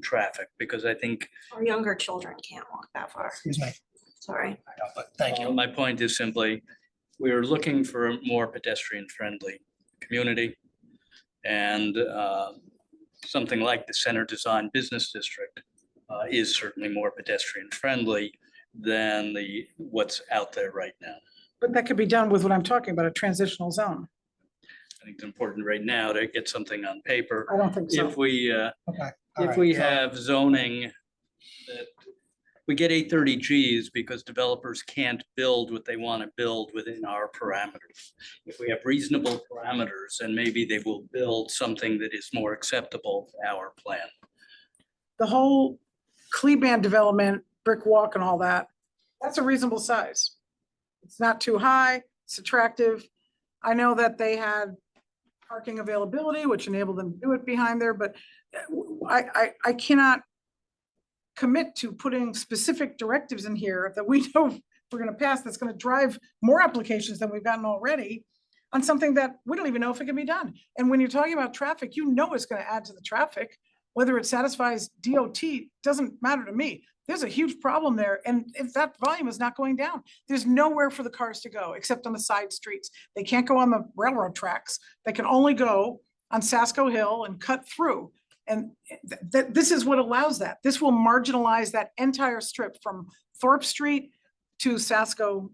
traffic, because I think Our younger children can't walk that far. Excuse me. Sorry. I know, but thank you. my point is simply, we're looking for a more pedestrian-friendly community. And something like the Center Design Business District is certainly more pedestrian-friendly than what's out there right now. But that could be done with what I'm talking about, a transitional zone. I think it's important right now to get something on paper. I don't think so. If we, Okay. all if right, we so- have zoning that, we get 830Gs because developers can't build what they want to build within our parameters. If we have reasonable parameters, then maybe they will build something that is more acceptable to our plan. The whole Cleveland development, brick walk and all that, that's a reasonable size. It's not too high, it's attractive. I know that they had parking availability, which enabled them to do it behind there, but I cannot commit to putting specific directives in here that we know we're gonna pass, that's gonna drive more applications than we've gotten already on something that we don't even know if it can be done. And when you're talking about traffic, you know it's gonna add to the traffic. Whether it satisfies DOT doesn't matter to me. There's a huge problem there, and if that volume is not going down, there's nowhere for the cars to go except on the side streets. They can't go on the railroad tracks. They can only go on Sasko Hill and cut through. And this is what allows that. This will marginalize that entire strip from Thorpe Street to Sasko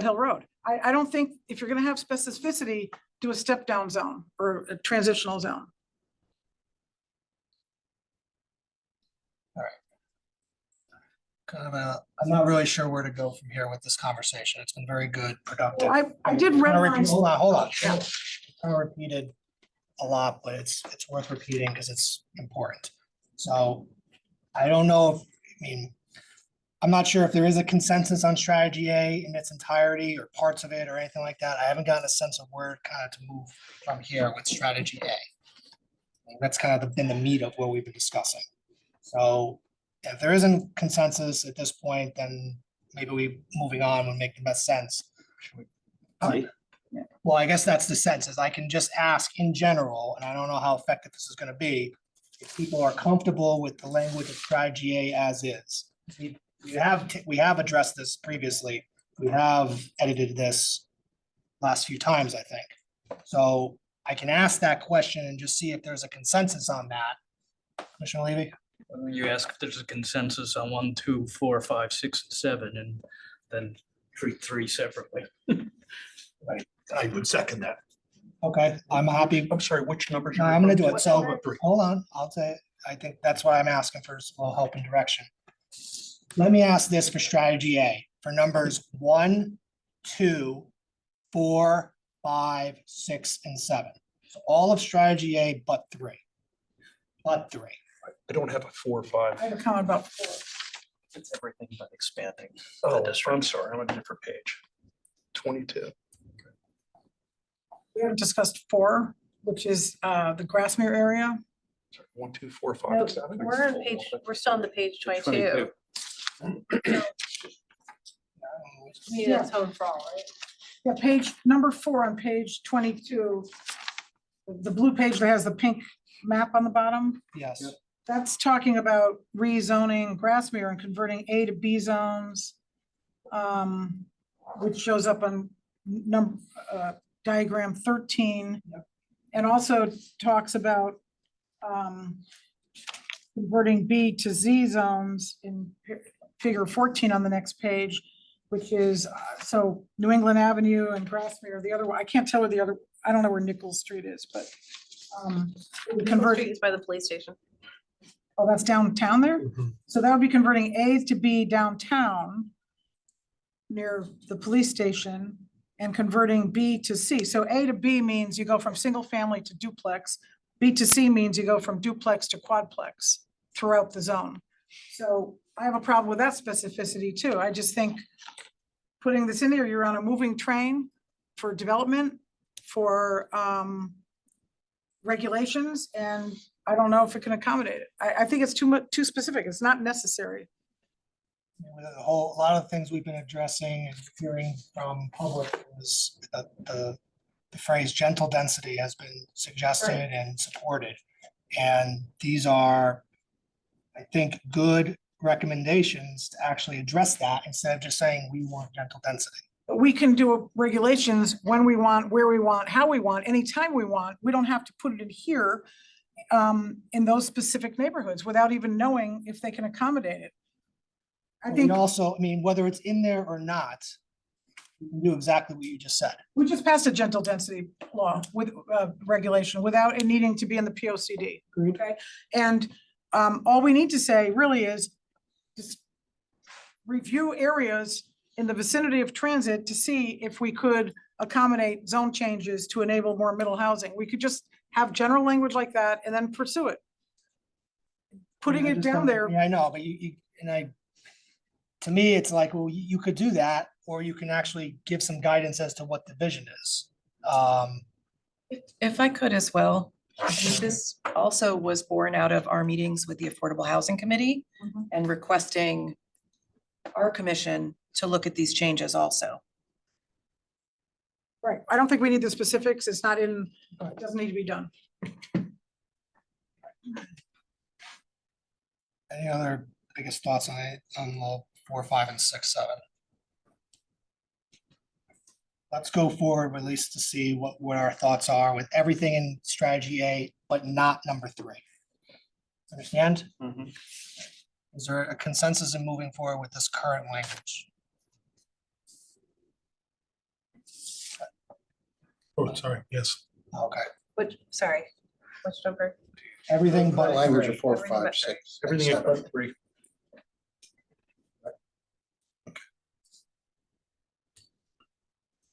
Hill Road. I don't think if you're gonna have specificity, do a step down zone or a transitional zone. I'm not really sure where to go from here with this conversation. It's been very good, productive. Well, I did redline. Hold on. Yeah. I repeated a lot, but it's worth repeating because it's important. So I don't know if, I'm not sure if there is a consensus on strategy A in its entirety or parts of it or anything like that. I haven't gotten a sense of where kind of to move from here with strategy A. That's kind of been the meat of what we've been discussing. So if there isn't consensus at this point, then maybe moving on would make the best sense. Well, I guess that's the sense, is I can just ask in general, and I don't know how effective this is gonna be, if people are comfortable with the language of strategy A as is. We have addressed this previously. We have edited this last few times, I think. So I can ask that question and just see if there's a consensus on that. Commissioner Levy? You ask if there's a consensus on 1, 2, 4, 5, 6, and 7, and then treat 3 separately. I would second that. Okay, I'm happy. I'm sorry, which numbers? No, I'm gonna do it. So, hold on, I'll say, I think that's why I'm asking for a little help and direction. Let me ask this for strategy A, for numbers 1, 2, 4, 5, 6, and 7. So all of strategy A but 3. But 3. I don't have a 4 or 5. I have a comment about 4. It's everything but expanding. Oh, I'm sorry, I'm on a different page. 22. We haven't discussed 4, which is the Grassmere area. Sorry, 1, 2, 4, 5, No, and 7. we're still on the page 22. Maybe that's home for all, right? Yeah, page number 4 on page 22. The blue page that has the pink map on the bottom. Yes. That's talking about rezoning Grassmere and converting A to B zones. Which shows up on diagram 13. And also talks about converting B to Z zones in figure 14 on the next page, which is, so New England Avenue and Grassmere, the other one, I can't tell where the other, I don't know where Nichols Street is, but converting. Street is by the police station. Oh, that's downtown there? Mhm. So that would be converting A to B downtown near the police station and converting B to C. So A to B means you go from single family to duplex. B to C means you go from duplex to quadplex throughout the zone. So I have a problem with that specificity too. I just think putting this in there, you're on a moving train for development, for regulations, and I don't know if it can accommodate it. I think it's too specific. It's not necessary. with a lot of things we've been addressing and hearing from public was the phrase gentle density has been suggested and supported. And these are, I think, good recommendations to actually address that instead of just saying we want gentle density. But we can do regulations when we want, where we want, how we want, anytime we want. We don't have to put it in here in those specific neighborhoods without even knowing if they can accommodate it. I We think also, I mean, whether it's in there or not, you can do exactly what you just said. we just passed a gentle density law with regulation without it needing to be in the P O C D. Okay, and all we need to say really is just review areas in the vicinity of transit to see if we could accommodate zone changes to enable more middle housing. We could just have general language like that and then pursue it. Putting I it just down don't- there, Yeah, I know, but to me, it's like, well, you could do that, or you can actually give some guidance as to what the vision is. If I could as well, I think this also was born out of our meetings with the Affordable Housing Committee Mhm. and requesting our commission to look at these changes also. right, I don't think we need the specifics, it's not in, it doesn't need to be done. Any other biggest thoughts on it, on the 4, 5, and 6, 7? Let's go forward at least to see what our thoughts are with everything in strategy A, but not number 3. Understand? Mhm. Is there a consensus in moving forward with this current language? Oh, sorry, yes. Okay, Which, sorry, which number? everything The but language of three. 4, Everything 5, but three. 6, and Everything 7. except 3.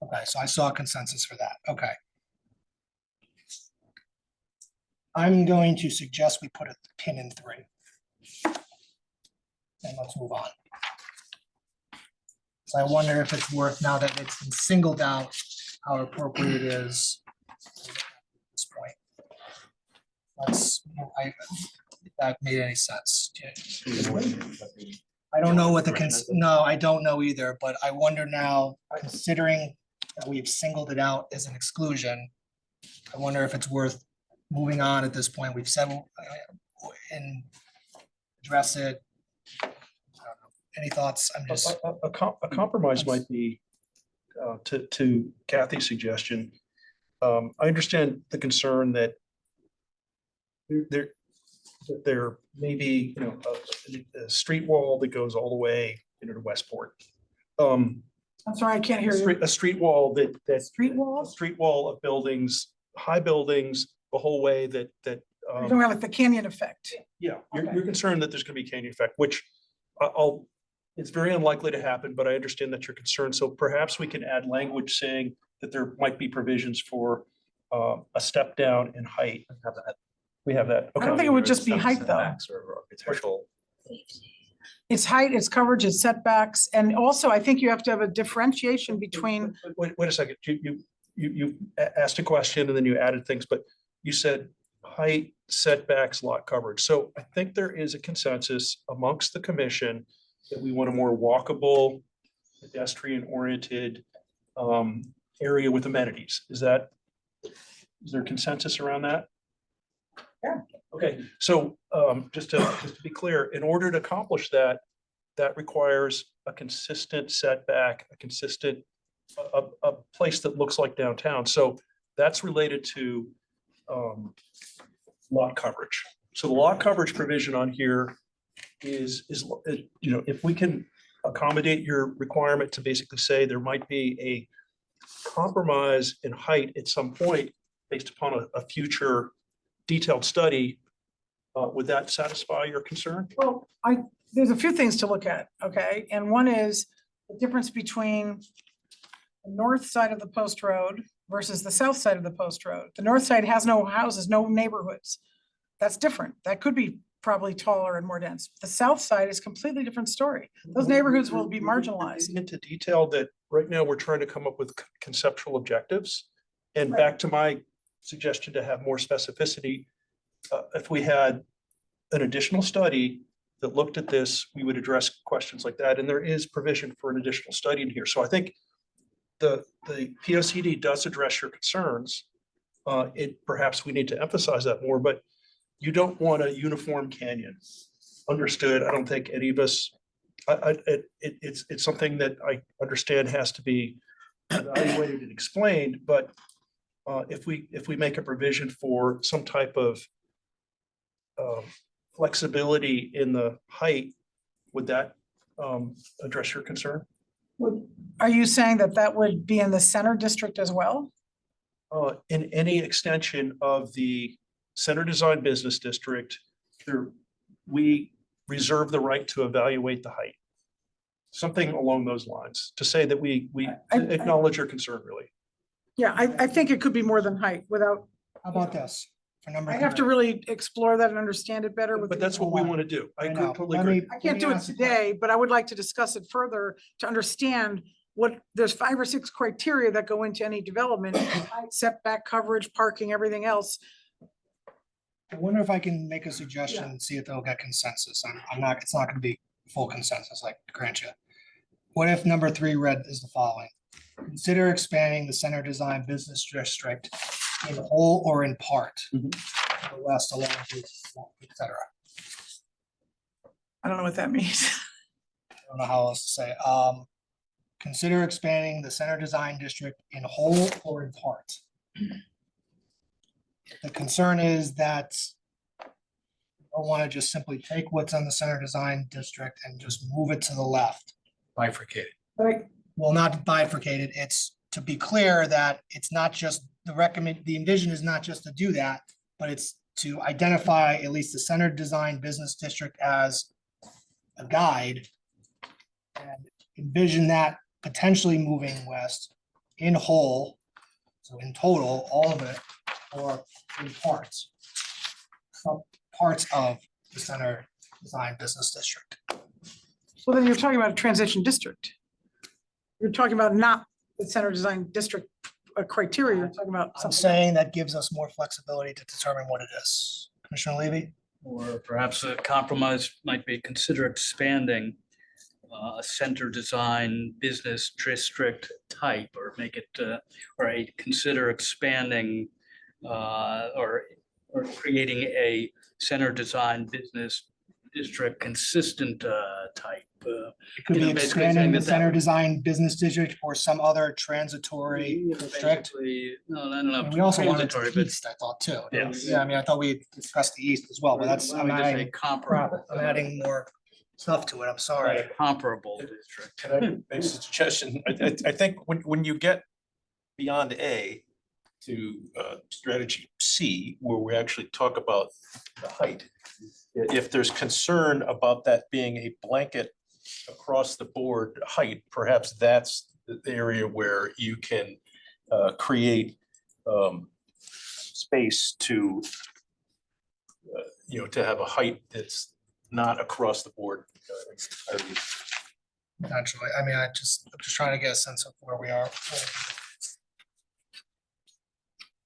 Okay, so I saw consensus for that. Okay. I'm going to suggest we put a pin in 3. And let's move on. So I wonder if it's worth, now that it's been singled out, how appropriate it is at this point. If that made any sense. I don't know what no, I don't know either, but I wonder now, considering that we've singled it out as an exclusion, I wonder if it's worth moving on at this point. We've said, and address it. I don't know. Any thoughts? I'm just, A compromise might be, to Kathy's suggestion. I understand the concern that there may be, a street wall that goes all the way, to Westport. I'm sorry, I can't hear you. A street wall that. Street wall? A street wall of buildings, high buildings, the whole way that. You're talking about like the canyon effect. Yeah, Okay. you're concerned that there's gonna be canyon effect, which it's very unlikely to happen, but I understand that you're concerned. So perhaps we can add language saying that there might be provisions for a step down in height. We have that. I don't Okay. think it would just be height though. Or architectural. It's height, it's coverage, it's setbacks, and also I think you have to have a differentiation between, Wait a second. You asked a question and then you added things, but you said height, setbacks, lot coverage. So I think there is a consensus amongst the commission that we want a more walkable, pedestrian-oriented area with amenities. Is there consensus around that? Yeah. Okay, so just to be clear, in order to accomplish that, that requires a consistent setback, a consistent, a place that looks like downtown. So that's related to lot coverage. So the lot coverage provision on here is, if we can accommodate your requirement to basically say there might be a compromise in height at some point based upon a future detailed study, would that satisfy your concern? well, there's a few things to look at, okay? And one is the difference between the north side of the post road versus the south side of the post road. The north side has no houses, no neighborhoods. That's different. That could be probably taller and more dense. The south side is completely different story. Those neighborhoods will be marginalized. Into detail that right now we're trying to come up with conceptual objectives. And back to my suggestion to have more specificity, if we had an additional study that looked at this, we would address questions like that. And there is provision for an additional study in here. So I think the P O C D does address your concerns. Perhaps we need to emphasize that more, but you don't want a uniform canyon. Understood. I don't think any of us, it's something that I understand has to be evaluated and explained, but if we make a provision for some type of flexibility in the height, would that address your concern? Are you saying that that would be in the center district as well? In any extension of the center design business district, we reserve the right to evaluate the height. Something along those lines, to say that we acknowledge your concern, really. Yeah, I think it could be more than height without, How about this? For number I have to three? really explore that and understand it better with. But that's what we want to do. I I know. totally Let me- agree. I can't do it ask a today, but I would like to discuss it further to understand what, there's 5 or 6 criteria that go into any development, height, setback, coverage, parking, everything else. I wonder if I can make a suggestion and see if they'll get consensus. I'm not, it's not gonna be full consensus, like grant you. What if number 3 read is the following? Consider expanding the center design business district in whole or in part. Mhm. To the west along, et cetera. I don't know what that means. I don't know how else to say. Consider expanding the center design district in whole or in part. The concern is that you don't want to just simply take what's on the center design district and just move it to the left. Bifurcated. Like, Well, not bifurcated. It's to be clear that it's not just the envision is not just to do that, but it's to identify at least the center design business district as a guide. And envision that potentially moving west in whole, so in total, all of it, or in parts. Some parts of the center design business district. so then you're talking about a transition district. You're talking about not the center design district criteria, you're talking about I'm something. saying that gives us more flexibility to determine what it is. Commissioner Levy? Or perhaps a compromise might be consider expanding a center design business district type, or make it, consider expanding or creating a center design business district consistent type. It could You know, be basically expanding saying the that that center would- design business district or some other transitory district. Basically, no, I don't know. And we also wanted transitory, to but east, I thought too. Yes. Yeah, I mean, I thought we discussed the east as well, but that's, why I'm don't we just say adding, comparable. I'm adding more stuff to it. I'm sorry. Comparable district. Can I make a suggestion? I think when you get beyond A to strategy C, where we actually talk about the height, if there's concern about that being a blanket across the board height, perhaps that's the area where you can create space to to have a height that's not across the board. Potentially. I mean, I'm just trying to get a sense of where we are.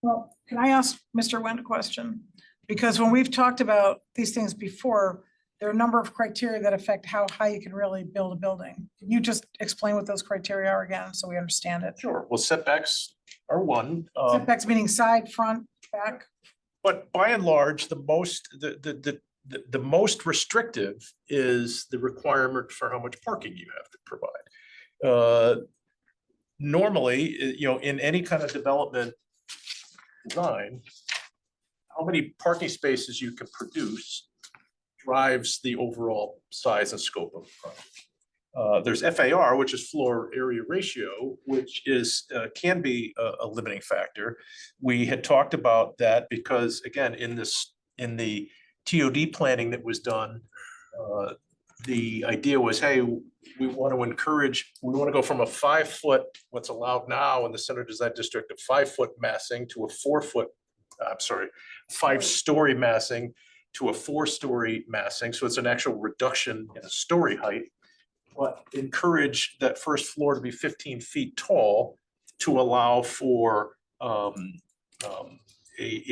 Well, can I ask Mr. Wendt a question? Because when we've talked about these things before, there are a number of criteria that affect how high you can really build a building. Can you just explain what those criteria are again, so we understand it? Sure, well, setbacks are one. Setbacks meaning side, front, back? But by and large, the most restrictive is the requirement for how much parking you have to provide. Normally, in any kind of development design, how many parking spaces you can produce drives the overall size and scope of the project. There's FAR, which is floor area ratio, which can be a limiting factor. We had talked about that because, again, in the TOD planning that was done, the idea was, hey, we want to go from a 5-foot, what's allowed now in the center design district, of 5-foot massing to a 5-story massing to a 4-story massing. So it's an actual reduction in a story height, but encourage that first floor to be 15 feet tall to allow for a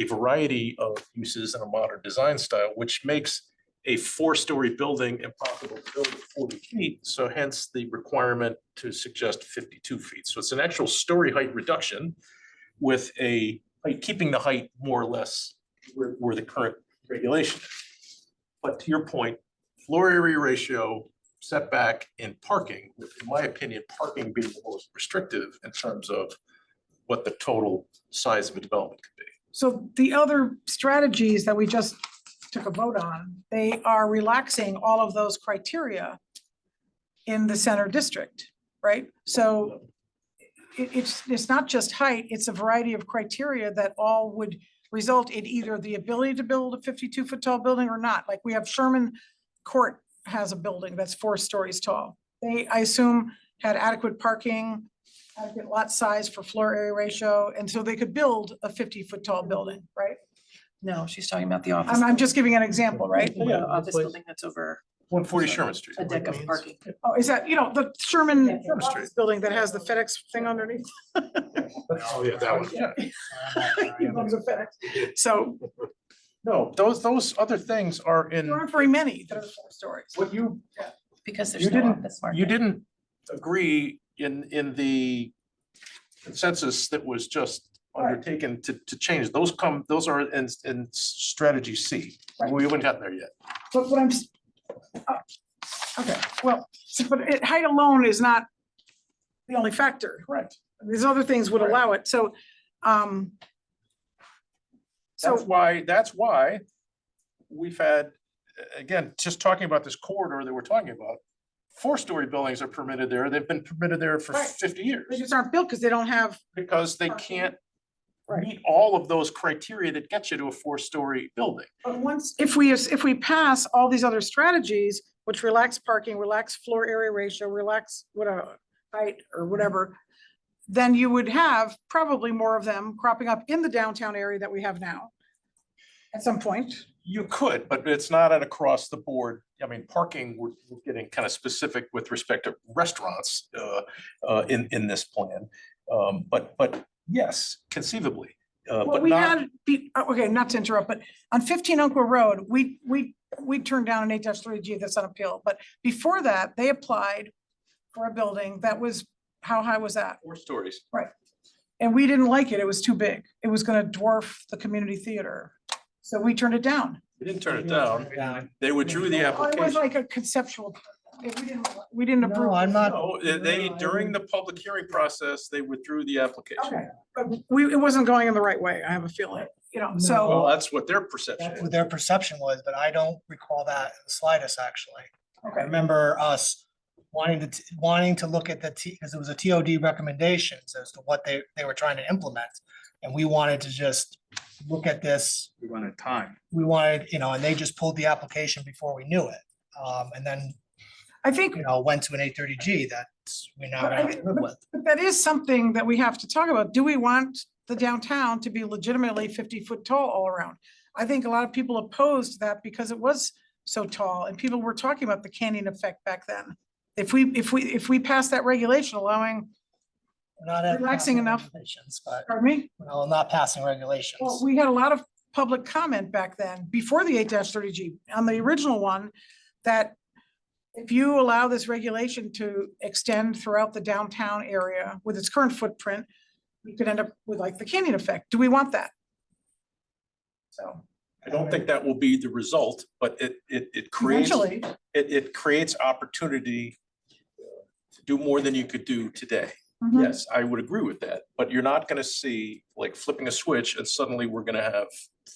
variety of uses in a modern design style, which makes a 4-story building impossible to build at 40 feet, so hence the requirement to suggest 52 feet. So it's an actual story height reduction with keeping the height more or less where the current regulation is. But to your point, floor area ratio, setback, and parking, with, in my opinion, parking being the most restrictive in terms of what the total size of a development could be. So the other strategies that we just took a vote on, they are relaxing all of those criteria in the center district, right? So it's not just height, it's a variety of criteria that all would result in either the ability to build a 52-foot tall building or not. Like we have Sherman Court has a building that's 4 stories tall. They, I assume, had adequate parking, adequate lot size for floor area ratio, and so they could build a 50-foot tall building, right? No, she's talking about the office. I'm just giving an example, right? The office building that's over 140 Sherman Street. a deck of parking. Oh, is that, the Sherman Sherman Street. office building that has the FedEx thing underneath? Oh, yeah, that one. Yeah. He loves a FedEx. So No, those other things are in, there aren't very many that are 4 stories. what you, Because You there's no didn't- office parking. you didn't agree in the consensus that was just undertaken to change. Those are in strategy C. Right. We haven't gotten there yet. But what okay, well, height alone is not the only factor. Correct. These other things would Right. allow it. So, That's why we've had, again, just talking about this corridor that we're talking about, 4-story buildings are permitted there. They've been permitted there for Right. 50 they years just aren't built because they don't have, because they can't Right. meet all of those criteria that get you to a 4-story building. but once, if we pass all these other strategies, which relax parking, relax floor area ratio, relax whatever, height or whatever, then you would have probably more of them cropping up in the downtown area that we have now at some point. You could, but it's not an across the board. I mean, parking, we're getting kind of specific with respect to restaurants in this plan. But yes, conceivably, Well, but we not, had, okay, not to interrupt, but on 15 Umpqua Road, we turned down an 8-3G that's on appeal. But before that, they applied for a building that was, how high was that? 4 stories. And we didn't like it. It was too big. It was gonna dwarf the community theater. So we turned it down. We didn't turn it down. They withdrew the Oh, it was application. like a conceptual. We didn't approve. No, I'm not. No, they, during the public hearing process, they withdrew the application. Okay, but it wasn't going in the right way, I have a feeling, Well, so. that's what their perception That's is. what their perception was, but I don't recall that in the slightest, actually. I Okay. remember us wanting to look at because it was a TOD recommendations as to what they were trying to implement. And we wanted to just look at this. We run out of time. We wanted, and they just pulled the application before we knew it. And then, I think went to an 830G that we now But have to live with. but that is something that we have to talk about. Do we want the downtown to be legitimately 50-foot tall all around? I think a lot of people opposed that because it was so tall and people were talking about the canyon effect back then. If we pass that regulation allowing, We're not at Relaxing passing enough. regulations, but, pardon me, not passing regulations. well, we had a lot of public comment back then, before the 8-30G, on the original one, that if you allow this regulation to extend throughout the downtown area with its current footprint, you could end up with like the canyon effect. Do we want that? So I don't think that will be the result, but it creates, eventually, it creates opportunity to do more than you could do today. mhm, Yes, I would agree with that, but you're not gonna see like flipping a switch and suddenly we're gonna have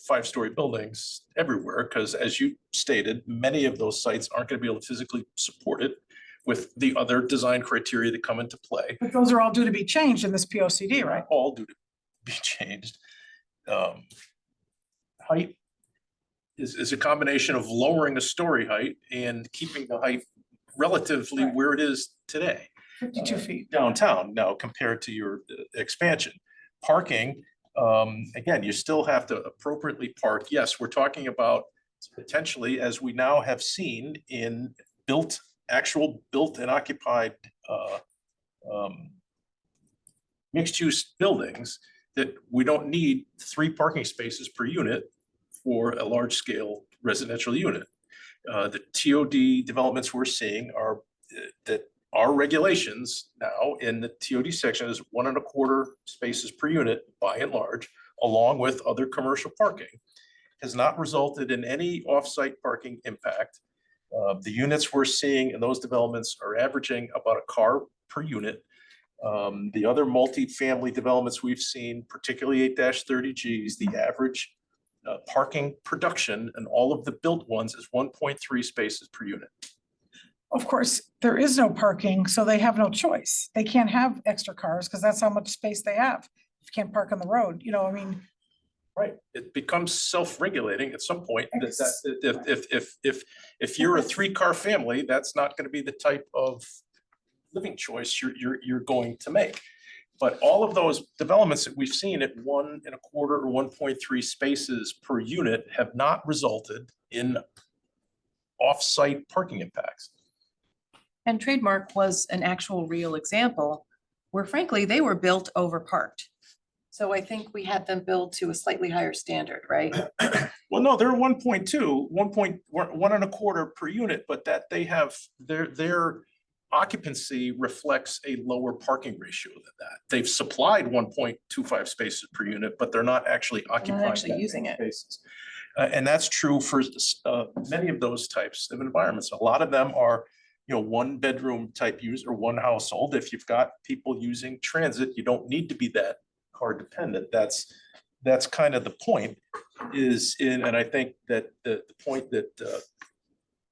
5-story buildings everywhere, because as you stated, many of those sites aren't gonna be able to physically support it with the other design criteria that come into play, but those are all due to be changed in this POCD, right? all due to be changed. Height is a combination of lowering the story height and keeping the height relatively Right. where it is today. 52 feet. Downtown now compared to your expansion. Parking, again, you still have to appropriately park. Yes, we're talking about potentially, as we now have seen in actual built and occupied mixed-use buildings, that we don't need 3 parking spaces per unit for a large-scale residential unit. The TOD developments we're seeing are that our regulations now in the TOD section is 1.25 spaces per unit by and large, along with other commercial parking, has not resulted in any off-site parking impact. The units we're seeing in those developments are averaging about a car per unit. The other multifamily developments we've seen, particularly 8-30Gs, the average parking production and all of the built ones is 1.3 spaces per unit. Of course, there is no parking, so they have no choice. They can't have extra cars because that's how much space they have. You can't park on the road, you know, I mean, Right. It becomes self-regulating at some point. If you're a 3-car family, that's not going to be the type of living choice you're going to make. But all of those developments that we've seen at 1.25 or 1.3 spaces per unit have not resulted in off-site parking impacts. And Trademark was an actual real example where frankly, they were built over parked. So I think we had them build to a slightly higher standard, right? Well, no, they're 1.2, 1.25 per unit, but that they have their occupancy reflects a lower parking ratio than that. They've supplied 1.25 spaces per unit, but they're not actually occupying. actually that many using it. spaces. And that's true for many of those types of environments. A lot of them are, 1-bedroom type use or one household. If you've got people using transit, you don't need to be that car dependent. That's kind of the point and I think that the point that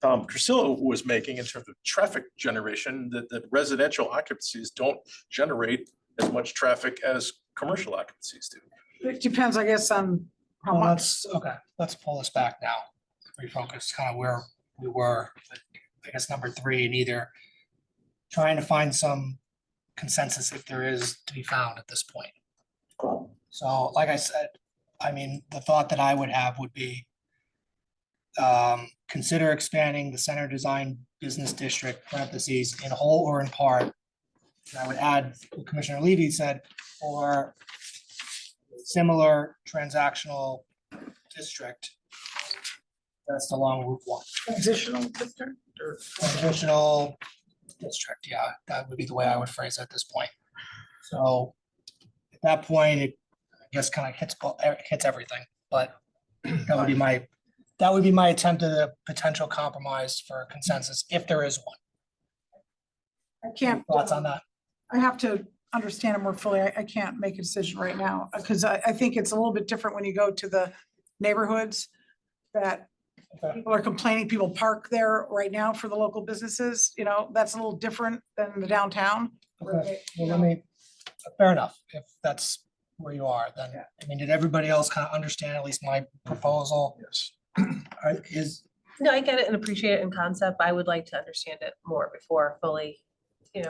Tom Crusillo was making in terms of traffic generation, that residential occupancies don't generate as much traffic as commercial occupancies do. it depends, I guess, on how Well, much. let's pull this back now. Refocus kind of where we were, I guess, number 3, and either trying to find some consensus if there is to be found at this point. So like I said, I mean, the thought that I would have would be consider expanding the center design business district parentheses in whole or in part. And I would add what Commissioner Levy said, or similar transactional district. That's the long Route 1. Transitional district or Transitional district, yeah, that would be the way I would phrase it at this point. So at that point, it, I guess, kind of hits everything, but that would be my attempt at a potential compromise for consensus, if there is one. I can't. Thoughts on that? I have to understand it more fully. I can't make a decision right now, because I think it's a little bit different when you go to the neighborhoods that Okay. people are complaining, people park there right now for the local businesses, that's a little different than the downtown. where Okay, they, well, fair enough, if that's where you are, then, Yeah. I mean, did everybody else kind of understand at least my proposal? Yes. Is, No, I get it and appreciate it in concept. I would like to understand it more before fully, being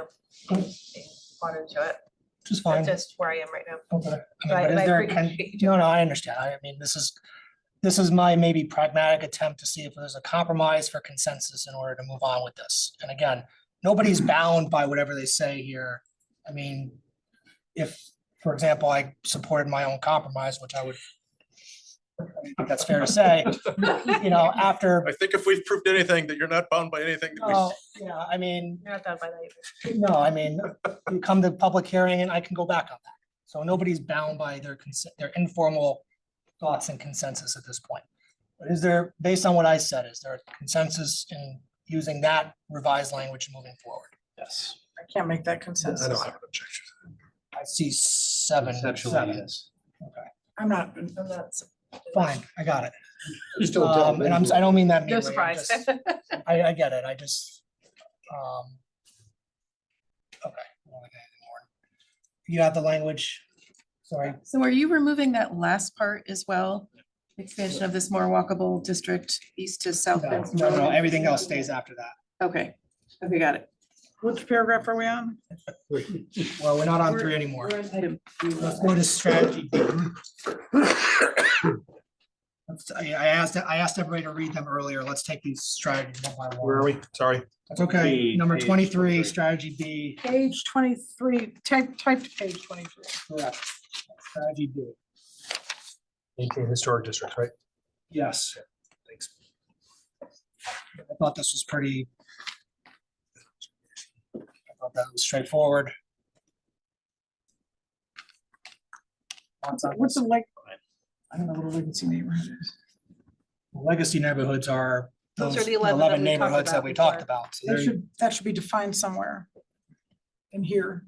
brought into it. which is fine. That's just where I am right now. Okay. I mean, But I- but is and I there, appreciate you no, I understand. I mean, this is my maybe pragmatic attempt to see if there's a compromise for consensus in order to move on with this. And again, nobody's bound by whatever they say here. I mean, if, for example, I supported my own compromise, which I think that's fair to say, after, I think if we've proved anything, that you're not bound by anything that we oh, yeah, I mean, You're not done by that either. no, I mean, you come to public hearing and I can go back on that. So nobody's bound by their informal thoughts and consensus at this point. But is there, based on what I said, is there a consensus in using that revised language moving forward? Yes. I can't make that I consensus. don't have an objection. I see seven. Okay, I'm not. fine, I got it. Still tell And I don't mean that No meanly. surprise. I get it, I just, okay. You have the language, sorry. So are you removing that last part as well? Expansion of this more walkable district east to south? No, everything else stays after that. Okay, got it. Which paragraph are we on? Well, we're not on 3 anymore. We're on item Let's go to strategy. B. I asked everybody to read them earlier. Let's take these strategies one by one. Where are we? Sorry. That's okay. Number Page 23, strategy B. Page 23, type to page 23. Correct. Strategy B. Maintain historic districts, right? Yes. Thanks. I thought this was pretty. I thought that was straightforward. What's the like? I don't know what a legacy neighborhood is. Legacy neighborhoods are Those those are the 11 that 11 we talked neighborhoods that about we talked before. about. So That should be defined somewhere in here.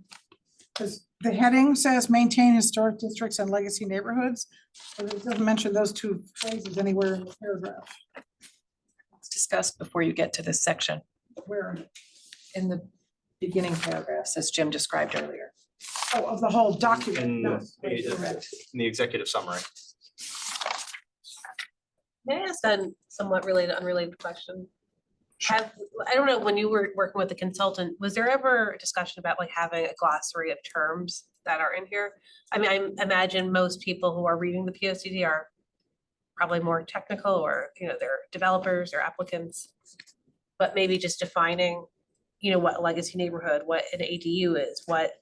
Because the heading says maintain historic districts and legacy neighborhoods, but it doesn't mention those two phrases anywhere in the paragraph. It's discussed before you get to this section Where, in the beginning paragraphs, as Jim described earlier. oh, of the whole document. In No, in the executive summary. May I ask a somewhat related, unrelated question? I don't know, when you were working with the consultant, was there ever a discussion about like having a glossary of terms that are in here? I mean, I imagine most people who are reading the P O C D are probably more technical or, they're developers or applicants. But maybe just defining, what a legacy neighborhood, what an ADU is, what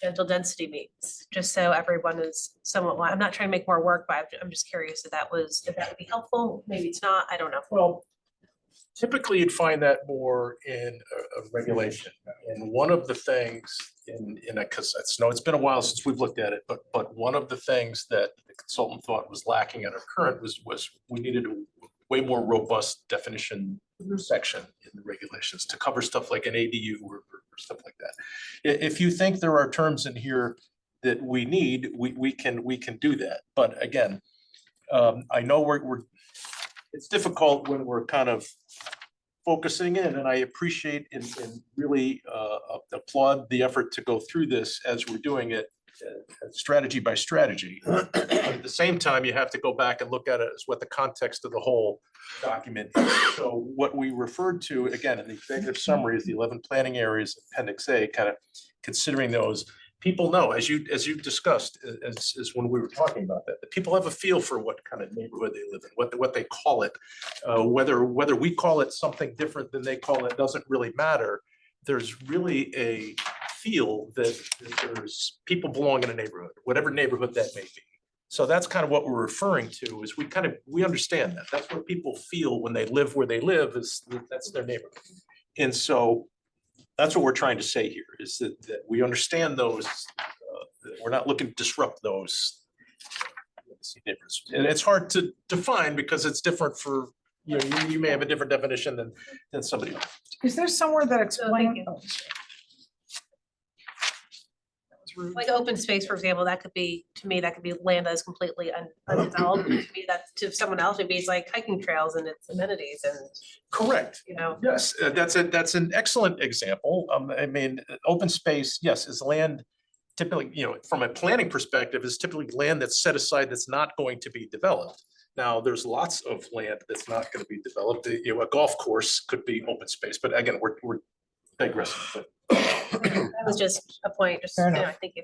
dental density means, just so everyone is somewhat, I'm not trying to make more work, but I'm just curious if that would be helpful. Maybe it's not, I don't know. Well, typically you'd find that more in a regulation. And one of the things because it's been a while since we've looked at it, but one of the things that the consultant thought was lacking in our current was we needed a way more robust definition section in the regulations to cover stuff like an ADU or stuff like that. If you think there are terms in here that we need, we can do that. But again, I know it's difficult when we're kind of focusing in, and I appreciate and really applaud the effort to go through this as we're doing it strategy by strategy. But at the same time, you have to go back and look at it as what the context of the whole document is. So what we referred to, again, in the executive summary is the 11 planning areas, Appendix A, kind of considering those. People know, as you discussed, as when we were talking about that people have a feel for what kind of neighborhood they live in, what they call it. Whether we call it something different than they call it doesn't really matter. There's really a feel that there's people belong in a neighborhood, whatever neighborhood that may be. So that's kind of what we're referring to, is we understand that. That's what people feel when they live where they live, is that's their neighborhood. And so that's what we're trying to say here, is that we understand those, that we're not looking to disrupt those neighborhoods. And it's hard to define because it's different for, you may have a different definition than somebody else. Is there somewhere that explains? you. Like open space, for example, to me, that could be land that is completely undeveloped. To me, that's, to someone else, maybe it's like hiking trails and its amenities and, Correct. Yes, that's an excellent example. I mean, open space, yes, is land typically, from a planning perspective, is typically land that's set aside that's not going to be developed. Now, there's lots of land that's not going to be developed. A golf course could be open space, but again, we're digressing. But that was just a point, just, Fair enough. thank you.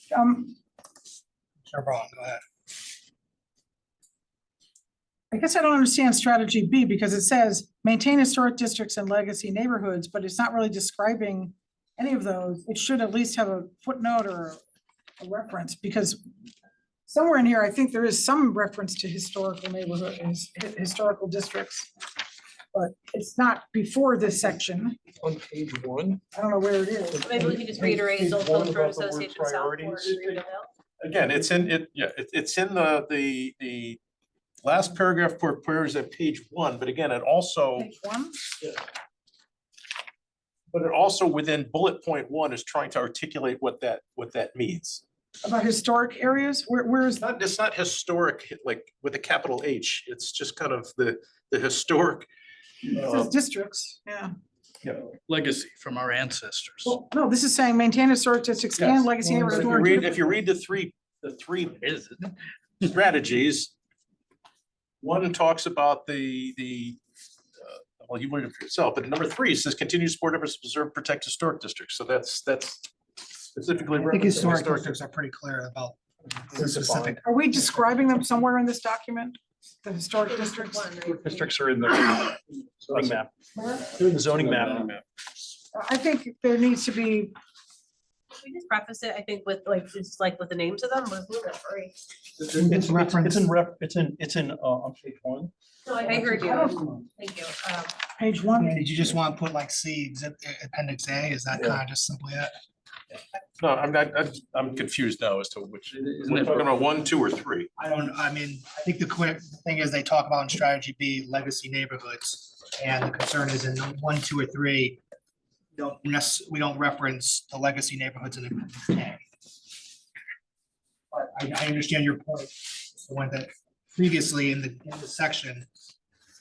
Sure, Brian, go ahead. I guess I don't understand strategy B, because it says maintain historic districts and legacy neighborhoods, but it's not really describing any of those. It should at least have a footnote or a reference, because somewhere in here, I think there is some reference to historical neighborhoods, historical districts. But it's not before this section. On page 1. I don't know where it is. Maybe we can just reiterate Page Old one Post Road about the word Association Southport. priorities. Riverdale. again, it's in it, yeah, it's in the last paragraph for appears at page 1, but again, it also. Page 1? But it also within bullet point 1 is trying to articulate what that means. About historic areas? Where is that? It's not historic, like with a capital H, it's just kind of the historic. It says districts, yeah. Legacy from our ancestors. Well, no, this is saying maintain historic districts and Yes. legacy But neighborhoods. if you read the three Is it? strategies, one talks about well, you learned it for yourself, but number 3 says continue to support efforts to preserve, protect historic districts. So that's specifically. I think referencing historic districts are pretty clear about the specific. Are we describing them somewhere in this document? The historic districts? Districts are in the zoning map. They're in the zoning map. I think there needs to be we just preface it, I think, with like, just like with the names of them, with free. It's in, on page one. No, I heard you. I don't- Thank you. Page one. Did you just want to put like C, appendix A? Is that kind of just simply it? No, I'm not, I'm confused now as to which, Isn't we're it- talking about 1, 2, or 3. I mean, I think the quick thing is they talk about in strategy B, legacy neighborhoods. And the concern is in 1, 2, or 3, we don't reference the legacy neighborhoods in appendix A. But I understand your point, the one that previously in the section,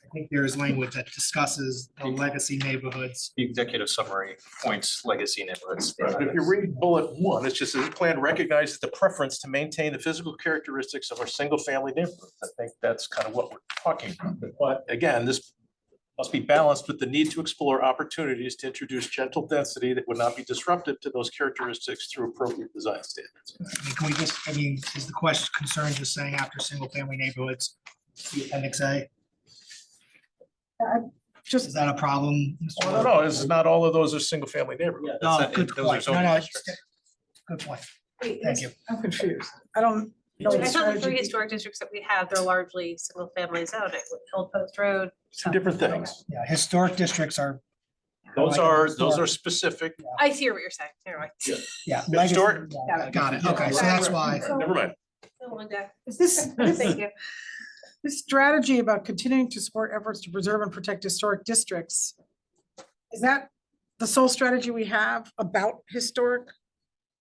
I think there is language that discusses the legacy neighborhoods. The executive summary points legacy neighborhoods. But if you read bullet 1, it's just, this plan recognizes the preference to maintain the physical characteristics of our single-family neighborhoods. I think that's kind of what we're talking about. But again, this must be balanced with the need to explore opportunities to introduce gentle density that would not be disruptive to those characteristics through appropriate design standards. Can we just, is the question concern just saying after single-family neighborhoods, the appendix A? Just Is that a problem? Mr. No, no, it's not all of those are single-family neighborhoods. No, good Those are point. No, zoning no, districts. good point. Wait, Thank you. I'm confused. I don't know. I the thought the strategy. three historic districts that we have, they're largely single family zoning with Old Post Road. Two different things. Yeah, historic districts are. Those are specific. I see what you're saying. Never mind. Yeah. Historic. legacy- Got it. Okay, so that's why. Never mind. No wonder. Is this, Thank you. this strategy about continuing to support efforts to preserve and protect historic districts, is that the sole strategy we have about historic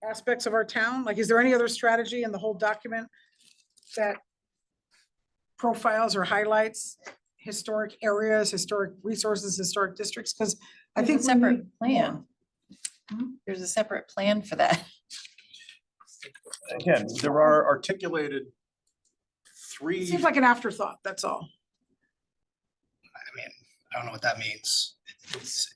aspects of our town? Like, is there any other strategy in the whole document that profiles or highlights historic areas, historic resources, historic districts? Because I think There's a we separate need plan. Hmm? There's a separate plan for that. Again, there are articulated It 3. seems like an afterthought, that's all. I mean, I don't know what that means. It's-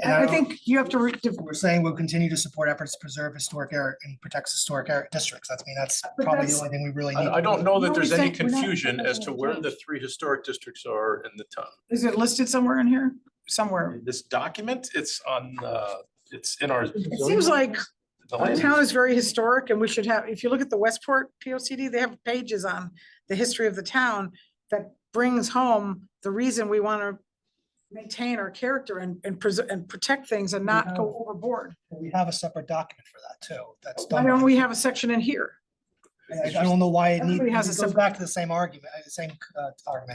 And I think you have to, We're saying we'll continue to support efforts to preserve historic area and protect historic area districts. That's But probably the that's- only thing we really need. I don't know that No, there's we're any saying we're not confusion as to proposing where change. the 3 historic districts are in the town. is it listed somewhere in here? Somewhere. In this document, it's on, it's in our. It seems like the our land town use. is very historic and we should have, if you look at the Westport P O C D, they have pages on the history of the town that brings home the reason we want to maintain our character and preserve and protect things and not go overboard. We have a separate document for that too. That's Why done. don't we have a section in here? I don't know why it needs, Everybody it has a goes separate- back to the same argument,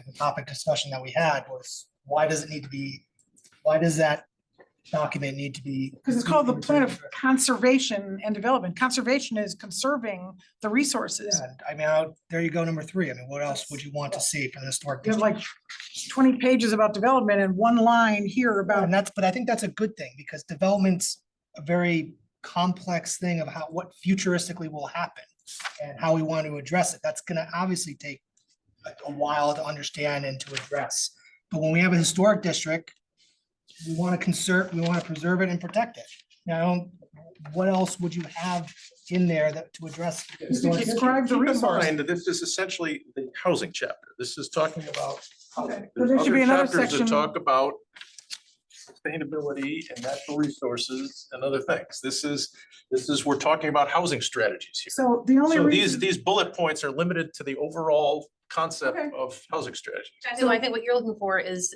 the topic discussion that we had was, why does it need to be, why does that document need to be? Because it's called the plan of conservation and development. Conservation is conserving the resources. Yeah, I mean, there you go, number 3. I mean, what else would you want to see for the historic You have district? like 20 pages about development and one line here about, And but I think that's a good thing because development's a very complex thing of what futuristically will happen and how we want to address it. That's gonna obviously take a while to understand and to address. But when we have a historic district, we want to preserve it and protect it. Now, what else would you have in there to address? historic district? describe the Keep in resources. mind that this is essentially the housing chapter. This is talking about. housing. Okay, so There's there should be other another chapters that section. Talk about sustainability and natural resources and other things. This is, we're talking about housing strategies here. So the only So reason. these bullet points are limited to the overall concept Okay. of housing strategy. I think what you're looking for is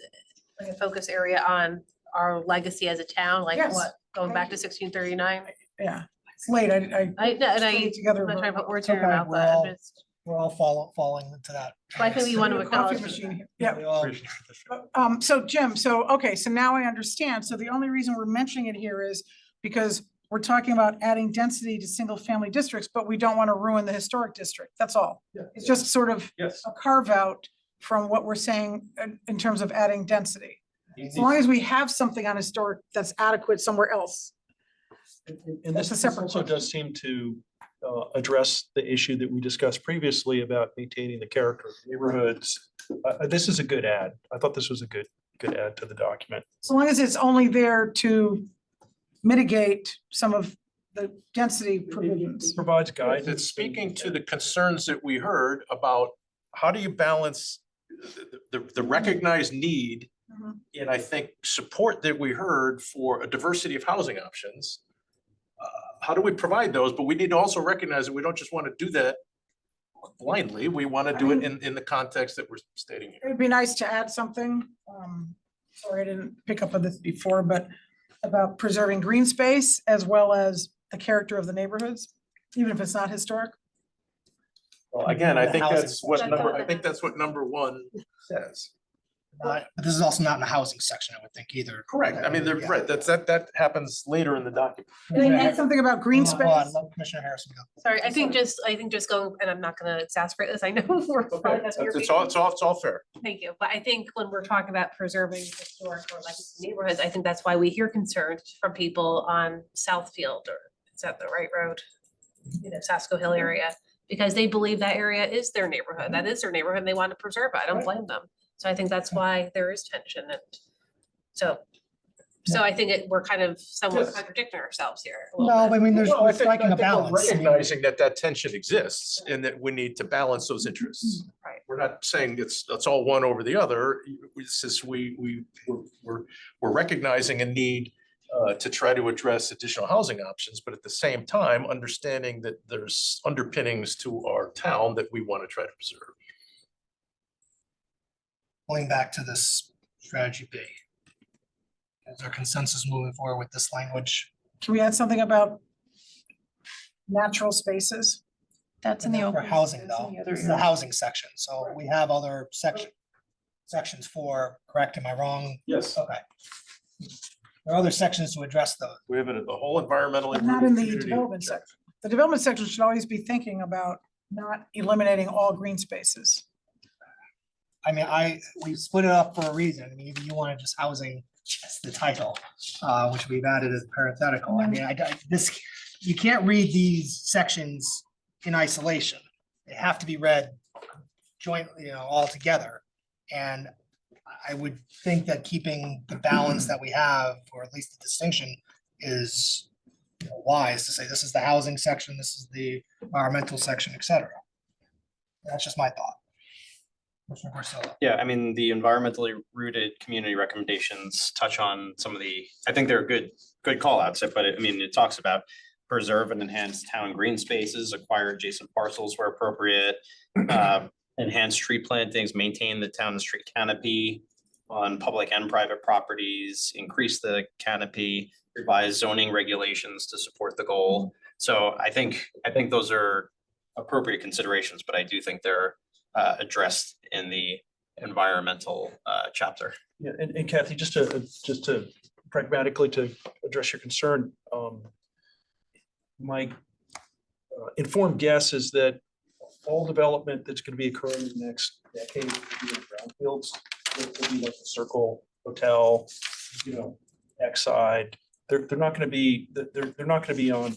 like a focus area on our legacy as a town, like Yes. what, going back to 1639? Yeah, it's late. I No, and put I, it together. I'm not trying to but- put words in your Okay, mouth, we're but all- I'm just, We're all falling into that. but I think we want to Coffee acknowledge. machine here. Yeah. We all- So Jim, okay, so now I understand. So the only reason we're mentioning it here is because we're talking about adding density to single family districts, but we don't want to ruin the historic district. That's all. It's just sort of Yes. a carve out from what we're saying in terms of adding density. As long as we have something on historic that's adequate somewhere else. And That's this a separate also does seem to address the issue that we discussed previously about maintaining the character of neighborhoods. This is a good add. I thought this was a good add to the document. So long as it's only there to mitigate some of the density provisions. It provides guidance. It's speaking to the concerns that we heard about how do you balance the recognized need Mhm. and I think support that we heard for a diversity of housing options how do we provide those? But we need to also recognize that we don't just want to do that blindly. We want to do it in the context that we're stating here. It would be nice to add something, sorry, I didn't pick up on this before, but about preserving green space as well as the character of the neighborhoods, even if it's not historic. Well, again, I The think housing that's what section. number, I think that's what number one says. But this is also not in the housing section, I would think either. Correct. I mean, they're Yeah. right. that happens later in the document. Can I add something about green Hold on, space? let Commissioner Harrison go. Sorry, I think just going, and I'm not gonna exasperate this, I know we're. probably Okay, not your it's all, people. it's all fair. Thank you, but I think when we're talking about preserving historic or like neighborhoods, I think that's why we hear concerns from people on Southfield, or is that the right road? You know, Sasko Hill area, because they believe that area is their neighborhood, that is their neighborhood, and they want to preserve it, I don't blame them. So I think that's why there is tension, and so I think we're kind of somewhat Yes. contradicting ourselves here. a little No, bit. I mean, there's, Well, I we're think- striking I a think we're balance. I mean, Recognizing that tension exists and that we need to balance those interests. Right. We're not saying it's all one over the other. It's just we're recognizing a need to try to address additional housing options, but at the same time, understanding that there's underpinnings to our town that we want to try to preserve. Going back to this strategy B. Is there consensus moving forward with this language? Can we add something about natural spaces? That's in the For open. housing that's in though, the other this is the area. housing section, so we have other sections for, correct, am I wrong? Yes. Okay. There are other sections to address those. We have the whole environmentally. But not in rooted the community development chapter. section. The development section should always be thinking about not eliminating all green spaces. I mean, we split it up for a reason. I mean, either you wanted just housing, just the title, which we've added as parenthetical. I mean, this, you can't read these sections in isolation. They have to be read jointly, all together. And I would think that keeping the balance that we have, or at least the distinction, is wise to say this is the housing section, this is the environmental section, et cetera. That's just my thought. Commissioner Porcello. Yeah, I mean, the environmentally rooted community recommendations touch on some of I think they're good call outs, but it talks about preserve and enhance town green spaces, acquire adjacent parcels where appropriate, enhance tree plantings, maintain the town and street canopy on public and private properties, increase the canopy, revise zoning regulations to support the goal. So I think those are appropriate considerations, but I do think they're addressed in the environmental chapter. Yeah, and Kathy, just to pragmatically to address your concern, my informed guess is that all development that's going to be occurring in the next decade will be in brownfields. Will be like the Circle Hotel, Exide. They're not going to be, they're not going to be on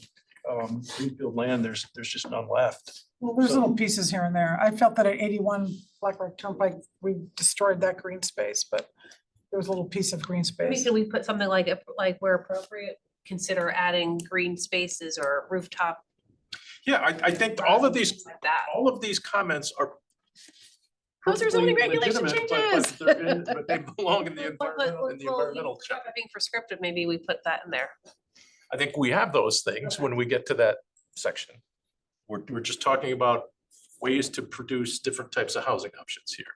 greenfield land. There's just none left. Well, there's So- little pieces here and there. I felt that at 81 Black Rock Turnpike, we destroyed that green space, but there was a little piece of green I mean, space. can we put something like where appropriate, consider adding green spaces or rooftop? Yeah, I think all of these, things Like that. all of these comments are. Those are zoning perfectly regulation legitimate, but changes. they're but they belong in the But- environmental, in the well, environmental talk chapter. about being prescriptive, maybe we put that in there. I think we have those things when we get to that section. We're just talking about ways to produce different types of housing options here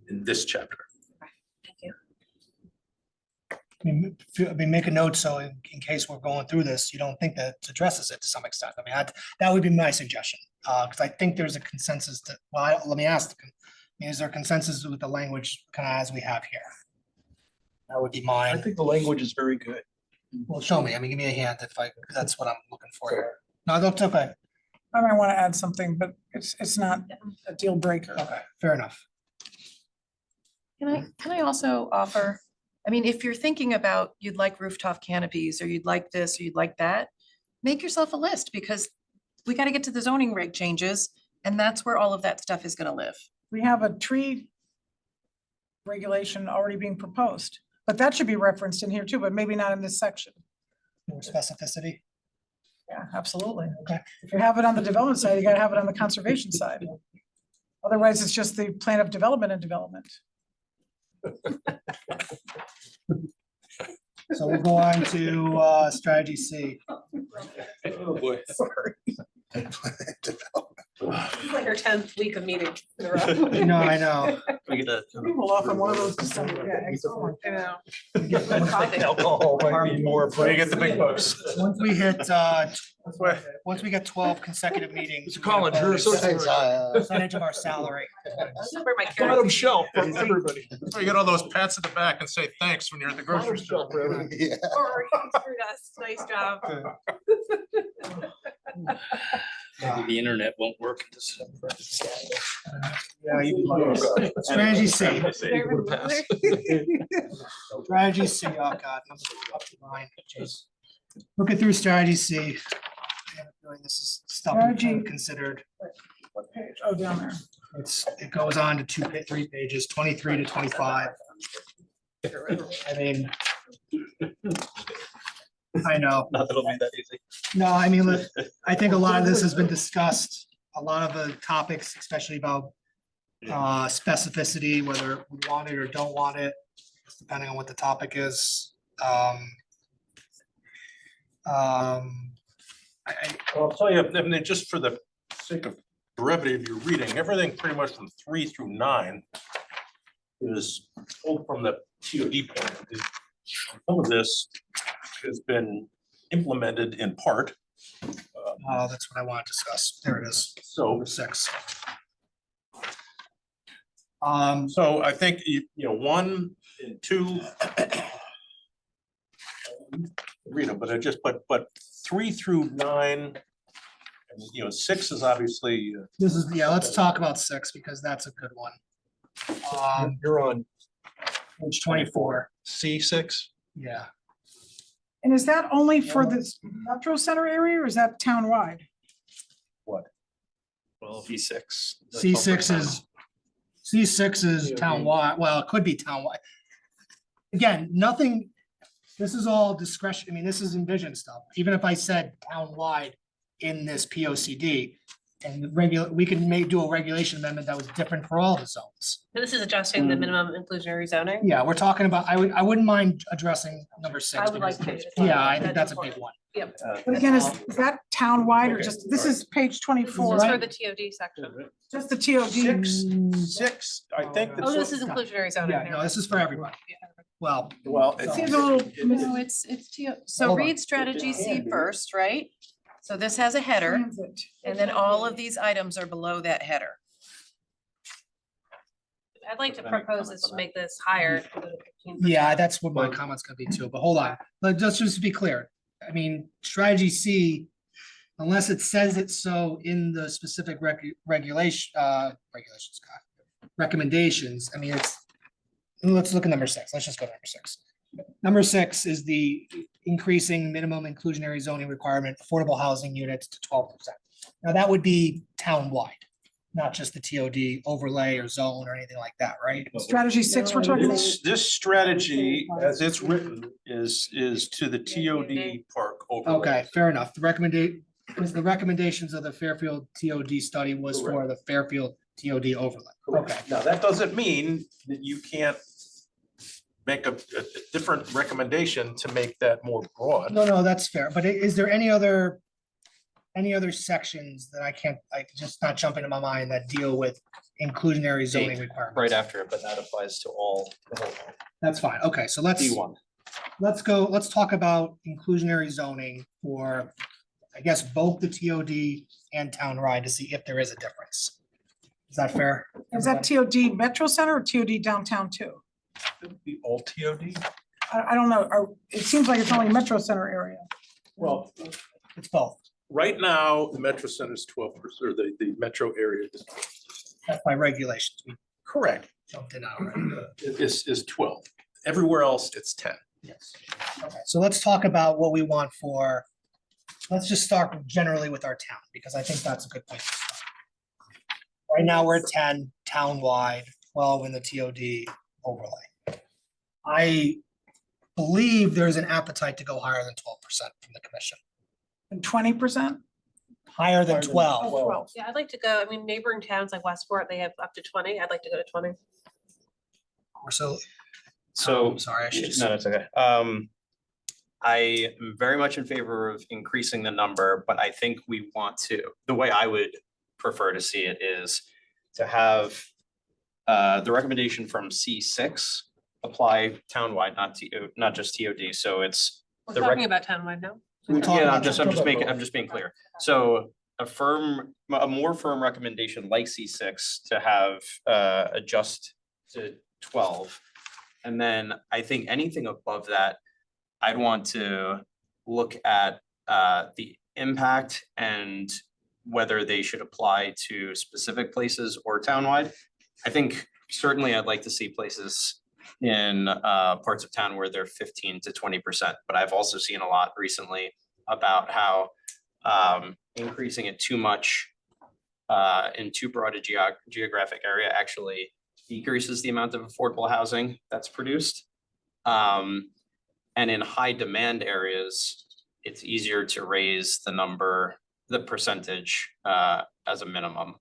in this chapter. Thank you. I mean, make a note, so in case we're going through this, you don't think that it addresses it to some extent. I mean, that would be my suggestion, because I think there's a consensus that, well, let me ask, is there consensus with the language kind of as we have here? That would be I mine. think the language is very good. Well, show me, give me a hand if that's what I'm looking for here. No, that's okay. I might want to add something, but it's not a deal breaker. Okay, fair enough. Can I also offer, if you're thinking about you'd like rooftop canopies, or you'd like this, or you'd like that, make yourself a list, because we got to get to the zoning reg changes, and that's where all of that stuff is going to live. We have a tree regulation already being proposed, but that should be referenced in here too, but maybe not in this section. More specificity. Yeah, absolutely. Okay. If you have it on the development side, you gotta have it on the conservation side. Otherwise, it's just the plan of development and development. So we'll go on to strategy C. Oh, boy. It's like our 10th week of meetings in a row. No, I know. We get to. People often one of those December, yeah, excellent. I know. Alcohol might be more. Where you get the big bucks. Once we hit, That's why. once we get 12 consecutive meetings. Mr. Collins, you're a Thanks, Percentage of our salary. This is where my Bottom curiosity- shelf for everybody. So you get all those pats at the back and say thanks when you're at the grocery Bottom store. shelf for everybody. Yeah. Or you screwed us. Nice job. Maybe the internet won't work in December. Yeah, you. Strategy C. Strategy C, oh God. I'm up to mine. Jeez. Looking through strategy C. I have a feeling This is stuff we've Strategy. considered. What page? Oh, down there. It goes on to 3 pages, 23 to 25. I mean. I know. Not that it'll be that easy. No, I mean, look, I think a lot of this has been discussed, a lot of the topics, especially about specificity, whether we want it or don't want it, depending on what the topic is. I'll tell you, I mean, just for the sake of brevity of your reading, everything pretty much from 3 through 9 is pulled from the TOD plan. Some of this has been implemented in part. That's what I want to discuss. There it is, So, number 6. so I think, you know, 1 and 2. Read them, but but 3 through 9. And, you know, 6 is obviously. This is, yeah, let's talk about 6 because that's a good one. You're on Page 24, C6. yeah. And is that only for this metro center area or is that townwide? What? Well, V6. C6 is townwide, well, it could be townwide. Again, nothing, this is all discretion, I mean, this is envision stuff, even if I said townwide in this P O C D. And we can do a regulation amendment that was different for all the zones. This is adjusting the minimum inclusionary zoning. Yeah, we're talking about, I wouldn't mind addressing number 6. I would like because- to. Yeah, I think that's a big one. Yep. But again, is that townwide or just, this is page This 24, is for the TOD section. just the TOD? 6, I think. Oh, that's- this is inclusionary zoning. Yeah, no, this is for everybody. Well, Well. It Seems a little, No, it's, so Hold on. read strategy C first, right? So this has a header, transit. and then all of these items are below that header. I'd like to propose this to make this higher. to the 15%. yeah, that's what my comment's gonna be too, but hold on, but just to be clear, I mean, strategy C, unless it says it so in the specific regulations, God, recommendations, I mean, it's, let's look at number 6, let's just go to number 6. Number 6 is the increasing minimum inclusionary zoning requirement, affordable housing units to 12%. Now, that would be townwide, not just the TOD overlay or zone or anything like that, right? Strategy 6 we're talking about? This strategy, as it's written, is to the TOD park overlay. Okay, fair enough. Because the recommendations of the Fairfield TOD study was for the Fairfield TOD overlay. Okay, Now, that doesn't mean that you can't make a different recommendation to make that more broad. no, that's fair. But is there any other sections that I just not jump into my mind that deal with inclusionary zoning requirements? Right after it, but that applies to all. the whole That's fine. Okay, so let's D1. talk about inclusionary zoning for, I guess, both the TOD and townwide to see if there is a difference. Is that fair? Is that TOD Metro Center or TOD downtown too? The all TOD? I don't know. It seems like it's only Metro Center area. Well, It's both. right now, the Metro Center is 12%, or the metro area is. That's by regulations. We Correct. jumped in already. Is 12. Everywhere else, it's 10. Yes. Okay, so let's talk about what we want for, let's just start generally with our town, because I think that's a good place to start. Right now, we're at 10 townwide, 12 in the TOD overlay. I believe there's an appetite to go higher than 12% from the commission, And 20%? higher than Oh, 12. 12. Yeah, I'd like to go, I mean, neighboring towns like Westport, they have up to 20. I'd like to go to 20. Or so, So. I'm sorry, I should. No, it's okay. I am very much in favor of increasing the number, but I think we want to, the way I would prefer to see it is to have the recommendation from C6 apply townwide, not just TOD. So it's We're the rec- talking about townwide now. We're talking yeah, about I'm just being clear. So a more firm recommendation like C6 to have adjust to 12. And then I think anything above that, I'd want to look at the impact and whether they should apply to specific places or townwide. I think certainly I'd like to see places in parts of town where they're 15 to 20%, but I've also seen a lot recently about how increasing it too much in too broad a geographic area actually decreases the amount of affordable housing that's produced. And in high demand areas, it's easier to raise the percentage as a minimum.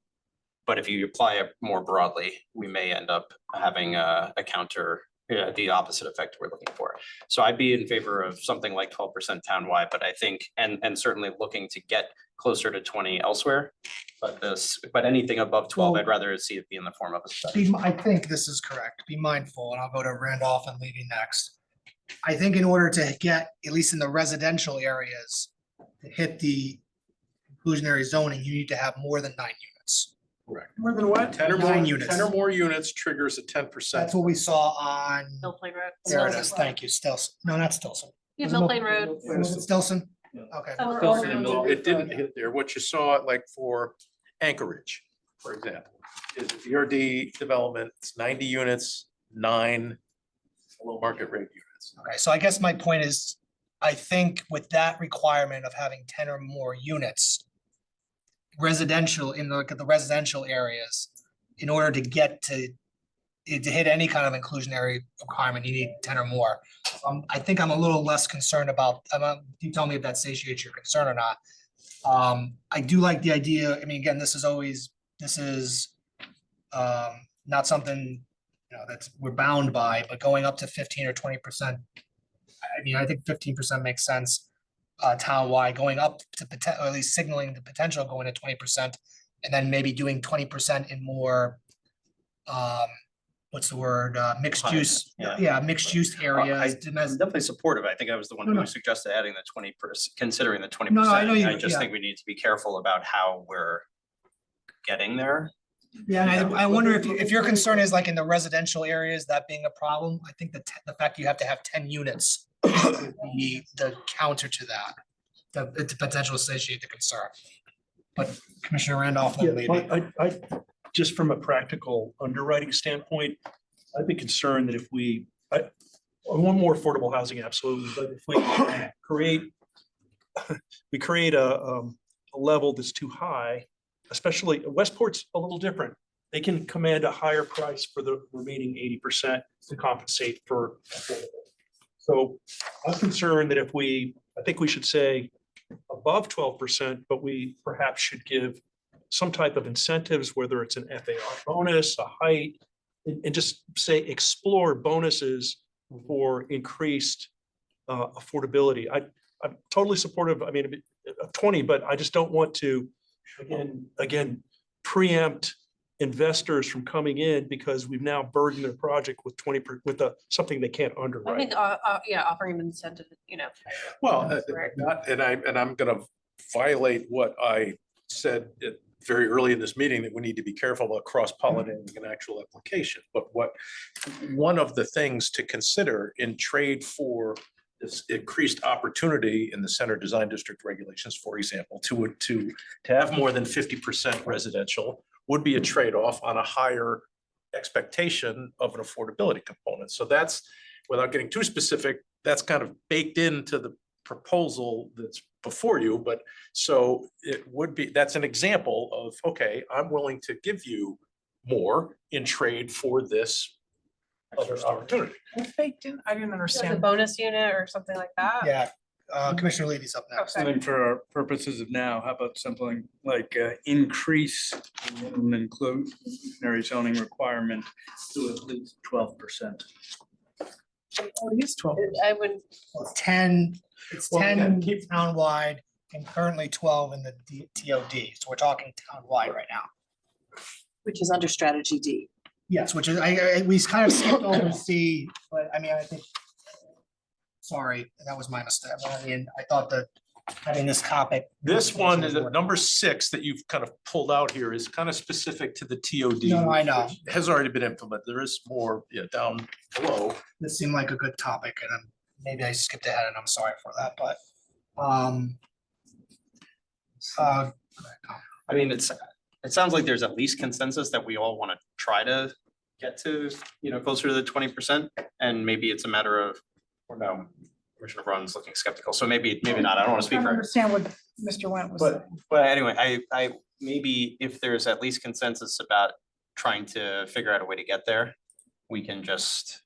But if you apply it more broadly, we may end up having a counter, the opposite effect we're looking for. So I'd be in favor of something like 12% townwide, but I think, and certainly looking to get closer to 20 elsewhere. But anything above 12, Well- I'd rather see it be in the form of a study. I think this is correct. Be mindful, and I'll go to Randolph and Levy next. I think in order to get, at least in the residential areas, to hit the inclusionary zoning, you need to have more than 9 units. Correct. More than what? 10 or more, 9 units. 10 or more units triggers a 10%. That's what we saw on, Mill Plain Road. there it is. Thank you, Stilson. No, not Stilson. Yeah, Was it Mill Plain Road. Was it Stilson? Yeah. Okay. Oh, Stilson and oh, Mill- It didn't hit there. What you saw like for Anchorage, for example, is the ERD development, it's 90 units, 9 below market rate units. Okay, so I guess my point is, I think with that requirement of having 10 or more units, residential, in the residential areas, in order to get to hit any kind of inclusionary requirement, you need 10 or more. I think I'm a little less concerned about, you tell me if that satiates your concern or not. I do like the idea, I mean, again, this is not something, that's, we're bound by, but going up to 15 or 20%. I mean, I think 15% makes sense, townwide, going up to or at least signaling the potential going to 20%. And then maybe doing 20% in more, what's the word, mixed High, use, yeah. mixed use areas. I'm definitely supportive. I think I was the one No, no. who suggested adding the 20%, considering the 20%. No, no, I know you- I just yeah. think we need to be careful about how we're getting there. Yeah, and I wonder if your concern is like in the residential areas, that being a problem, I think the fact you have to have 10 units, would be the counter to that, the potential satiate the concern. But Commissioner Randolph, then Yeah, Levy. I, just from a practical underwriting standpoint, I'd be concerned that if I want more affordable housing, absolutely, but if we create a level that's too high, especially Westport's a little different. They can command a higher price for the remaining 80% to compensate for. So I'm concerned that I think we should say above 12%, but we perhaps should give some type of incentives, whether it's an FAR bonus, a height, and just say explore bonuses for increased affordability. I'm totally supportive, I mean, of 20, but I just don't want to, again, preempt investors from coming in because we've now burdened their project with something they can't I underwrite. think, yeah, offering an incentive, Well, Right. I'm gonna violate what I said very early in this meeting, that we need to be careful about cross-pollinating an actual application. But one of the things to consider in trade for this increased opportunity in the center design district regulations, for example, to have more than 50% residential would be a trade-off on a higher expectation of an affordability component. So that's, without getting too specific, that's kind of baked into the proposal that's before you. But so it would be, that's an example of, okay, I'm willing to give you more in trade for this other opportunity. What's baked in? I didn't the understand. bonus unit or something like that. Yeah, Commissioner Levy's up next. Okay. I mean, for our purposes of now, how about something like increase the minimum inclusionary zoning requirement to at least 12%? Oh, it is 12. I would, 10, It's Well, yeah, 10 keep- townwide and currently 12 in the TOD. So we're talking townwide right now. Which is under strategy D. Yes, which is, we kind of skipped over C, but I mean, I think. Sorry, that was my mistake. I mean, I thought that having this topic. This one is at number 6 that you've kind of pulled out here is kind of specific to the TOD. No, I know. which Has already been implemented. There is more, down below. This seemed like a good topic and maybe I skipped ahead and I'm sorry for that, but. I mean, it sounds like there's at least consensus that we all want to try to get to, closer to the 20%. And maybe it's a matter of, or no, Commissioner Braun's looking skeptical. So maybe not. I don't want to I speak don't for him. understand what Mr. Went was saying. But anyway, I maybe if there's at least consensus about trying to figure out a way to get there, we can just,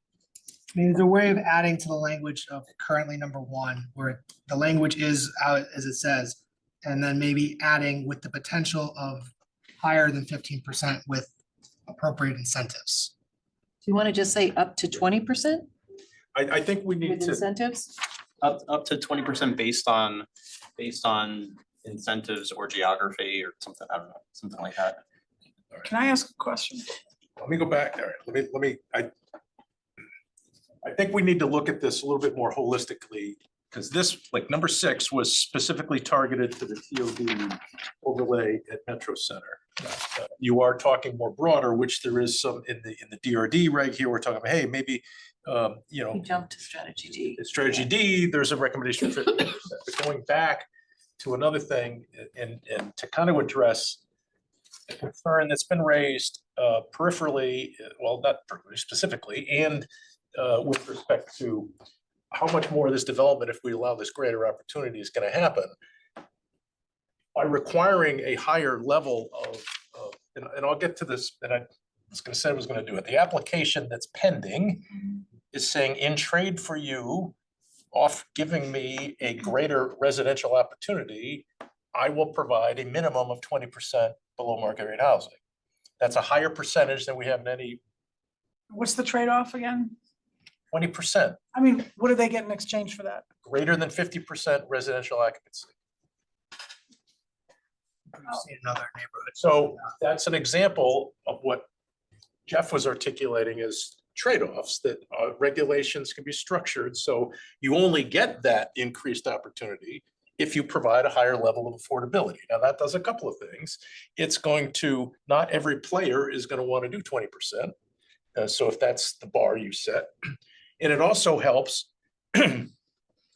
I mean, there's a way of adding to the language of currently number 1, where the language is out as it says. And then maybe adding with the potential of higher than 15% with appropriate incentives. Do you want to just say up to 20% I think we need with to, incentives? up to 20% based on incentives or geography or something, I don't know, something like that. Can I ask a question? let me go back there. I think we need to look at this a little bit more holistically, because this, like number 6, was specifically targeted to the TOD overlay at Metro Center. You are talking more broader, which there is some in the DRD right here. We're talking about, hey, maybe, We jumped to strategy D. in strategy D, there's a recommendation for 50%. But going back to another thing and to kind of address a concern that's been raised peripherally, well, not peripherally specifically, and with respect to how much more of this development, if we allow this greater opportunity, is going to happen. By requiring a higher level of, and I'll get to this, and I was going to say I was going to do it. The application that's pending is saying, in trade for you, off giving me a greater residential opportunity, I will provide a minimum of 20% below market rate housing. That's a higher percentage than we have in any What's the trade-off again? 20%, I mean, what do they get in exchange for that? greater than 50% residential occupancy. See another neighborhood. So that's an example of what Jeff was articulating as trade-offs, that regulations can be structured so you only get that increased opportunity if you provide a higher level of affordability. Now, that does a couple of things. It's going to, not every player is going to want to do 20%. So if that's the bar you set, and it also helps,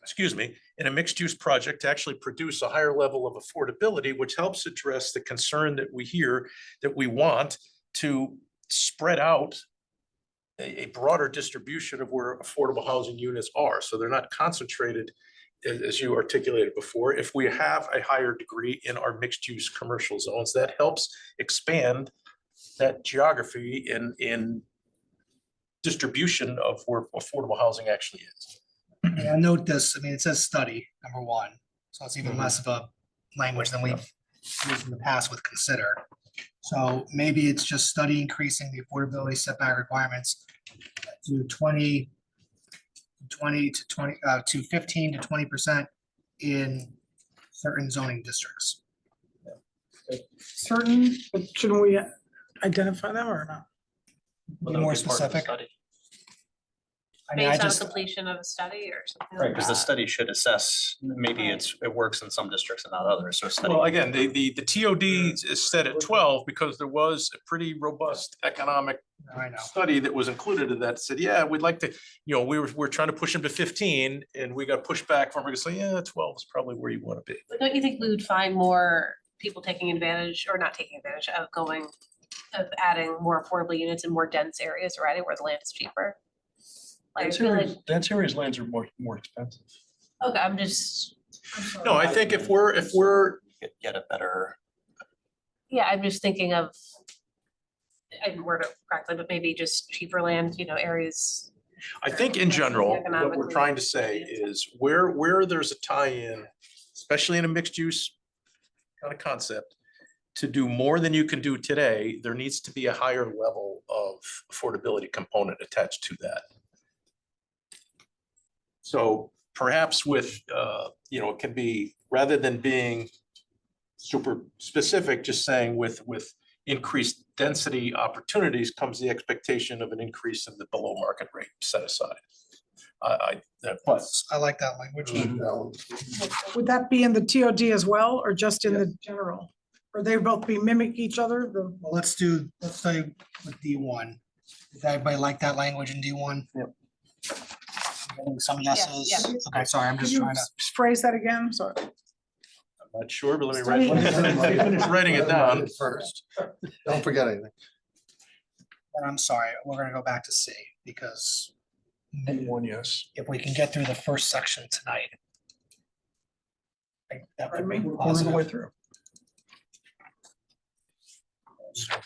excuse me, in a mixed-use project to actually produce a higher level of affordability, which helps address the concern that we hear that we want to spread out a broader distribution of where affordable housing units are. So they're not concentrated, as you articulated before. If we have a higher degree in our mixed-use commercial zones, that helps expand that geography in distribution of where affordable housing actually is. I note this, I mean, it says study, number 1, so it's even less of a language than we've used in the past with consider. So maybe it's just study increasing the affordability setback requirements to 15 to 20% in certain zoning districts. Certain, but shouldn't we identify them or not? Be more specific. I mean, I Based on just, completion of a study or something Right, like because the that. study should assess, maybe it works in some districts and not others, so study. Well, again, the TOD is set at 12 because there was a pretty robust economic I know. study that was included in that, said, yeah, we'd like to, we're trying to push them to 15, and we got pushed back from, so yeah, 12 is probably where you want to be. But don't you think we would find more people taking advantage or not taking advantage of adding more affordable units in more dense areas already where the land is cheaper? Like, I feel like, Dense areas lands are more expensive. okay, I'm just. I'm sorry. No, I think if we're, Get a better, Yeah, I'm just thinking of, I didn't word it correctly, but maybe just cheaper land, areas. I think in general, what we're Economically. trying to say is where there's a tie-in, especially in a mixed use kind of concept, to do more than you can do today, there needs to be a higher level of affordability component attached to that. So perhaps with, it can be, rather than being super specific, just saying with increased density opportunities comes the expectation of an increase in the below market rate set aside. But I like that language. Would that be in the TOD as well, or just in the general? Or they both be mimic each other, the, Well, let's say with D1. Does everybody like that language in D1? Yep. Some yeses. yeah. Okay, sorry, I'm can just you trying to. phrase that again? Sorry. I'm not sure, but let me Study- finish writing it down. First, don't forget anything. And I'm sorry, we're gonna go back to C because D1, yes. if we can get through the first section tonight. That would Pardon me? be We're the way positive. through. I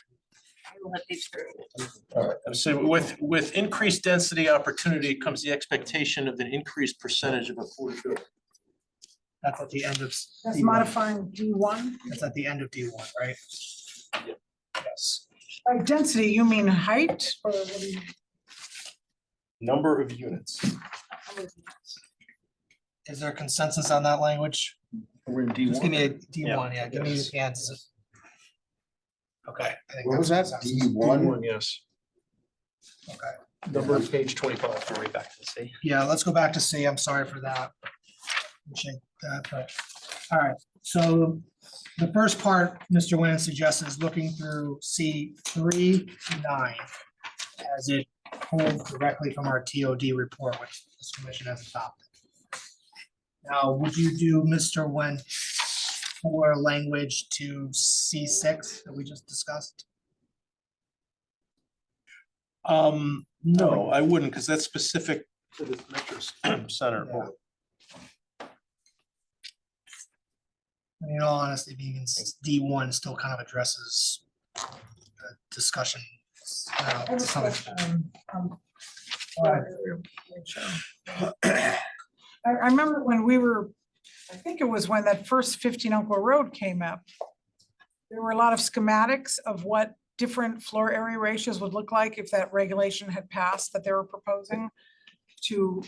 will have page three. So with increased density opportunity comes the expectation of an increased percentage of affordability. That's at the end of. That's D1. modifying D1. That's at the end of D1, right? Yes. By density, you mean height or what do you? Number of units. Is there consensus on that language? We're in Just give me a D1. D1, yeah, give me Yes. the answers. Okay. I think What was that? that's D1? D1, yes. Okay, Number of page 25. Are we back to C? yeah, let's go back to C. I'm sorry for that. Appreciate that, but, all right, so the first part, Mr. Nguyen suggests is looking through C3 to 9 as it pulls directly from our TOD report, which this commission has adopted. Now, would you do, Mr. Nguyen, for language to C6 that we just discussed? No, I wouldn't, because that's specific to the Metro Center. Yeah. I mean, in all honesty, even D1 still kind of addresses the discussion. To some extent. I remember when we were, I think it was when that first 15 Uncle Road came up. There were a lot of schematics of what different floor area ratios would look like if that regulation had passed that they were proposing to,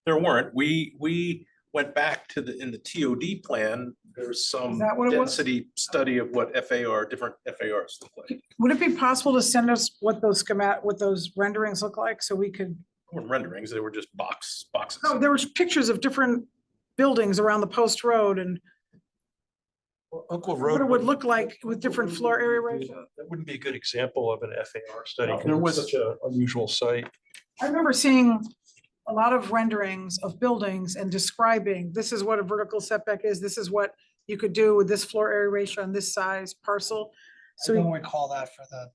There weren't. We went back to in the TOD plan, there's some Is that what it was? density study of what different FARs look like. would it be possible to send us what those what those renderings look like so we could? They weren't renderings, they were just boxes. No, there was pictures of different buildings around the post road and Uncle what Road. it would look like with different floor area ratios. That wouldn't be a good example of an FAR study. No, 'cause there it's was- Such an unusual site. I remember seeing a lot of renderings of buildings and describing, this is what a vertical setback is, this is what you could do with this floor area ratio on this size parcel. I don't So recall that for the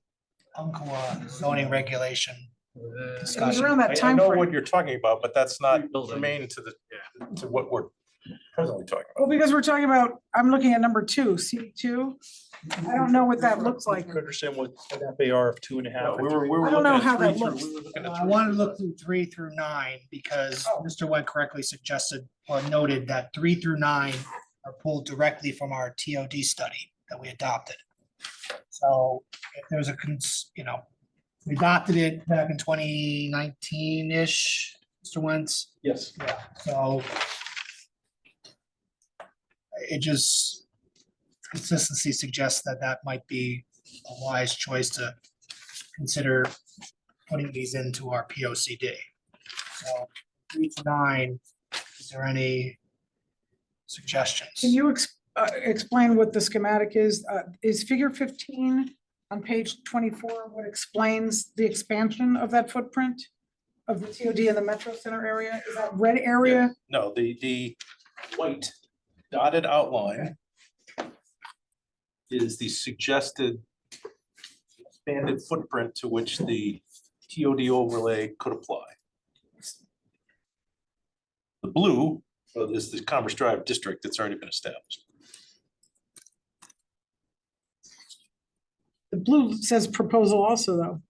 Umpqua zoning regulation it was discussion. around that I time know what frame. you're talking about, but that's not Building. germane to what we're presently talking Well, about. because we're talking about, I'm looking at number 2, C2. I don't know what that looks like. I understand what an FAR of 2.5. We were I don't know looking at how that 3 through- looks. we were looking at I 3 wanted to through look through 3 through 9 because Oh. Mr. Went correctly suggested or noted that 3 through 9 are pulled directly from our TOD study that we adopted. So if there's we adopted it back in 2019-ish, Mr. Wentz. Yes. Yeah, so it just, consistency suggests that that might be a wise choice to consider putting these into our P O C D. So 3 to 9, is there any suggestions? Can you explain what the schematic is? Is figure 15 on page 24 what explains the expansion of that footprint of the TOD in the Metro Center area? Is that red area? No, the white dotted outline is the suggested expanded footprint to which the TOD overlay could apply. The blue is the Commerce Drive district that's already been established. The blue says proposal also, though.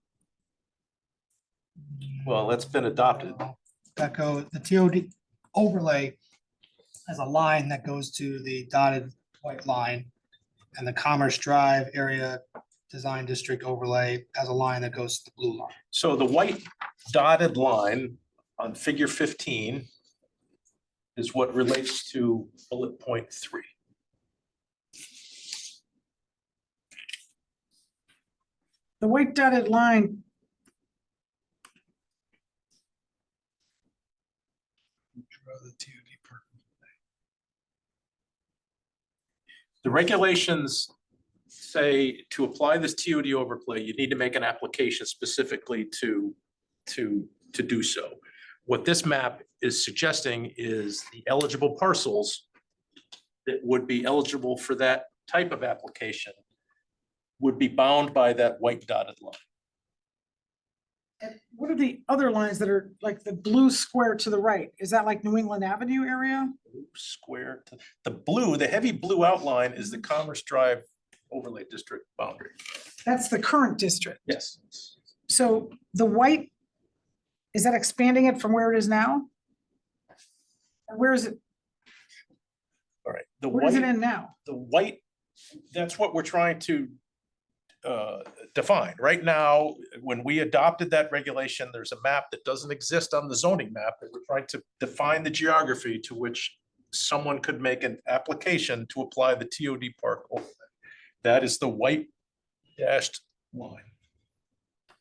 Well, that's been adopted. That the TOD overlay has a line that goes to the dotted white line. And the Commerce Drive area design district overlay has a line that goes to the blue line. So the white dotted line on figure 15 is what relates to bullet point 3. The white dotted line, The regulations say to apply this TOD overlay, you need to make an application specifically to do so. What this map is suggesting is the eligible parcels that would be eligible for that type of application would be bound by that white dotted line. and what are the other lines that are like the blue square to the right? Is that like New England Avenue area? Square to, the blue, the heavy blue outline is the Commerce Drive overlay district boundary. That's the current district. Yes. So the white, is that expanding it from where it is now? And where is it, All right. The where is it white, in now? the white, that's what we're trying to define. Right now, when we adopted that regulation, there's a map that doesn't exist on the zoning map that we're trying to define the geography to which someone could make an application to apply the TOD park overlay. That is the white dashed line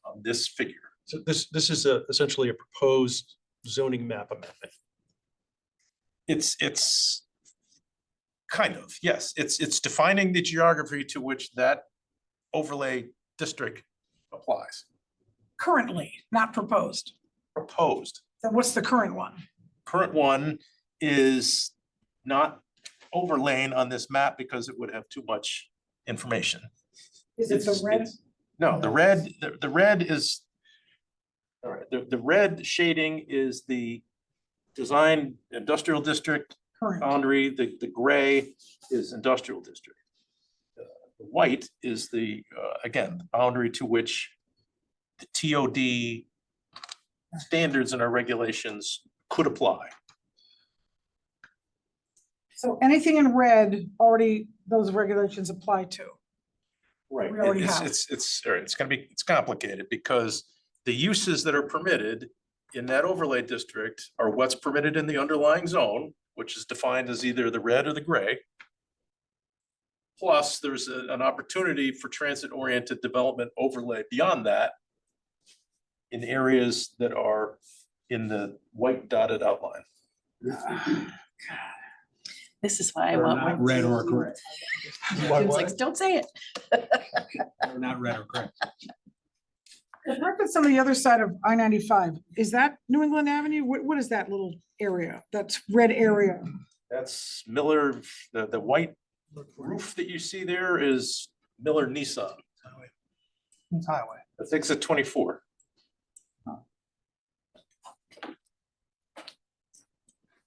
on this figure. So this is essentially a proposed zoning map amendment. It's kind of, yes, it's defining the geography to which that overlay district applies, Currently, not proposed. proposed. Then what's the current one? Current one is not overlaying on this map because it would have too much information. Is it the It's- red? it's- No, the red is, all right, the red shading is the design industrial district Current. boundary, the gray is industrial district. The white is the, again, the boundary to which the TOD standards and our regulations could apply. So anything in red, already those regulations apply to. Right. We already have. All right, it's gonna be, it's complicated because the uses that are permitted in that overlay district are what's permitted in the underlying zone, which is defined as either the red or the gray. Plus, there's an opportunity for transit-oriented development overlay beyond that in areas that are in the white dotted outline. This is why I want. one. Red or gray. Jim's like, don't say it. Not red or gray. The part that's on the other side of I-95, is that New England Avenue? What is that little area? That's red area? That's Miller, the white roof that you see there is Miller Nissan. It's highway. That's exit 24.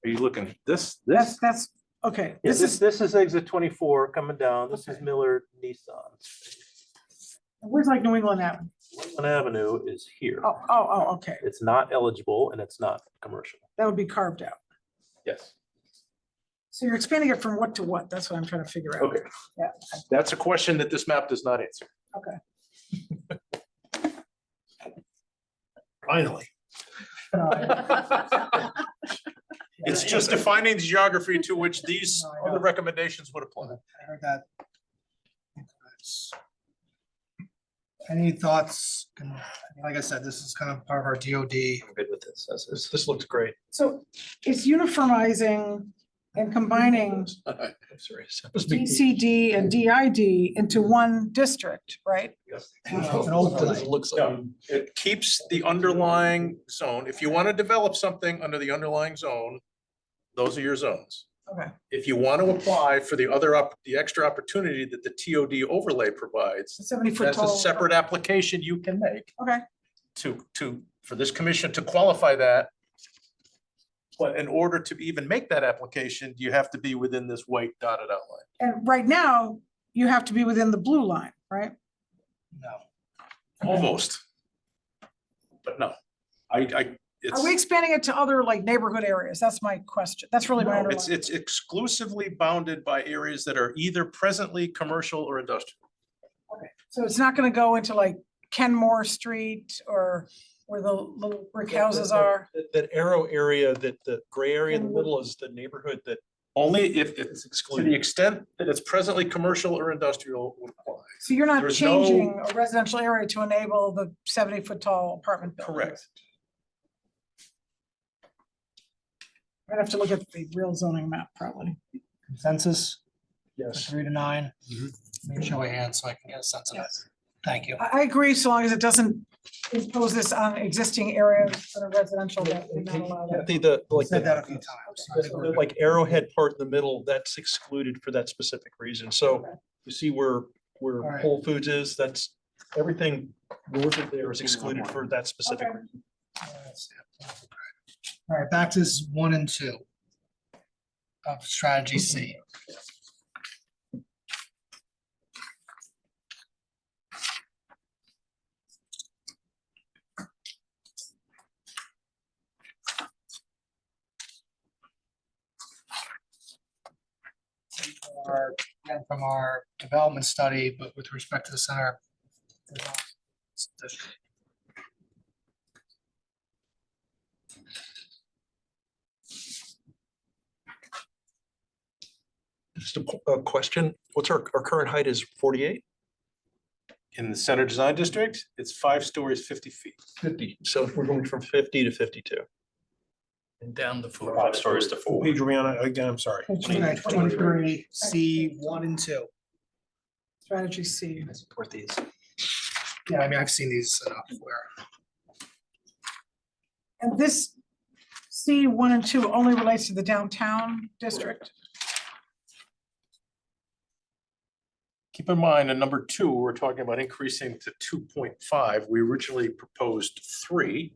Are you looking, this, That's, okay, yeah, this is, this is exit 24 coming down. This is Okay. Miller Nissan. where's like New England Avenue? Woodland Avenue is here. Oh, okay, It's not eligible and it's not commercial. that would be carved out. Yes. So you're expanding it from what to what? That's what I'm trying to figure out. Okay. Yeah. That's a question that this map does not answer. Okay. Finally. It's just defining the geography to which these No, I know. other recommendations would apply. I heard that. Any thoughts? Like I said, this is kind of part of our DOD. I'm good with this. This looks great. So it's uniformizing and combining I'm serious. That was me. DCD and DID into one district, right? It's an overlay. It looks Yeah. like. It keeps the underlying zone. If you want to develop something under the underlying zone, those are your zones. Okay. If you want to apply for the other the extra opportunity that the TOD overlay provides, 70-foot that's a tall. separate application you can make Okay, for this commission to qualify that. But in order to even make that application, you have to be within this white dotted outline. and right now, you have to be within the blue line, right? No. Almost. But no, it's. Are we expanding it to other like neighborhood areas? That's my question. That's really my No, it's underlying. exclusively bounded by areas that are either presently commercial or industrial. Okay, so it's not gonna go into like Kenmore Street or where the little brick houses are. That arrow area, that the gray area in the middle is the neighborhood that Only if is it's to the excluded. extent that it's presently commercial or industrial would apply. So you're not There's no- changing a residential area to enable the 70-foot tall apartment building? Correct. I'd have to look at the real zoning map probably. Consensus, Yes. 3 to 9. Let me show a hand so I can get a sense of it. Thank you. I agree, so long as it doesn't impose this on existing areas that are residential that we're not allowed. Kathy, the, like, Said that a the, few times. I think we're good. like arrowhead part in the middle, that's excluded for that specific reason. So you see where Alright. Whole Foods is, that's everything north of there is excluded for that specific Okay. reason. All right, back to this 1 and 2 of strategy C. Again, from our development study, but with respect to the center. District. Just a question, what's our current height is 48? In the center design district, it's 5 stories, 50 feet. 50. So we're going from 50 to 52. And down the four. 5 stories to 4. Page Rihanna, again, I'm sorry. Okay, 23, C, 1 and 2. Strategy C. I support these. Yeah, I mean, I've seen these enough where. And this C 1 and 2 only relates to the downtown district? Keep in mind, in number 2, we're talking about increasing to 2.5. We originally proposed 3.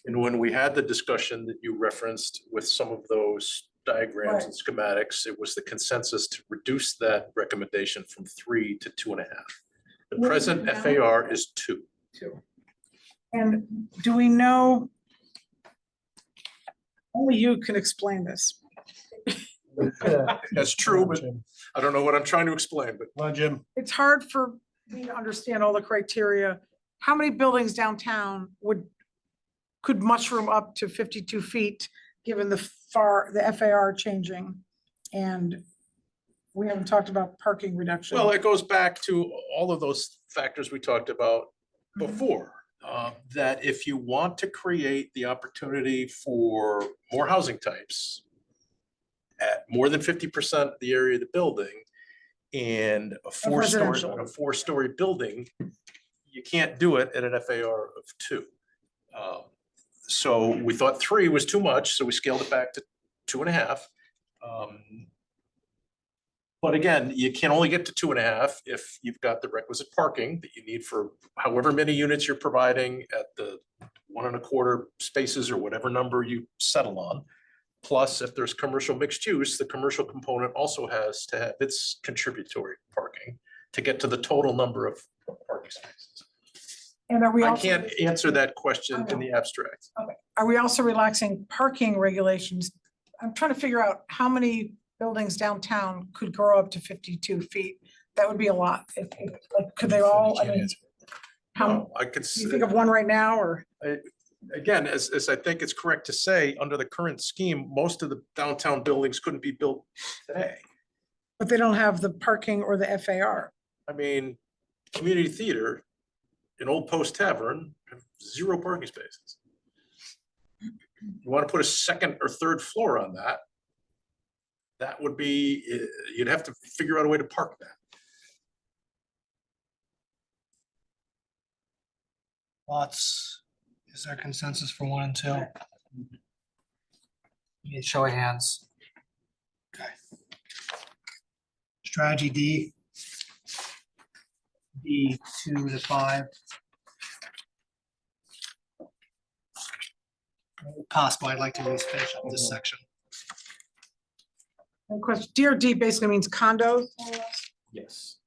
And when we had the discussion that you referenced with some of those diagrams and schematics, it was the consensus to reduce that recommendation from 3 to 2.5. The What is present it now? FAR is 2. And do we know? Only you can explain this. That's true, but I don't know what I'm trying to explain, but Come on, Jim. It's hard for me to understand all the criteria. How many buildings downtown could mushroom up to 52 feet, given the FAR changing? And we haven't talked about parking reduction. well, it goes back to all of those factors we talked about Mhm. before. That if you want to create the opportunity for more housing types at more than 50% of the area of the building and a residential. 4-story building, you can't do it at an FAR of 2. So we thought 3 was too much, so we scaled it back to 2.5. But again, you can only get to 2.5 if you've got the requisite parking that you need for however many units you're providing at the 1.25 spaces or whatever number you settle on. Plus, if there's commercial mixed use, the commercial component also has to have its contributory parking to get to the total number of parking spaces. And are we I also, can't answer that question in the abstract. are we also relaxing parking regulations? I'm trying to figure out how many buildings downtown could grow up to 52 feet. That would be a lot. Like, could they all, I mean, how, No, I could. do you think of one right now or? Again, as I think it's correct to say, under the current scheme, most of the downtown buildings couldn't be built today. But they don't have the parking or the FAR. I mean, community theater in Old Post Tavern, have 0 parking spaces. You want to put a second or third floor on that, that would be, you'd have to figure out a way to park that. Thoughts? Is there consensus for 1 and 2? Need a show of hands. Okay. Strategy D. D 2 to 5. If possible, I'd like to at least finish up this section. And question, DRD basically means condos. more or less? Yes.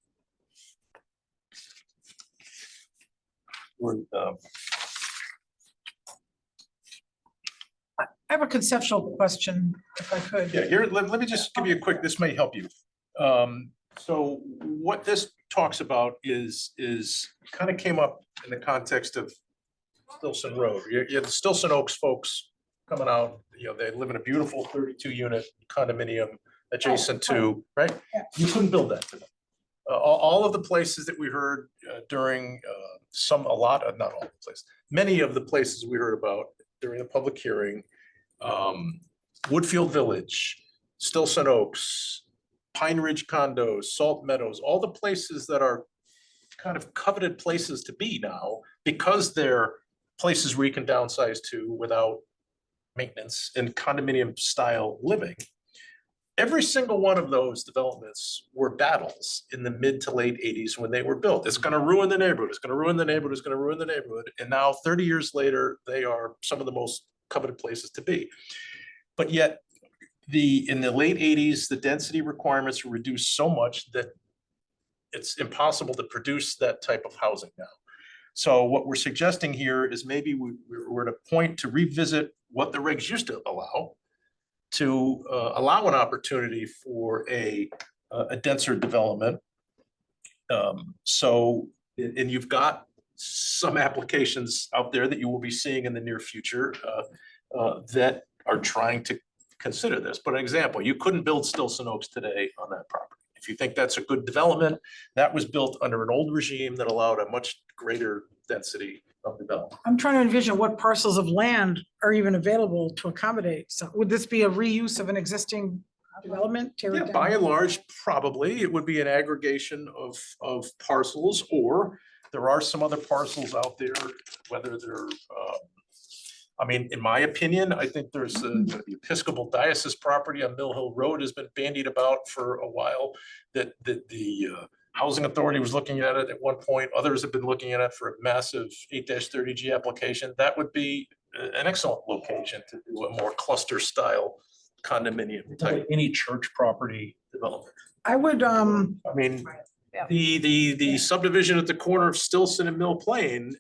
I have a conceptual question, if I could. Yeah, here, let me just give you a quick, this may help you. So what this talks about is kind of came up in the context of Stilson Road. You have the Stilson Oaks folks coming out, they live in a beautiful 32 unit condominium adjacent to, right? Yeah. You couldn't build that for them. All of the places that we heard during not all the places, many of the places we heard about during the public hearing, Woodfield Village, Stilson Oaks, Pine Ridge Condos, Salt Meadows, all the places that are kind of coveted places to be now because they're places where you can downsize to without maintenance and condominium style living. Every single one of those developments were battles in the mid to late 80s when they were built. It's going to ruin the neighborhood. It's going to ruin the neighborhood. It's going to ruin the neighborhood. And now 30 years later, they are some of the most coveted places to be. But yet in the late 80s, the density requirements were reduced so much that it's impossible to produce that type of housing now. So what we're suggesting here is maybe we're at a point to revisit what the regs used to allow, to allow an opportunity for a denser development. And you've got some applications out there that you will be seeing in the near future that are trying to consider this. But an example, you couldn't build Stilson Oaks today on that property. If you think that's a good development, that was built under an old regime that allowed a much greater density of development. I'm trying to envision what parcels of land are even available to accommodate. So would this be a reuse of an existing development? Tear it Yeah, down? by and large, probably it would be an aggregation of parcels, or there are some other parcels out there, whether they're, I mean, in my opinion, I think there's the Episcopal Diocese property on Mill Hill Road has been bandied about for a while, that the Housing Authority was looking at it at one point. Others have been looking at it for a massive 8-30G application. That would be an excellent location to do a more cluster style condominium type Any church property. development. I would, I mean, Yeah. the subdivision at the corner of Stilson and Mill Plain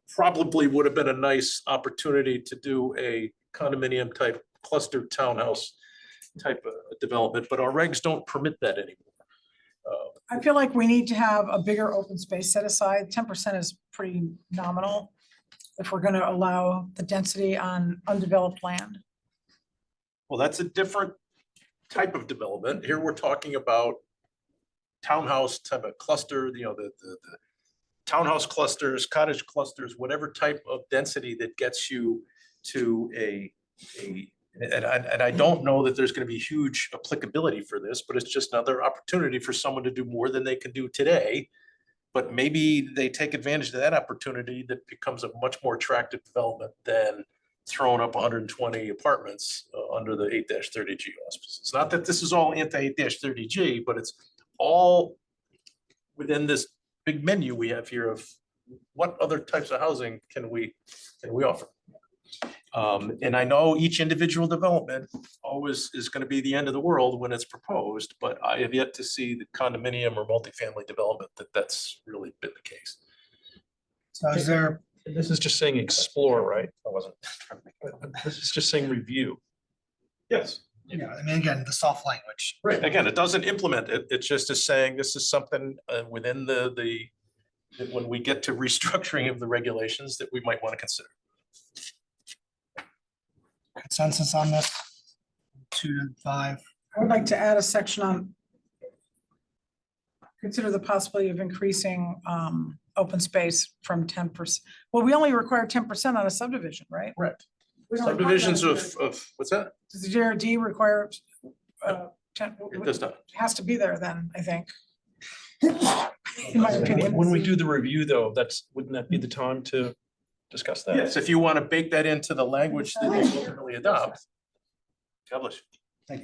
probably would have been a nice opportunity to do a condominium type cluster townhouse type of development, but our regs don't permit that anymore. I feel like we need to have a bigger open space set aside. 10% is pretty nominal if we're gonna allow the density on undeveloped land. Well, that's a different type of development. Here we're talking about townhouse type of cluster, the townhouse clusters, cottage clusters, whatever type of density that gets you to and I don't know that there's going to be huge applicability for this, but it's just another opportunity for someone to do more than they can do today. But maybe they take advantage of that opportunity that becomes a much more attractive development than throwing up 120 apartments under the 8-30G auspices. It's not that this is all anti-8-30G, but it's all within this big menu we have here of what other types of housing can we offer. And I know each individual development always is going to be the end of the world when it's proposed, but I have yet to see the condominium or multifamily development that's really been the case. So is there, This is just saying explore, right? I wasn't. This is just saying review. Yes. yeah, I mean, again, the soft language. Right, again, it doesn't implement it, it just is saying this is something within that when we get to restructuring of the regulations that we might want to consider. Consensus on this? 2 to 5. I would like to add a section on consider the possibility of increasing open space from 10%. Well, we only require 10% on a subdivision, right? Correct. We don't require Subdivisions that. of, what's that? Does the DRD require 10? It does not. It has to be there then, I think. In my opinion. When we do the review though, wouldn't that be the time to discuss that? Yes, if you want to bake that into the language that they ultimately adopt. God bless you.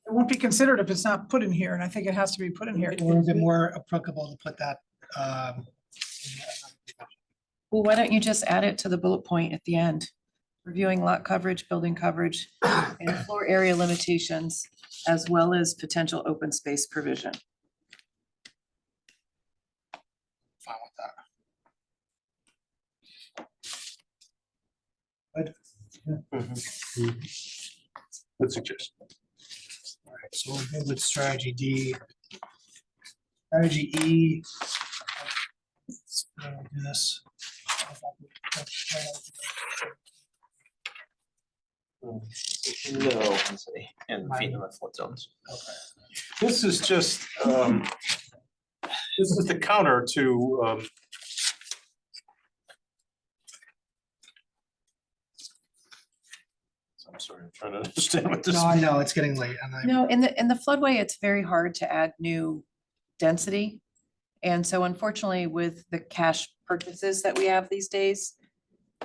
It won't be considered if it's not put in here, and I think it has to be put in here. Or is it more applicable to put that? Well, why don't you just add it to the bullet point at the end? Reviewing lot coverage, building coverage, and floor area limitations, as well as potential open space provision. Fine with that. Good suggestion. All right, so we're good with strategy D. Strategy E. Let's do this. No, let's see, and feet in the flood zones. This is just, this is the counter to, I'm sorry, I'm trying to understand what this. No, I know, it's getting late and I. No, in the floodway, it's very hard to add new density. And so unfortunately, with the cash purchases that we have these days,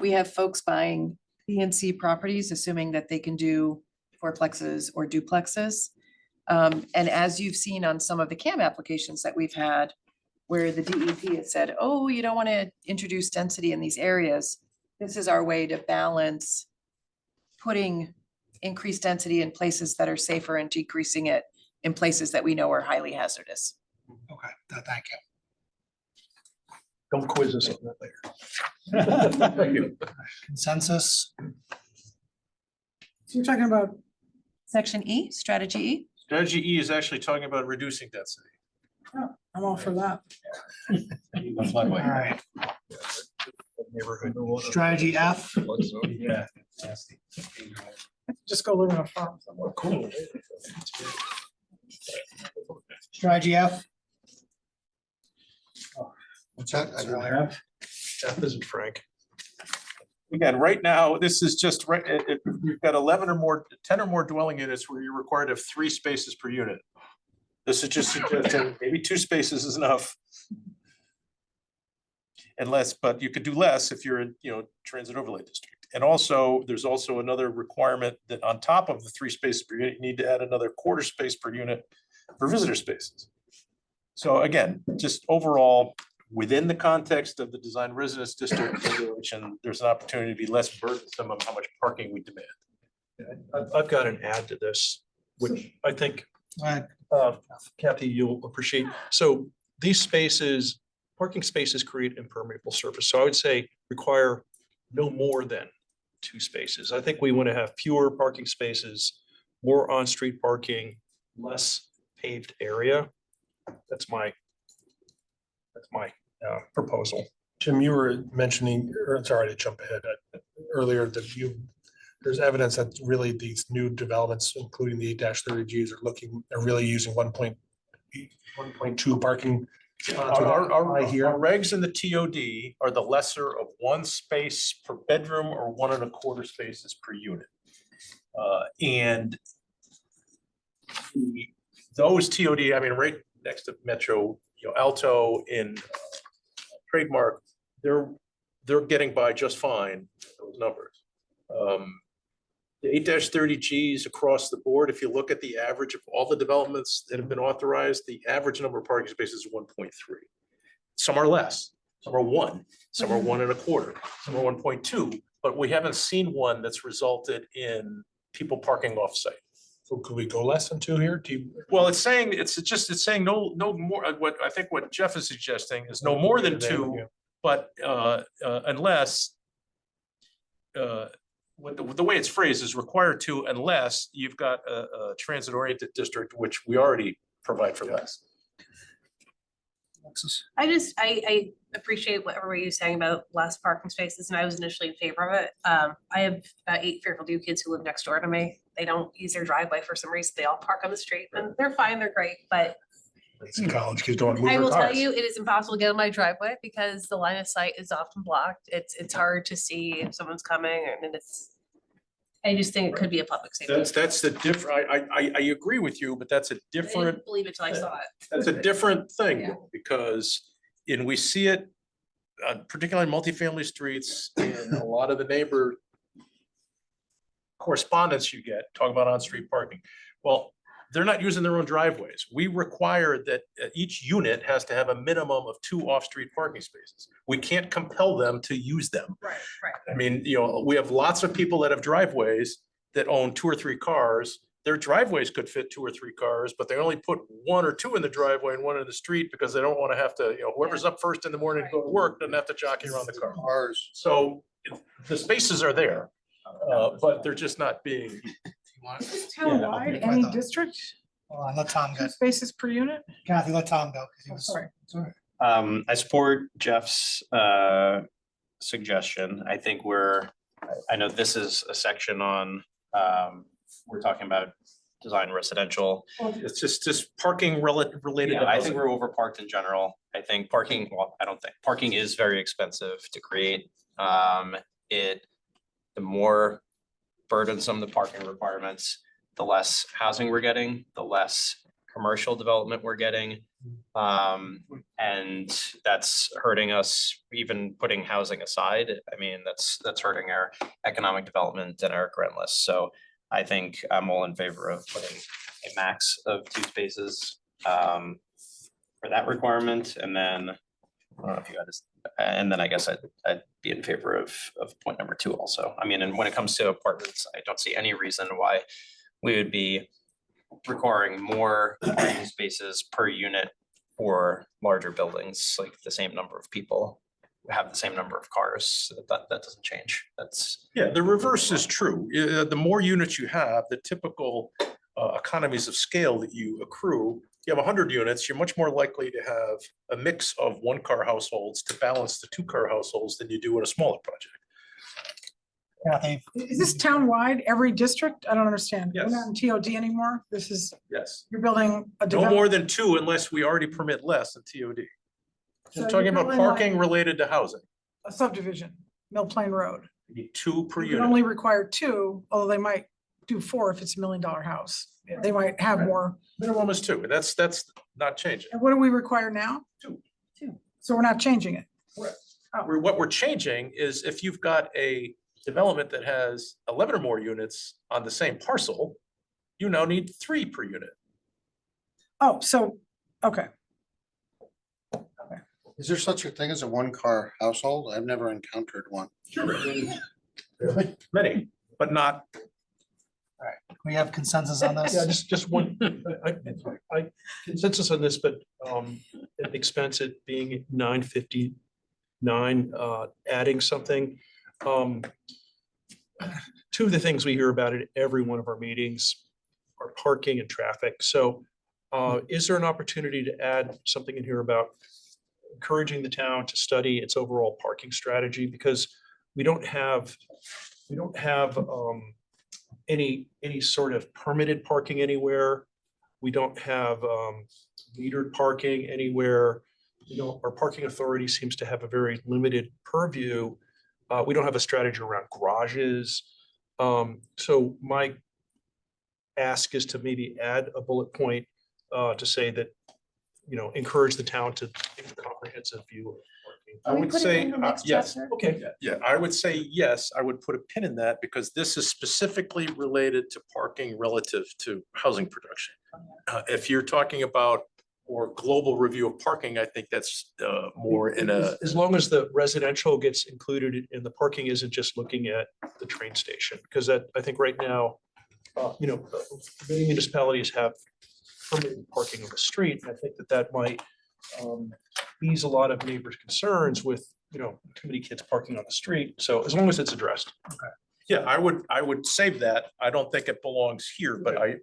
we have folks buying B and C properties, assuming that they can do fourplexes or duplexes. And as you've seen on some of the CAM applications that we've had, where the DEP has said, oh, you don't want to introduce density in these areas. This is our way to balance putting increased density in places that are safer and decreasing it in places that we know are highly hazardous. Okay, thank you. Don't quiz us on that later. Thank you. Consensus, So you're talking about, Section E, strategy E. Strategy E is actually talking about reducing density. I'm all for that. all right. Neighborhood. Strategy F, Yeah. Just go live in a farm somewhere. Cool. strategy F. What's that? I didn't hear. F isn't Frank. Again, right now, this is just right, you've got 11 or more, 10 or more dwelling units where you're required to have 3 spaces per unit. This is just suggesting maybe 2 spaces is enough. And less, but you could do less if you're in, transit overlay district. And also, there's also another requirement that on top of the 3 spaces per unit, you need to add another quarter space per unit for visitor spaces. So again, just overall, within the context of the design residence district regulation, there's an opportunity to be less burdensome of how much parking we demand. I've got an add to this, which I think Right. Kathy, you'll appreciate. So these spaces, parking spaces create impermeable surface. So I would say require no more than 2 spaces. I think we want to have fewer parking spaces, more on-street parking, less paved area. That's my proposal. Jim, you were mentioning, or sorry to jump ahead, earlier that there's evidence that really these new developments, including the 8-30Gs are really using 1.2 parking. spots with Our our here. regs in the TOD are the lesser of 1 space per bedroom or 1 1/4 spaces per unit. And those TOD, I mean, right next to Metro, Alto in Trademark, they're getting by just fine, those numbers. The 8-30Gs across the board, if you look at the average of all the developments that have been authorized, the average number of parking spaces is 1.3. Some are less, some are 1, some are 1 1/4, some are 1.2, but we haven't seen one that's resulted in people parking off-site. So could we go less than 2 here? Well, it's saying no more, what Jeff is suggesting is no more than 2, but unless the way it's phrased is required to unless you've got a transit-oriented district, which we already provide for less. I appreciate what everybody is saying about less parking spaces, and I was initially in favor of it. I have 8 Fairfield U kids who live next door to me. They don't use their driveway for some reason. They all park on the street, and they're fine, they're great, but College kids don't move I their will tell cars. you, it is impossible to get on my driveway because the line of sight is often blocked. It's hard to see if someone's coming, and I just think it could be a public safety. That's the different, I agree with you, but that's a I different, didn't believe it till I saw it. that's a different thing, Yeah. because, and we see it, particularly in multifamily streets, and a lot of the neighbor correspondence you get, talk about on-street parking. Well, they're not using their own driveways. We require that each unit has to have a minimum of 2 off-street parking spaces. We can't compel them to use them. Right, right. I mean, we have lots of people that have driveways that own 2 or 3 cars. Their driveways could fit 2 or 3 cars, but they only put 1 or 2 in the driveway and 1 in the street because they don't want to have to, whoever's up first in the morning to go to work doesn't have to jockey around the car. Cars. So the spaces are there, but they're just not being. Townwide, Yeah. any district, Hold on, let Tom go. 2 spaces per unit? Kathy, let Tom go. 'Cause he Oh, was- sorry. it's all right. I support Jeff's suggestion. I think I know this is a section on, we're talking about design residential. It's just parking related. Yeah, to I think housing. we're overparked in general. I think parking, well, I don't think, parking is very expensive to create. The more burdensome the parking requirements, the less housing we're getting, the less commercial development we're getting. And that's hurting us, even putting housing aside. I mean, that's hurting our economic development and our grant list. So I think I'm all in favor of putting a max of 2 spaces for that requirement. And then, I don't know if you had this, and then I guess I'd be in favor of point number 2 also. I mean, and when it comes to apartments, I don't see any reason why we would be requiring more parking spaces per unit for larger buildings, like the same number of people have the same number of cars. That doesn't change. That's, Yeah, the reverse is true. The more units you have, the typical economies of scale that you accrue, you have 100 units, you're much more likely to have a mix of 1-car households to balance the 2-car households than you do in a smaller project. Kathy, Is this townwide, every district? I don't understand. We're Yes. not in TOD anymore. This is, Yes. you're building a. No develop- more than 2 unless we already permit less in TOD. So I'm talking you're about building like parking related to housing. A subdivision, Mill Plain Road. You need 2 per You can unit. only require 2, although they might do 4 if it's $1 million house. They might have Right. more. Minimum is 2. That's not changing. And what do we require now? 2. So we're not changing it. What we're changing is if you've got a development that has 11 or more units on the same parcel, you now need 3 per unit. Oh, so, okay. Is there such a thing as a 1-car household? I've never encountered one. Many, but not. we have consensus on this? Yeah, just one, I consensus on this, but at the expense it being 9:59, adding something. 2 of the things we hear about at every one of our meetings are parking and traffic. So is there an opportunity to add something in here about encouraging the town to study its overall parking strategy? Because we don't have any sort of permitted parking anywhere. We don't have metered parking anywhere. Our parking authority seems to have a very limited purview. We don't have a strategy around garages. So my ask is to maybe add a bullet point to say that, encourage the town to take a comprehensive view of parking. I would say, yes. Okay. Yeah, I would say yes. I would put a pin in that because this is specifically related to parking relative to housing production. If you're talking about more global review of parking, I think that's more in a, As long as the residential gets included and the parking isn't just looking at the train station, because that, I think right now, many municipalities have permitted parking on the street. And I think that might ease a lot of neighbors' concerns with, too many kids parking on the street. So as long as it's addressed. yeah, I would save that. I don't think it belongs here, but I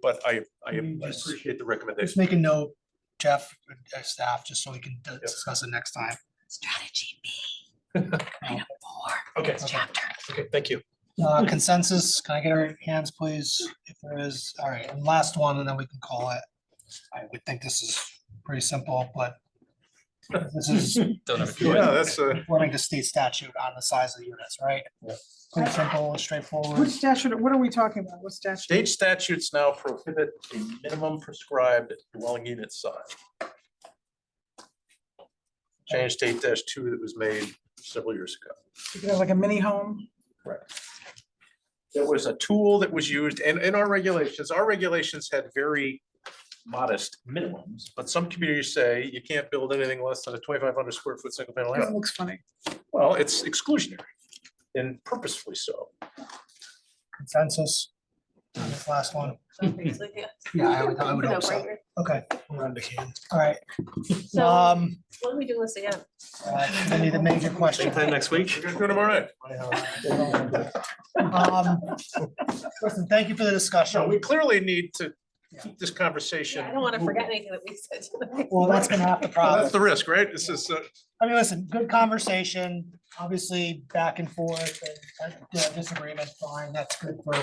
appreciate the Just recommendation. make a note, Jeff, staff, just so we can discuss it next time. Strategy B. Okay. Chapter. Okay, thank you. Consensus, can I get our hands, please? If there is, all right, and last one, and then we can call it. I would think this is pretty simple, but this is don't have a Yeah, that's according to state statute on the size of the units, right? Pretty simple, straightforward. Which statute, what are we talking about? What statute? state statutes now prohibit a minimum prescribed dwelling unit size. Change to 8-2 that was made several years ago. You could have like a mini home. There was a tool that was used in our regulations had very modest minimums, but some communities say you can't build anything less than a 2,500 square foot single family It house. looks funny. Well, it's exclusionary and purposefully so. Consensus on this last one. Obviously, yeah. Yeah, I would hope so. No-brainer. Okay, Around the can. all right. So Um, when are we doing this again? Maybe the major question. Same time next week. We're gonna do it tomorrow night. Listen, thank you for the So discussion. we clearly need to keep this conversation. Yeah, I don't want to forget anything that we said tonight. Well, that's been half the Well, problem. That's the risk, right? This is, I mean, listen, good conversation. obviously back and forth and disagreement, fine, that's good for.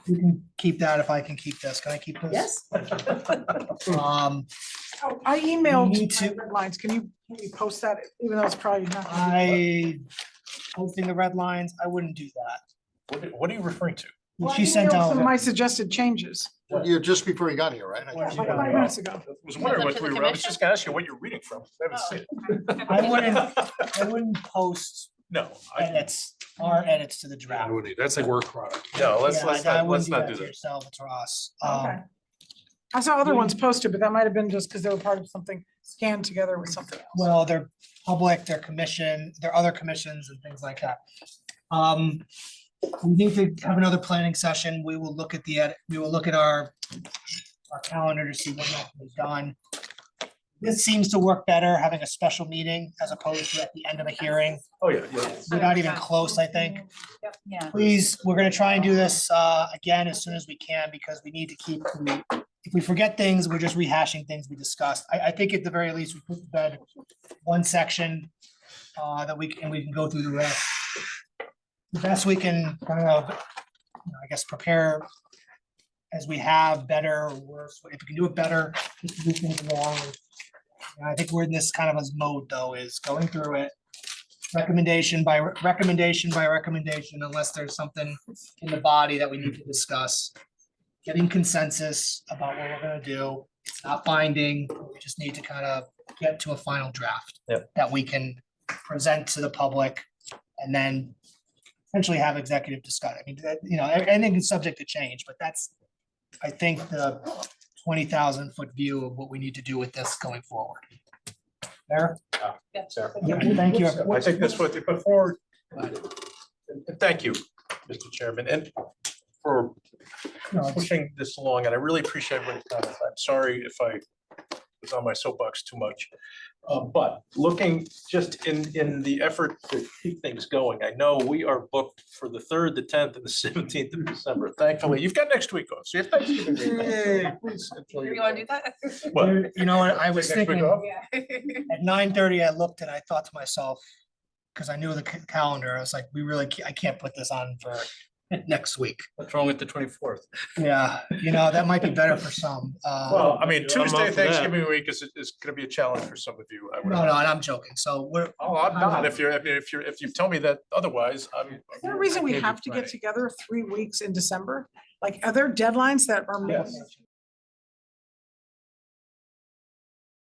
You can keep that if I can keep this. Can I keep this? Yes. Oh, I emailed need my to- red lines. Can you post that, even though it's probably not? Posting the red lines, I wouldn't do that. What are you referring to? Well, I She sent emailed out. some of my suggested changes. You're just before you got here, right? Yeah, like 5 minutes ago. I was wondering what Up to the I was just gonna ask you what you're reading from. I haven't seen it. I wouldn't post No, edits, our edits to the I draft. wouldn't- That's like work product. no, Yeah, let's I not, wouldn't let's not do to that. Yourself, it's Ross. Okay. I saw other ones posted, but that might have been just because they were part of something scanned together with something else. Well, they're public, they're commission, they're other commissions and things like that. We need to have another planning session. We will look at the edit, we will look at our calendar to see what has to be done. This seems to work better, having a special meeting as opposed to at the end of a hearing. Oh, yeah, yeah. We're not even close, I think. Yeah. Please, we're gonna try and do this again as soon as we can because we need to keep, if we forget things, we're just rehashing things we discussed. I think at the very least, we put to bed one section that we can go through the rest. The best we can kind of, I guess, prepare as we have, better or worse. If we can do it better, just to move things along. And I think we're in this kind of a mode though, is going through it recommendation by recommendation by recommendation, unless there's something in the body that we need to discuss. Getting consensus about what we're gonna do. It's not binding. We just need to kind of get to a final draft. Yep. That we can present to the public and then potentially have executive discussion. I mean, that, anything is subject to change, but that's, I think, the 20,000-foot view of what we need to do with this going forward. There? Thank you. I think that's what, before, and thank you, Mr. Chairman, and for No, it's- pushing this along, and I really appreciate everybody's comments. I'm sorry if I was on my soapbox too much. But looking just in the effort to keep things going, I know we are booked for the 3rd, the 10th, and the 17th of December. Thankfully, you've got next week off, so you have Thanksgiving week. Yay, please enjoy your- You wanna do that? What? You know what, I was Take next week thinking, off? Yeah. at 9:30, I looked and I thought to myself, because I knew the calendar, I was like, I can't put this on for next week. What's wrong with the 24th? Yeah, that might be better for some. Well, I mean, I'm Tuesday, up for that. Thanksgiving week is gonna be a challenge for some of you. I would No, and I'm joking. So we're, Oh, I'm not. If you tell me that otherwise, I'm. Is there a reason we I can't have do to get Friday. together 3 weeks in December? Like, are there deadlines that are? Yes.